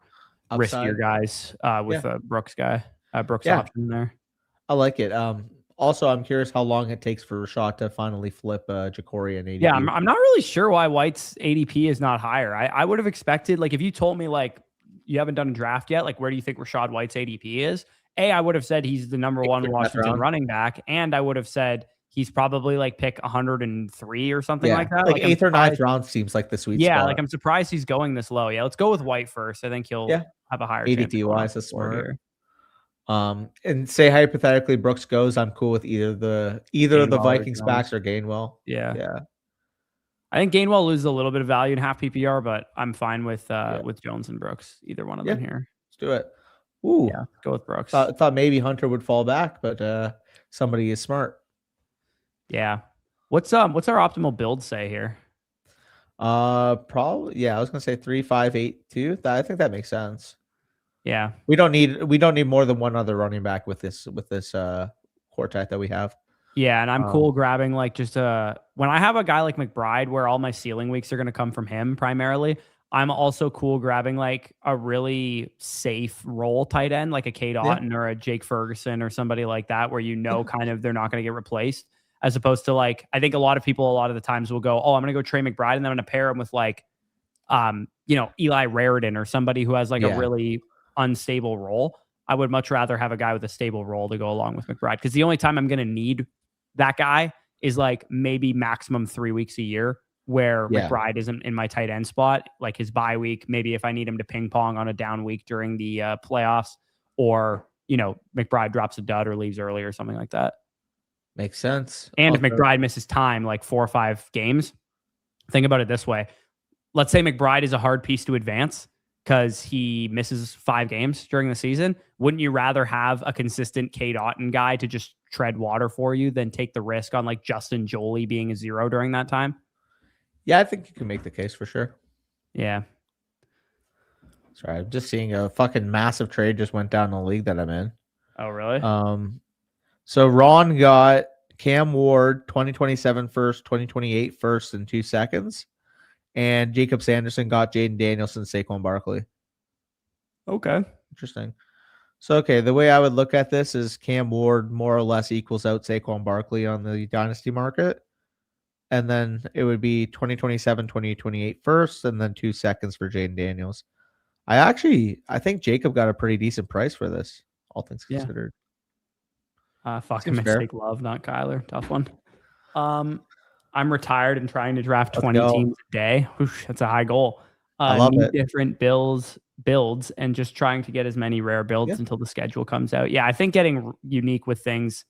riskier guys with a Brooks guy, Brooks option there. I like it. Also, I'm curious how long it takes for Rashad to finally flip Ja'Cory and ADP. Yeah, I'm not really sure why White's ADP is not higher. I would have expected, like, if you told me, like, you haven't done a draft yet, like, where do you think Rashad White's ADP is? I would have said he's the number 1 Washington running back, and I would have said he's probably, like, pick 103 or something like that. Like 8th or 9th round seems like the sweet spot. Yeah, like, I'm surprised he's going this low. Yeah, let's go with White first. I think he'll have a higher ADP-wise, that's smart. And say hypothetically Brooks goes, I'm cool with either of the Vikings backs or Gainwell. Yeah. I think Gainwell loses a little bit of value in half PPR, but I'm fine with Jones and Brooks, either one of them here. Let's do it. Ooh, yeah, go with Brooks. Thought maybe Hunter would fall back, but somebody is smart. Yeah. What's our optimal build say here? Probably, yeah, I was gonna say 3-5-8-2. I think that makes sense. Yeah. We don't need more than one other running back with this quartet that we have. Yeah, and I'm cool grabbing like just when I have a guy like McBride where all my ceiling weeks are going to come from him primarily. I'm also cool grabbing like a really safe role tight end like a Kate Otten or a Jake Ferguson or somebody like that where kind of they're not going to get replaced, as opposed to like I think a lot of people a lot of the times will go, oh, I'm going to go Trey McBride and then I'm going to pair him with like Eli Raritan or somebody who has like a really unstable role. I would much rather have a guy with a stable role to go along with McBride, because the only time I'm going to need that guy is like maybe maximum 3 weeks a year where McBride isn't in my tight end spot, like his bye week. Maybe if I need him to ping pong on a down week during the playoffs, or, McBride drops a dud or leaves early or something like that. Makes sense. And if McBride misses time, like 4 or 5 games, think about it this way. Let's say McBride is a hard piece to advance because he misses 5 games during the season. Wouldn't you rather have a consistent Kate Otten guy to just tread water for you than take the risk on like Justin Jolie being a 0 during that time? Yeah, I think you can make the case for sure. Yeah. Sorry, I'm just seeing a fucking massive trade just went down in the league that I'm in. Oh, really? So Ron got Cam Ward, 2027 first, 2028 first, and 2 seconds. And Jacob Sanderson got Jaden Danielson, Saquon Barkley. Okay. Interesting. So, okay, the way I would look at this is Cam Ward more or less equals out Saquon Barkley on the Dynasty market. And then it would be 2027, 2028 first, and then 2 seconds for Jaden Daniels. I think Jacob got a pretty decent price for this, all things considered. Fuck him, take Love, not Kyler. Tough one. I'm retired and trying to draft 20 teams a day. Oof, that's a high goal. I love it. Different builds and just trying to get as many rare builds until the schedule comes out. Yeah, I think getting unique with things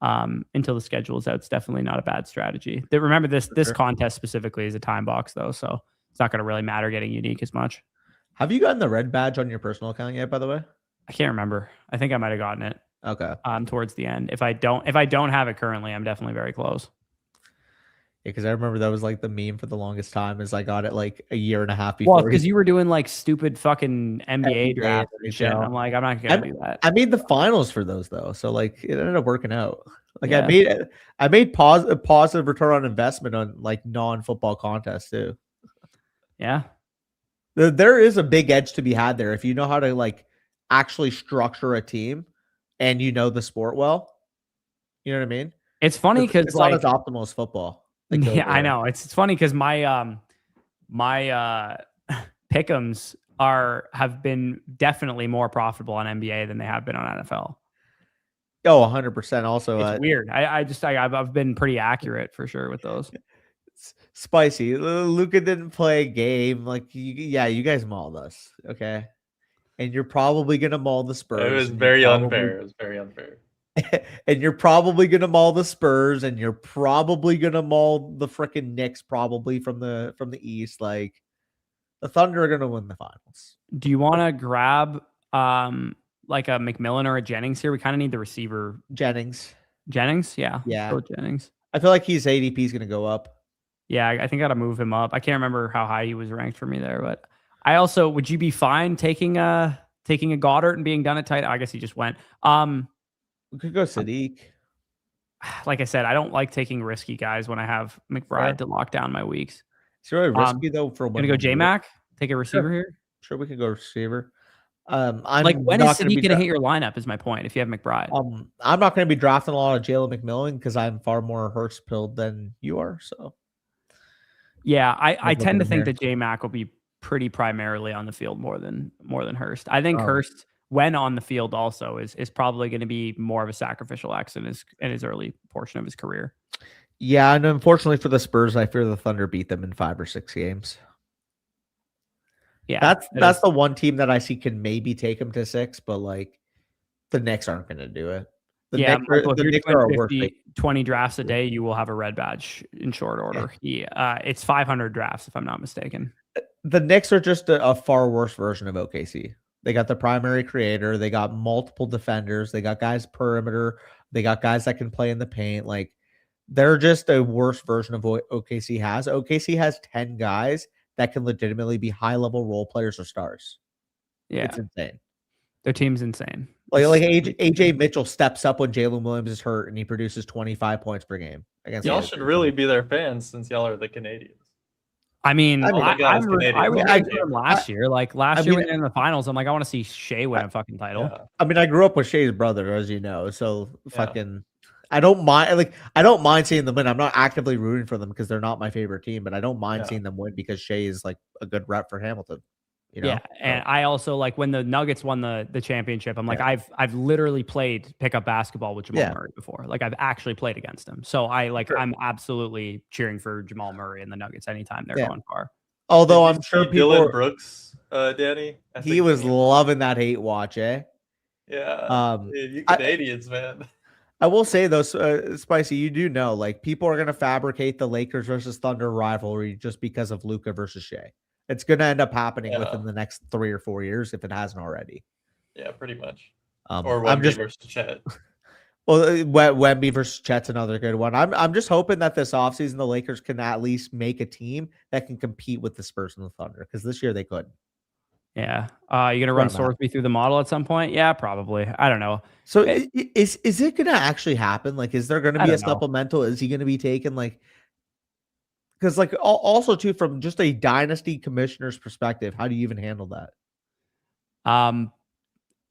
until the schedule is out is definitely not a bad strategy. Remember, this contest specifically is a time box, though, so it's not going to really matter getting unique as much. Have you gotten the red badge on your personal account yet, by the way? I can't remember. I think I might have gotten it. Okay. Towards the end. If I don't have it currently, I'm definitely very close. Yeah, because I remember that was like the meme for the longest time, is I got it like a year and a half before. Well, because you were doing like stupid fucking NBA draft and shit. I'm like, I'm not gonna do that. I made the finals for those though, so like it ended up working out. Like I made positive return on investment on like non-football contests too. Yeah. There is a big edge to be had there if you know how to like actually structure a team and you know the sport well. You know what I mean? It's funny because it's not as optimal as football. Yeah, I know. It's funny because my pick'ems have been definitely more profitable on NBA than they have been on NFL. Oh, 100%. Also, it's weird. I've been pretty accurate for sure with those. Spicy. Luka didn't play a game. Like, you guys mauled us, okay? And you're probably gonna maul the Spurs. It was very unfair. It was very unfair. And you're probably gonna maul the Spurs, and you're probably gonna maul the freaking Knicks, probably from the East. Like, the Thunder are gonna win the finals. Do you want to grab like a McMillan or a Jennings here? We kind of need the receiver. Jennings, yeah. Go Jennings. I feel like his ADP is gonna go up. Yeah, I think I got to move him up. I can't remember how high he was ranked for me there, but I also, would you be fine taking a Goddard and being done at tight? I guess he just went. We could go Sadiq. Like I said, I don't like taking risky guys when I have McBride to lock down my weeks. It's really risky though. For gonna go J-Mac, take a receiver here. Sure, we could go receiver. I'm like, when is Sadiq gonna hit your lineup? Is my point. If you have McBride, I'm not gonna be drafting a lot of Jalen McMillan because I'm far more Hurst pilled than you are. So. Yeah, I tend to think that J-Mac will be pretty primarily on the field more than Hurst. I think Hurst, when on the field, also is probably going to be more of a sacrificial X in his early portion of his career. Yeah, and unfortunately for the Spurs, I fear the Thunder beat them in 5 or 6 games. Yeah, that's the one team that I see can maybe take them to 6, but like the Knicks aren't going to do it. The Knicks are 20 drafts a day, you will have a red badge in short order. Yeah. It's 500 drafts, if I'm not mistaken. The Knicks are just a far worse version of OKC. They got the primary creator. They got multiple defenders. They got guys perimeter. They got guys that can play in the paint. Like, They're just a worse version of what OKC has. OKC has 10 guys that can legitimately be high-level role players or stars. Yeah. It's insane. Their team's insane. Like AJ Mitchell steps up when Jalen Williams is hurt and he produces 25 points per game against. Y'all should really be their fans since y'all are the Canadians. I mean, I was rooting for them last year. Like last year when they're in the finals, I'm like, I want to see Shea win a fucking title. Yeah. I mean, I grew up with Shea's brother, as you know, so fucking. I don't mind seeing them win. I'm not actively rooting for them because they're not my favorite team, but I don't mind seeing them win because Shea is like a good rep for Hamilton. You know? Yeah, and I also like when the Nuggets won the championship. I'm like, I've literally played pickup basketball with Jamal Murray before. Like I've actually played against him, so I'm absolutely cheering for Jamal Murray and the Nuggets anytime they're going far. Although I'm sure people. Dylan Brooks, Danny, he was loving that hate watch, eh? Yeah, dude, you Canadians, man. I will say though, Spicy, you do know like people are gonna fabricate the Lakers versus Thunder rivalry just because of Luka versus Shea. It's going to end up happening within the next 3 or 4 years if it hasn't already. Yeah, pretty much. Or Wemby versus Chet. Well, Wemby versus Chet's another good one. I'm just hoping that this offseason the Lakers can at least make a team that can compete with the Spurs and the Thunder because this year they couldn't. Yeah. You going to run Sorsby through the model at some point? Yeah, probably. I don't know. So is it going to actually happen? Like, is there going to be a supplemental? Is he going to be taken like – because, like, also too, from just a dynasty commissioner's perspective, how do you even handle that?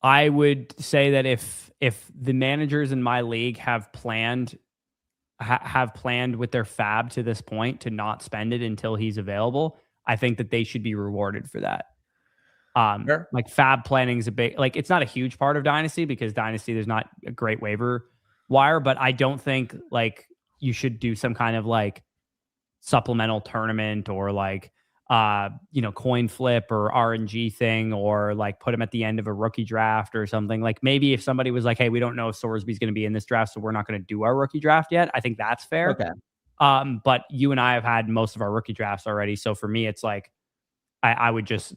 I would say that if the managers in my league have planned with their fab to this point to not spend it until he's available, I think that they should be rewarded for that. Sure. Like fab planning is a big, like it's not a huge part of dynasty because dynasty there's not a great waiver wire, but I don't think like you should do some kind of like supplemental tournament or like coin flip or RNG thing or like put him at the end of a rookie draft or something. Like maybe if somebody was like, hey, we don't know if Sorsby's going to be in this draft, so we're not going to do our rookie draft yet. I think that's fair. Okay. But you and I have had most of our rookie drafts already. So for me, it's like I would just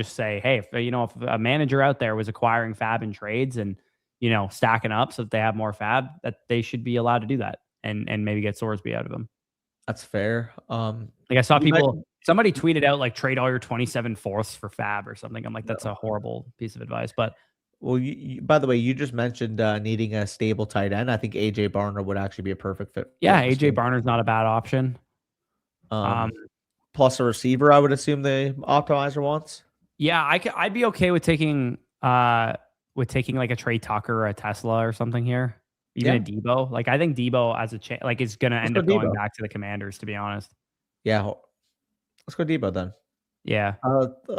say, hey, if a manager out there was acquiring fab in trades and stacking up so that they have more fab, that they should be allowed to do that and maybe get Sorsby out of them. That's fair. Like I saw somebody tweeted out like trade all your 27 fourths for fab or something. I'm like, that's a horrible piece of advice. But well, by the way, you just mentioned needing a stable tight end. I think AJ Barner would actually be a perfect fit. Yeah, AJ Barner's not a bad option. Plus a receiver, I would assume the optimizer wants. Yeah, I'd be okay with taking like a Trey Tucker or a Tesla or something here. Even a Debo. Like I think Debo as a is going to end up going back to the Commanders, to be honest. Yeah, let's go Debo then. Yeah,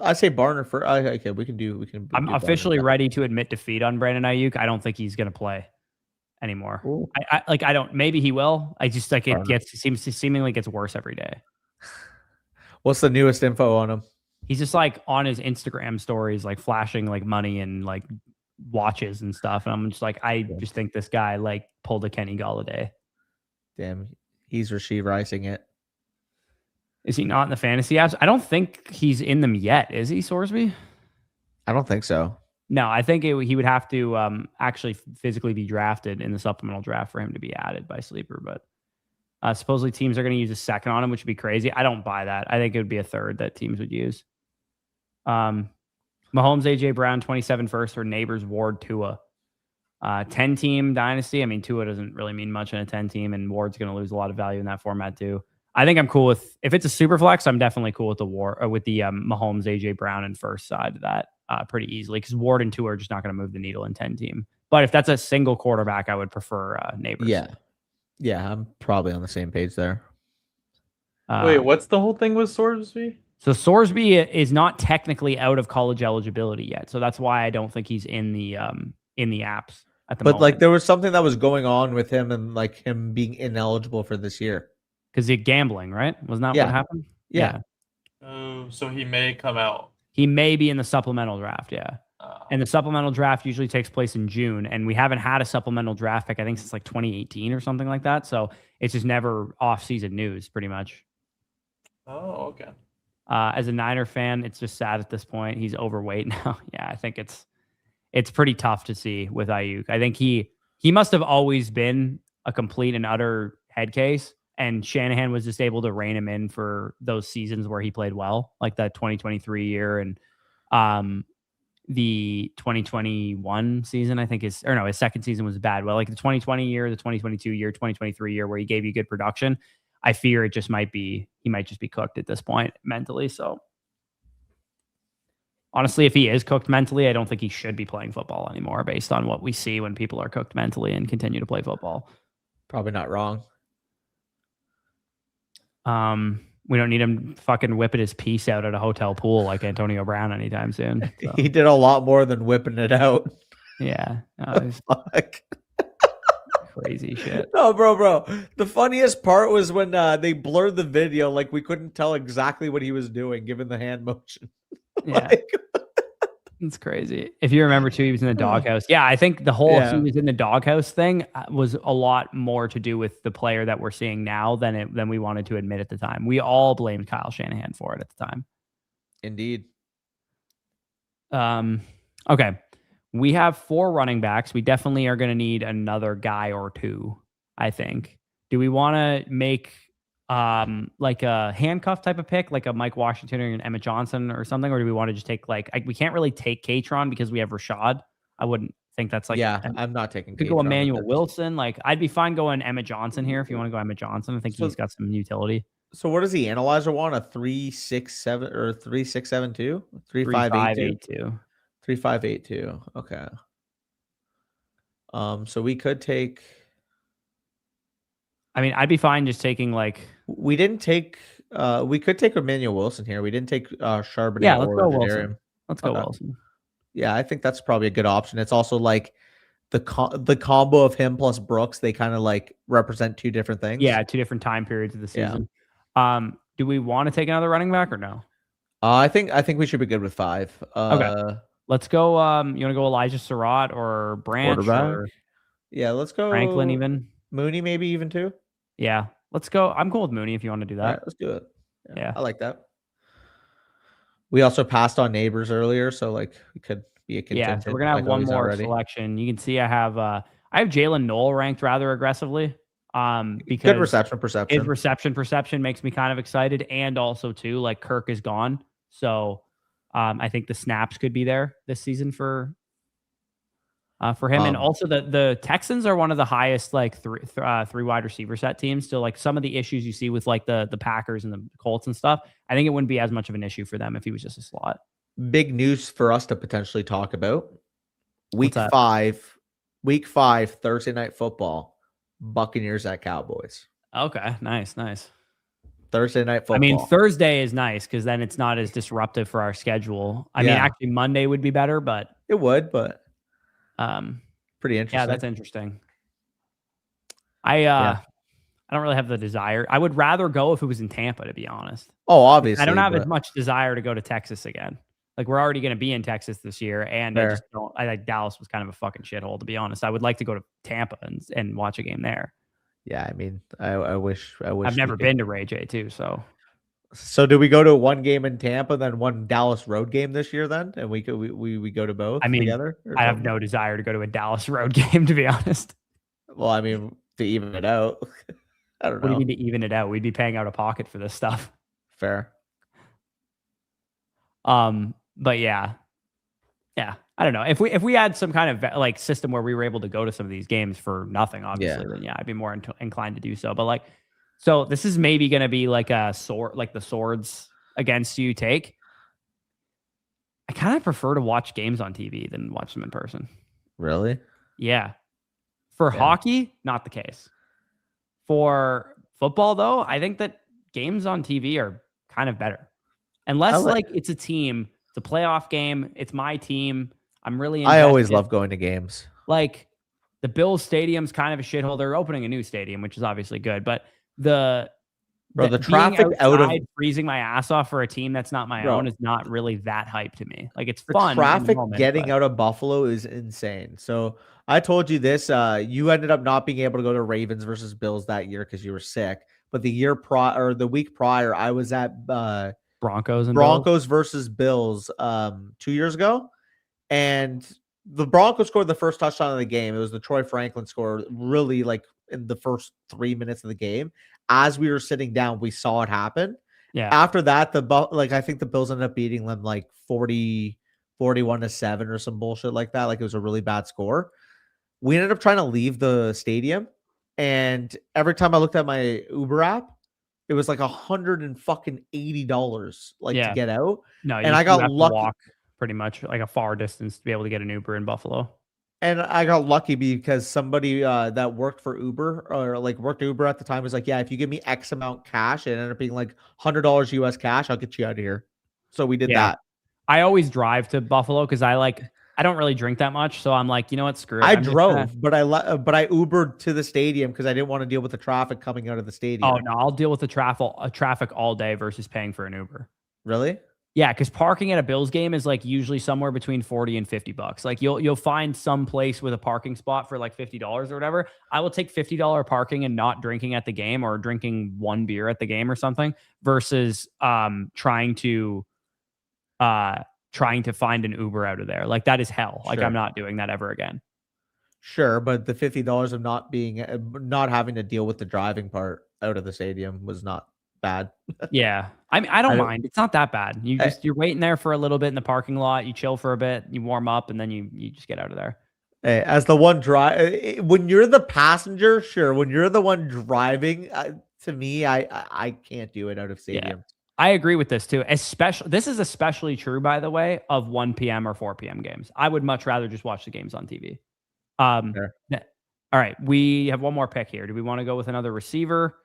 I say Barner for. Okay, we can. I'm officially ready to admit defeat on Brandon Ayuk. I don't think he's going to play anymore. I don't. Maybe he will. I just like it seemingly gets worse every day. What's the newest info on him? He's just like on his Instagram stories, like flashing like money and like watches and stuff, and I'm just like, I just think this guy like pulled a Kenny Golladay. Damn, he's receiverizing it. Is he not in the fantasy apps? I don't think he's in them yet. Is he, Sorsby? I don't think so. No, I think he would have to actually physically be drafted in the supplemental draft for him to be added by Sleeper. But supposedly teams are going to use a second on him, which would be crazy. I don't buy that. I think it would be a third that teams would use. Mahomes, AJ Brown, 27 first for Neighbors, Ward, Tua. 10-team dynasty. I mean, Tua doesn't really mean much in a 10-team, and Ward's going to lose a lot of value in that format too. I think I'm cool with, if it's a super flex, I'm definitely cool with the Mahomes, AJ Brown, and first side of that pretty easily because Ward and Tua are just not going to move the needle in 10-team. But if that's a single quarterback, I would prefer Neighbors. Yeah, I'm probably on the same page there. Wait, what's the whole thing with Sorsby? So Sorsby is not technically out of college eligibility yet, so that's why I don't think he's in the apps at the moment. But like there was something that was going on with him and like him being ineligible for this year because he's gambling, right? Wasn't that what happened? Yeah. Oh, so he may come out. He may be in the supplemental draft, yeah. And the supplemental draft usually takes place in June, and we haven't had a supplemental draft pick, I think, since like 2018 or something like that. So it's just never off-season news, pretty much. Oh, okay. As a Niner fan, it's just sad at this point. He's overweight now. Yeah, I think it's pretty tough to see with Ayuk. I think he must have always been a complete and utter head case, and Shanahan was just able to rein him in for those seasons where he played well, like that 2023 year and the 2021 season, I think his second season was bad. Well, like the 2020 year, the 2022 year, 2023 year, where he gave you good production. I fear it just he might just be cooked at this point mentally. So honestly, if he is cooked mentally, I don't think he should be playing football anymore based on what we see when people are cooked mentally and continue to play football. Probably not wrong. We don't need him fucking whipping his piece out at a hotel pool like Antonio Brown anytime soon. So. He did a lot more than whipping it out. Yeah. Fuck. Crazy shit. No, bro. The funniest part was when they blurred the video, like we couldn't tell exactly what he was doing given the hand motion. Yeah. It's crazy. If you remember too, he was in the doghouse. Yeah, I think the whole he was in the doghouse thing was a lot more to do with the player that we're seeing now than we wanted to admit at the time. We all blamed Kyle Shanahan for it at the time. Indeed. Okay. We have 4 running backs. We definitely are going to need another guy or two, I think. Do we want to make like a handcuff type of pick, like a Mike Washington or an Emmett Johnson or something? Or do we want to just take we can't really take Katron because we have Rashad. I wouldn't think that's I'm not taking could go Emmanuel Wilson. Like I'd be fine going Emmett Johnson here if you want to go Emmett Johnson. I think he's got some utility. So what does the analyzer want? A 3-6-7 or 3-6-7-2? 3-5-8-2. 3-5-8-2. Okay. So we could take. I mean, I'd be fine just taking we didn't take. We could take Emmanuel Wilson here. We didn't take Charbonnet. Yeah, let's go Wilson. Let's go Wilson. Yeah, I think that's probably a good option. It's also like the combo of him plus Brooks. They kind of like represent two different things. Yeah, 2 different time periods of the season. Yeah. Do we want to take another running back or no? I think we should be good with 5. Okay. Let's go. You want to go Elijah Surratt or Branch? Yeah, let's go Franklin even. Mooney maybe even too. Yeah, let's go. I'm cool with Mooney if you want to do that. All right, let's do it. Yeah, I like that. We also passed on Neighbors earlier, so like we could be a contingent. Yeah, so we're gonna have one more selection. You can see I have Jalen Knoll ranked rather aggressively. Because good reception perception. His reception perception makes me kind of excited, and also too like Kirk is gone, so I think the snaps could be there this season for him. And also the Texans are one of the highest like three wide receiver set teams. So like some of the issues you see with like the Packers and the Colts and stuff, I think it wouldn't be as much of an issue for them if he was just a slot. Big news for us to potentially talk about. Week 5, Thursday Night Football, Buccaneers at Cowboys. Okay, nice. Thursday Night Football. I mean, Thursday is nice because then it's not as disruptive for our schedule. I mean, actually Monday would be better, but it would, but pretty interesting. Yeah, that's interesting. I don't really have the desire. I would rather go if it was in Tampa, to be honest. Oh, obviously. I don't have as much desire to go to Texas again. Like we're already going to be in Texas this year, and I just don't. I think Dallas was kind of a fucking shithole, to be honest. I would like to go to Tampa and watch a game there. Yeah, I mean, I wish. I've never been to Ray J too, so. So do we go to one game in Tampa, then one Dallas road game this year, then, and we go to both? I mean, together. I have no desire to go to a Dallas road game, to be honest. Well, I mean, to even it out, I don't know. What do you mean to even it out? We'd be paying out of pocket for this stuff. Fair. But yeah, I don't know. If we had some kind of like system where we were able to go to some of these games for nothing, obviously, then I'd be more inclined to do so. But like, so this is maybe going to be like a sword, like the swords against you take. I kind of prefer to watch games on TV than watch them in person. Really? Yeah. For hockey, not the case. For football, though, I think that games on TV are kind of better. Unless like it's a team, it's a playoff game, it's my team. I'm really invested. I always love going to games. Like the Bills stadium's kind of a shithole. They're opening a new stadium, which is obviously good, but the traffic out of freezing my ass off for a team that's not my own is not really that hype to me. Like it's fun. Traffic getting out of Buffalo is insane. So I told you this. You ended up not being able to go to Ravens versus Bills that year because you were sick. But the week prior, I was at Broncos versus Bills 2 years ago, and the Broncos scored the first touchdown of the game. It was the Troy Franklin score. Really, like in the first 3 minutes of the game. As we were sitting down, we saw it happen. Yeah. After that, I think the Bills ended up beating them like 41-7 or some bullshit like that. Like it was a really bad score. We ended up trying to leave the stadium, and every time I looked at my Uber app, it was like $180 to get out. No, and I got have lucky. to walk pretty much like a far distance to be able to get an Uber in Buffalo. And I got lucky because somebody that worked for Uber or like worked Uber at the time was like, yeah, if you give me X amount cash, it ended up being like $100 US cash, I'll get you out of here. So we did that. I always drive to Buffalo because I don't really drink that much. So I'm like, you know what, screw it. I drove, but I Ubered to the stadium because I didn't want to deal with the traffic coming out of the stadium. Oh no, I'll deal with the traffic all day versus paying for an Uber. Really? Yeah, because parking at a Bills game is like usually somewhere between $40 and $50. Like you'll find some place with a parking spot for like $50 or whatever. I will take $50 parking and not drinking at the game or drinking one beer at the game or something versus trying to find an Uber out of there. Like that is hell. Like I'm not doing that ever again. Sure, but the $50 of not having to deal with the driving part out of the stadium was not bad. Yeah. I mean, I don't mind. It's not that bad. You're waiting there for a little bit in the parking lot. You chill for a bit, you warm up, and then you just get out of there. Hey, as the one when you're the passenger, sure. When you're the one driving, to me, I can't do it out of stadium. Yeah. I agree with this too. This is especially true, by the way, of 1 p.m. or 4 p.m. games. I would much rather just watch the games on TV. Sure. All right, we have one more pick here. Do we want to go with another receiver?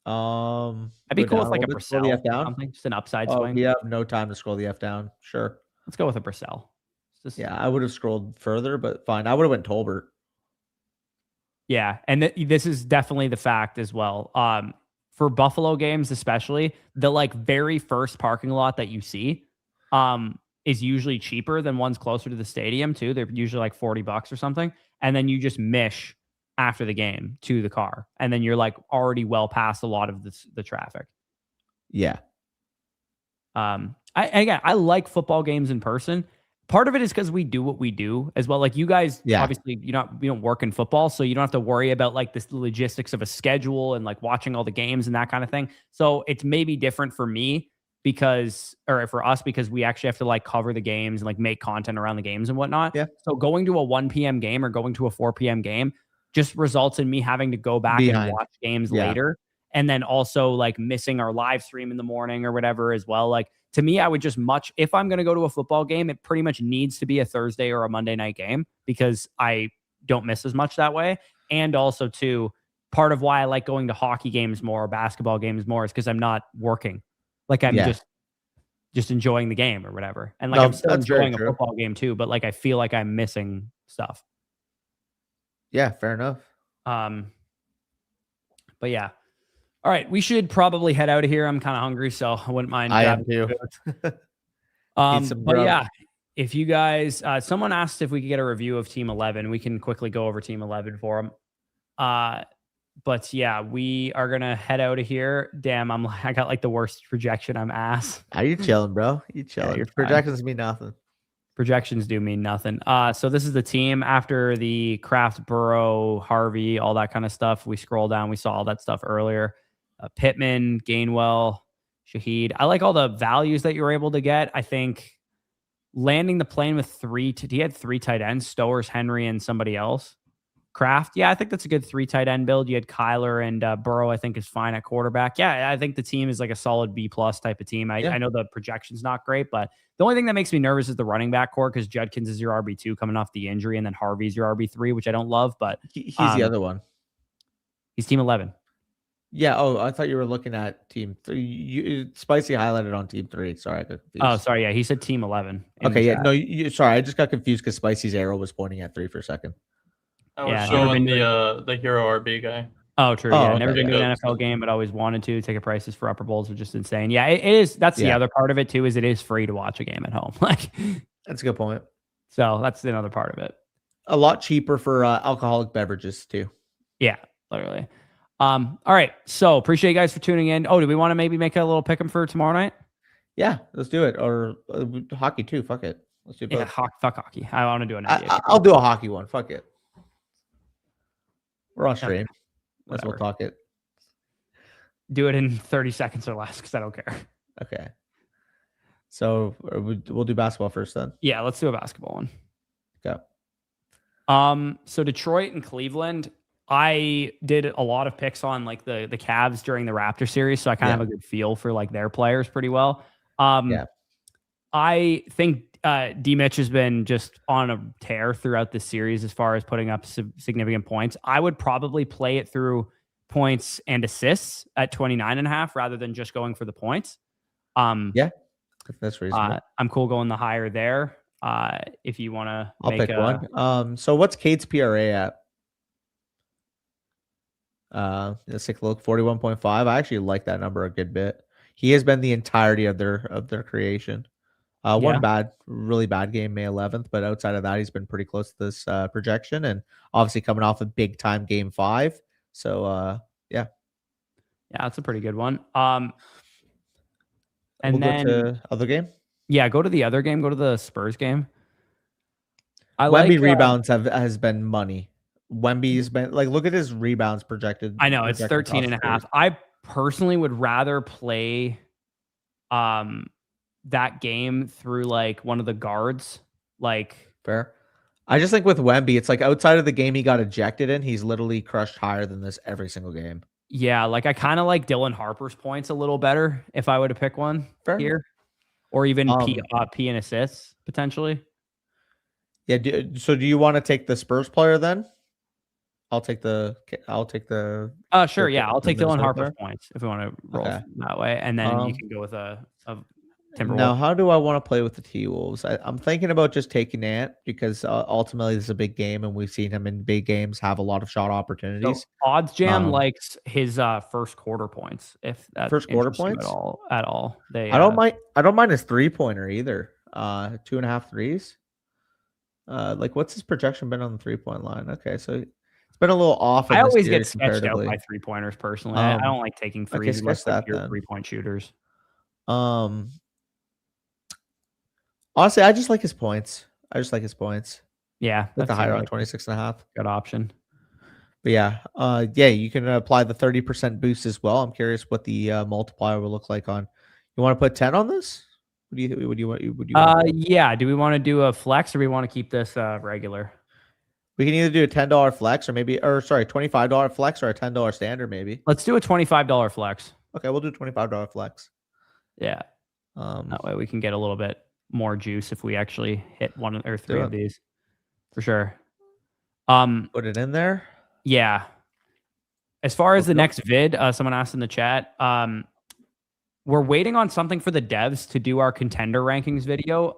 I'd be cool with like a Purcell or something, just an upside swing. We have no time to scroll the F down. Sure. Let's go with a Purcell. Yeah, I would have scrolled further, but fine. I would have went Tolbert. Yeah, and this is definitely the fact as well. For Buffalo games, especially, the like very first parking lot that you see is usually cheaper than ones closer to the stadium too. They're usually like $40 or something. And then you just mish after the game to the car. And then you're like already well past a lot of the traffic. Yeah. I like football games in person. Part of it is because we do what we do as well. Like you guys, obviously, we don't work in football, so you don't have to worry about like the logistics of a schedule and like watching all the games and that kind of thing. So it's maybe different for me for us because we actually have to like cover the games and like make content around the games and whatnot. Yeah. So going to a 1 p.m. game or going to a 4 p.m. game just results in me having to go back and watch games later. And then also like missing our live stream in the morning or whatever as well. Like to me, I would just if I'm going to go to a football game, it pretty much needs to be a Thursday or a Monday night game because I don't miss as much that way. And also too, part of why I like going to hockey games more or basketball games more is because I'm not working. Like I'm just enjoying the game or whatever. And like I'm still enjoying a football game too, but like I feel like I'm missing stuff. Yeah, fair enough. But yeah. All right, we should probably head out of here. I'm kind of hungry, so I wouldn't mind. I am too. But yeah, if you guys, someone asked if we could get a review of Team 11. We can quickly go over Team 11 for them. But yeah, we are gonna head out of here. Damn, I got like the worst projection. I'm ass. Are you chilling, bro? You chilling? Your projections mean nothing. Projections do mean nothing. So this is the team after the Kraft, Burrow, Harvey, all that kind of stuff. We scroll down, we saw all that stuff earlier. Pittman, Gainwell, Shaheed. I like all the values that you were able to get. I think landing the plane with he had 3 tight ends, Stowers, Henry, and somebody else. Kraft. Yeah, I think that's a good 3 tight end build. You had Kyler and Burrow, I think is fine at quarterback. Yeah, I think the team is like a solid B+ type of team. I know the projection's not great, but the only thing that makes me nervous is the running back core because Judkins is your RB2 coming off the injury, and then Harvey's your RB3, which I don't love, but he's the other one. He's Team 11. Yeah. Oh, I thought you were looking at Team 3. Spicy highlighted on Team 3. Sorry, I got confused. Oh, sorry. Yeah, he said Team 11. Okay. Yeah. No. Sorry, I just got confused because Spicy's arrow was pointing at 3 for a second. I was showing the hero RB guy. Oh, true. Yeah, never been to an NFL game, but always wanted to. Ticket prices for Upper Bowls are just insane. Yeah, it is. That's the other part of it too. Is it is free to watch a game at home. Like, that's a good point. So that's another part of it. A lot cheaper for alcoholic beverages too. Yeah, literally. All right. So appreciate you guys for tuning in. Oh, do we want to maybe make a little pick 'em for tomorrow night? Yeah, let's do it. Or hockey too. Fuck it. Let's do both. Yeah, fuck hockey. I want to do an I'll do a hockey one. Fuck it. We're on stream. Okay, Let's we'll talk it. Do it in 30 seconds or less because I don't care. Okay. So we'll do basketball first then. Yeah, let's do a basketball one. Okay. So Detroit and Cleveland, I did a lot of picks on like the Cavs during the Raptor series, so I kind of have a good feel for like their players pretty well. I think D Mitch has been just on a tear throughout this series as far as putting up significant points. I would probably play it through points and assists at 29.5 rather than just going for the points. Yeah, that's reasonable. I'm cool going the higher there. If you want to, I'll pick one. So what's Cade's PRA at? Let's take a look. 41.5. I actually like that number a good bit. He has been the entirety of their creation. One really bad game, May 11th, but outside of that, he's been pretty close to this projection, and obviously coming off a big time game 5. So yeah, it's a pretty good one. And we'll then go to other game. Yeah, go to the other game. Go to the Spurs game. Wemby rebounds has been money. Wemby's been like, look at his rebounds projected. I know it's 13.5. I personally would rather play that game through like one of the guards. Like, fair. I just think with Wemby, it's like outside of the game he got ejected in, he's literally crushed higher than this every single game. Yeah, like I kind of like Dylan Harper's points a little better if I were to pick one here, or even P and assists potentially. Yeah. So do you want to take the Spurs player then? I'll take the. Sure. Yeah, I'll take Dylan Harper's points if we want to roll that way, and then you can go with a Timberwolves. Now, how do I want to play with the T-Wolves? I'm thinking about just taking Ant because ultimately this is a big game, and we've seen him in big games have a lot of shot opportunities. So Odds Jam likes his first quarter points. If that first quarter points at all, I don't mind. I don't mind his 3-pointer either. 2.5 threes. Like what's his projection been on the 3-point line? Okay, so it's been a little off. I always get sketched out by 3-pointers personally. I don't like taking threes unless like pure 3-point shooters. Honestly, I just like his points. Yeah, with the higher on 26.5. Good option. But yeah, you can apply the 30% boost as well. I'm curious what the multiplier will look like on. You want to put 10 on this? What do you want? Yeah. Do we want to do a flex or we want to keep this regular? We can either do a $10 flex or $25 flex or a $10 standard maybe. Let's do a $25 flex. Okay, we'll do $25 flex. Yeah. That way we can get a little bit more juice if we actually hit one or three of these. For sure. Put it in there. Yeah. As far as the next vid, someone asked in the chat, we're waiting on something for the devs to do our contender rankings video.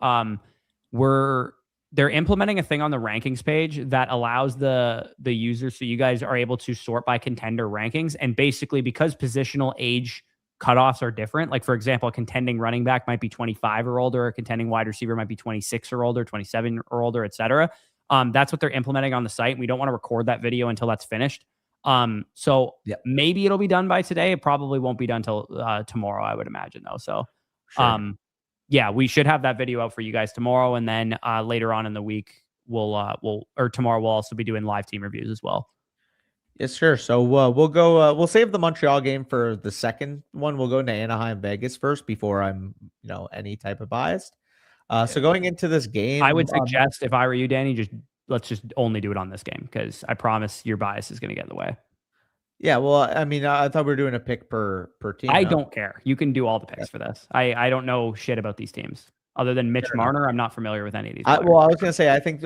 They're implementing a thing on the rankings page that allows the users, so you guys are able to sort by contender rankings. And basically, because positional age cutoffs are different, like for example, a contending running back might be 25 or older, a contending wide receiver might be 26 or older, 27 or older, etc. That's what they're implementing on the site. We don't want to record that video until that's finished. So maybe it'll be done by today. It probably won't be done till tomorrow, I would imagine though. So, yeah, we should have that video out for you guys tomorrow, and then later on in the week tomorrow we'll also be doing live team reviews as well. Yes, sure. So we'll go. We'll save the Montreal game for the second one. We'll go into Anaheim, Vegas first before I'm any type of biased. So going into this game, I would suggest if I were you, Danny, let's just only do it on this game because I promise your bias is going to get in the way. Yeah, well, I mean, I thought we were doing a pick per team. I don't care. You can do all the picks for this. I don't know shit about these teams. Other than Mitch Marner, I'm not familiar with any of these. I was going to say, I think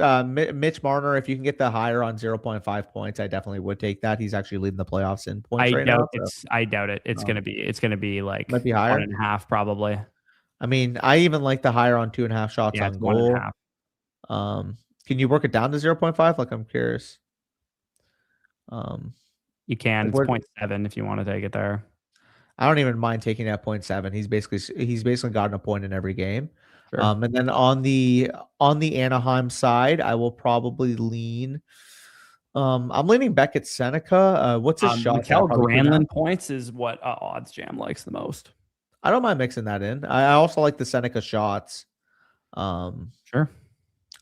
Mitch Marner, if you can get the higher on 0.5 points, I definitely would take that. He's actually leading the playoffs in points right now. I doubt it. It's going to be like might be higher. 1.5 probably. I mean, I even like the higher on 2.5 shots on goal. 1.5. Can you work it down to 0.5? Like, I'm curious. You can. It's 0.7 if you want to take it there. I don't even mind taking that 0.7. He's basically gotten a point in every game. Sure. And then on the Anaheim side, I will probably lean. I'm leaning back at Seneca. What's his shot? Mikael Granlund points is what Odds Jam likes the most. I don't mind mixing that in. I also like the Seneca shots. Sure.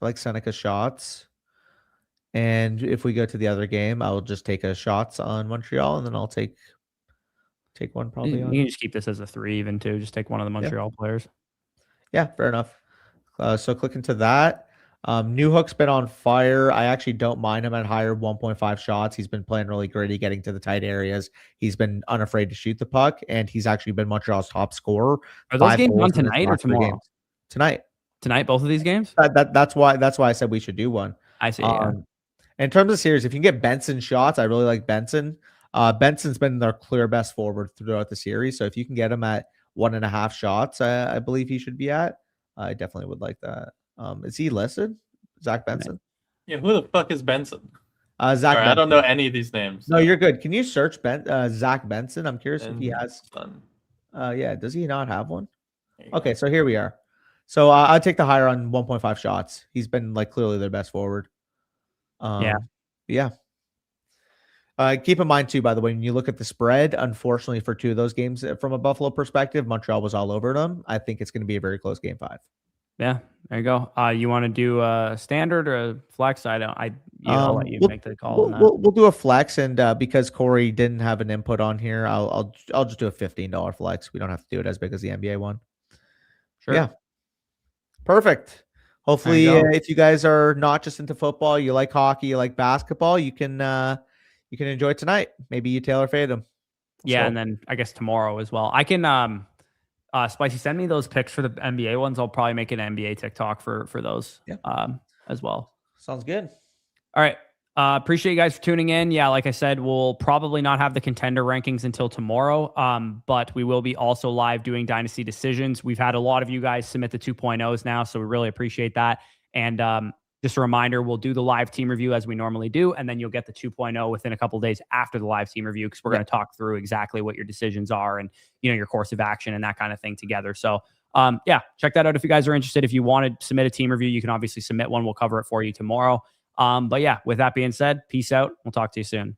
I like Seneca shots. And if we go to the other game, I'll just take a shots on Montreal, and then I'll take one probably You on. can just keep this as a 3 even too. Just take one of the Montreal players. Yeah, fair enough. So click into that. New Hook's been on fire. I actually don't mind him at higher 1.5 shots. He's been playing really gritty, getting to the tight areas. He's been unafraid to shoot the puck, and he's actually been Montreal's top scorer. Are those games on tonight or tomorrow? Tonight. Tonight, both of these games? That's why I said we should do one. I see. In terms of series, if you can get Benson shots, I really like Benson. Benson's been their clear best forward throughout the series. So if you can get him at 1.5 shots, I believe he should be at. I definitely would like that. Is he listed? Zach Benson? Yeah, who the fuck is Benson? Zach Sorry, Benson. I don't know any of these names. No, you're good. Can you search Zach Benson? I'm curious if he has. Fun. Yeah, does he not have one? Okay, so here we are. So I'd take the higher on 1.5 shots. He's been like clearly their best forward. Yeah. Keep in mind too, by the way, when you look at the spread, unfortunately for 2 of those games from a Buffalo perspective, Montreal was all over them. I think it's going to be a very close game 5. Yeah, there you go. You want to do a standard or a flex? I'll let you make the call. We'll do a flex, and because Corey didn't have an input on here, I'll just do a $15 flex. We don't have to do it as big as the NBA one. Sure. Yeah. Perfect. Hopefully, if you guys are not just into football, you like hockey, you like basketball, you can enjoy tonight. Maybe you tailor fade them. And then I guess tomorrow as well. I can Spicy, send me those picks for the NBA ones. I'll probably make an NBA TikTok for those as well. Sounds good. All right. Appreciate you guys for tuning in. Yeah, like I said, we'll probably not have the contender rankings until tomorrow, but we will be also live doing Dynasty decisions. We've had a lot of you guys submit the 2.0s now, so we really appreciate that. And just a reminder, we'll do the live team review as we normally do, and then you'll get the 2.0 within a couple of days after the live team review, because we're going to talk through exactly what your decisions are and your course of action and that kind of thing together. So check that out if you guys are interested. If you want to submit a team review, you can obviously submit one. We'll cover it for you tomorrow. But yeah, with that being said, peace out. We'll talk to you soon.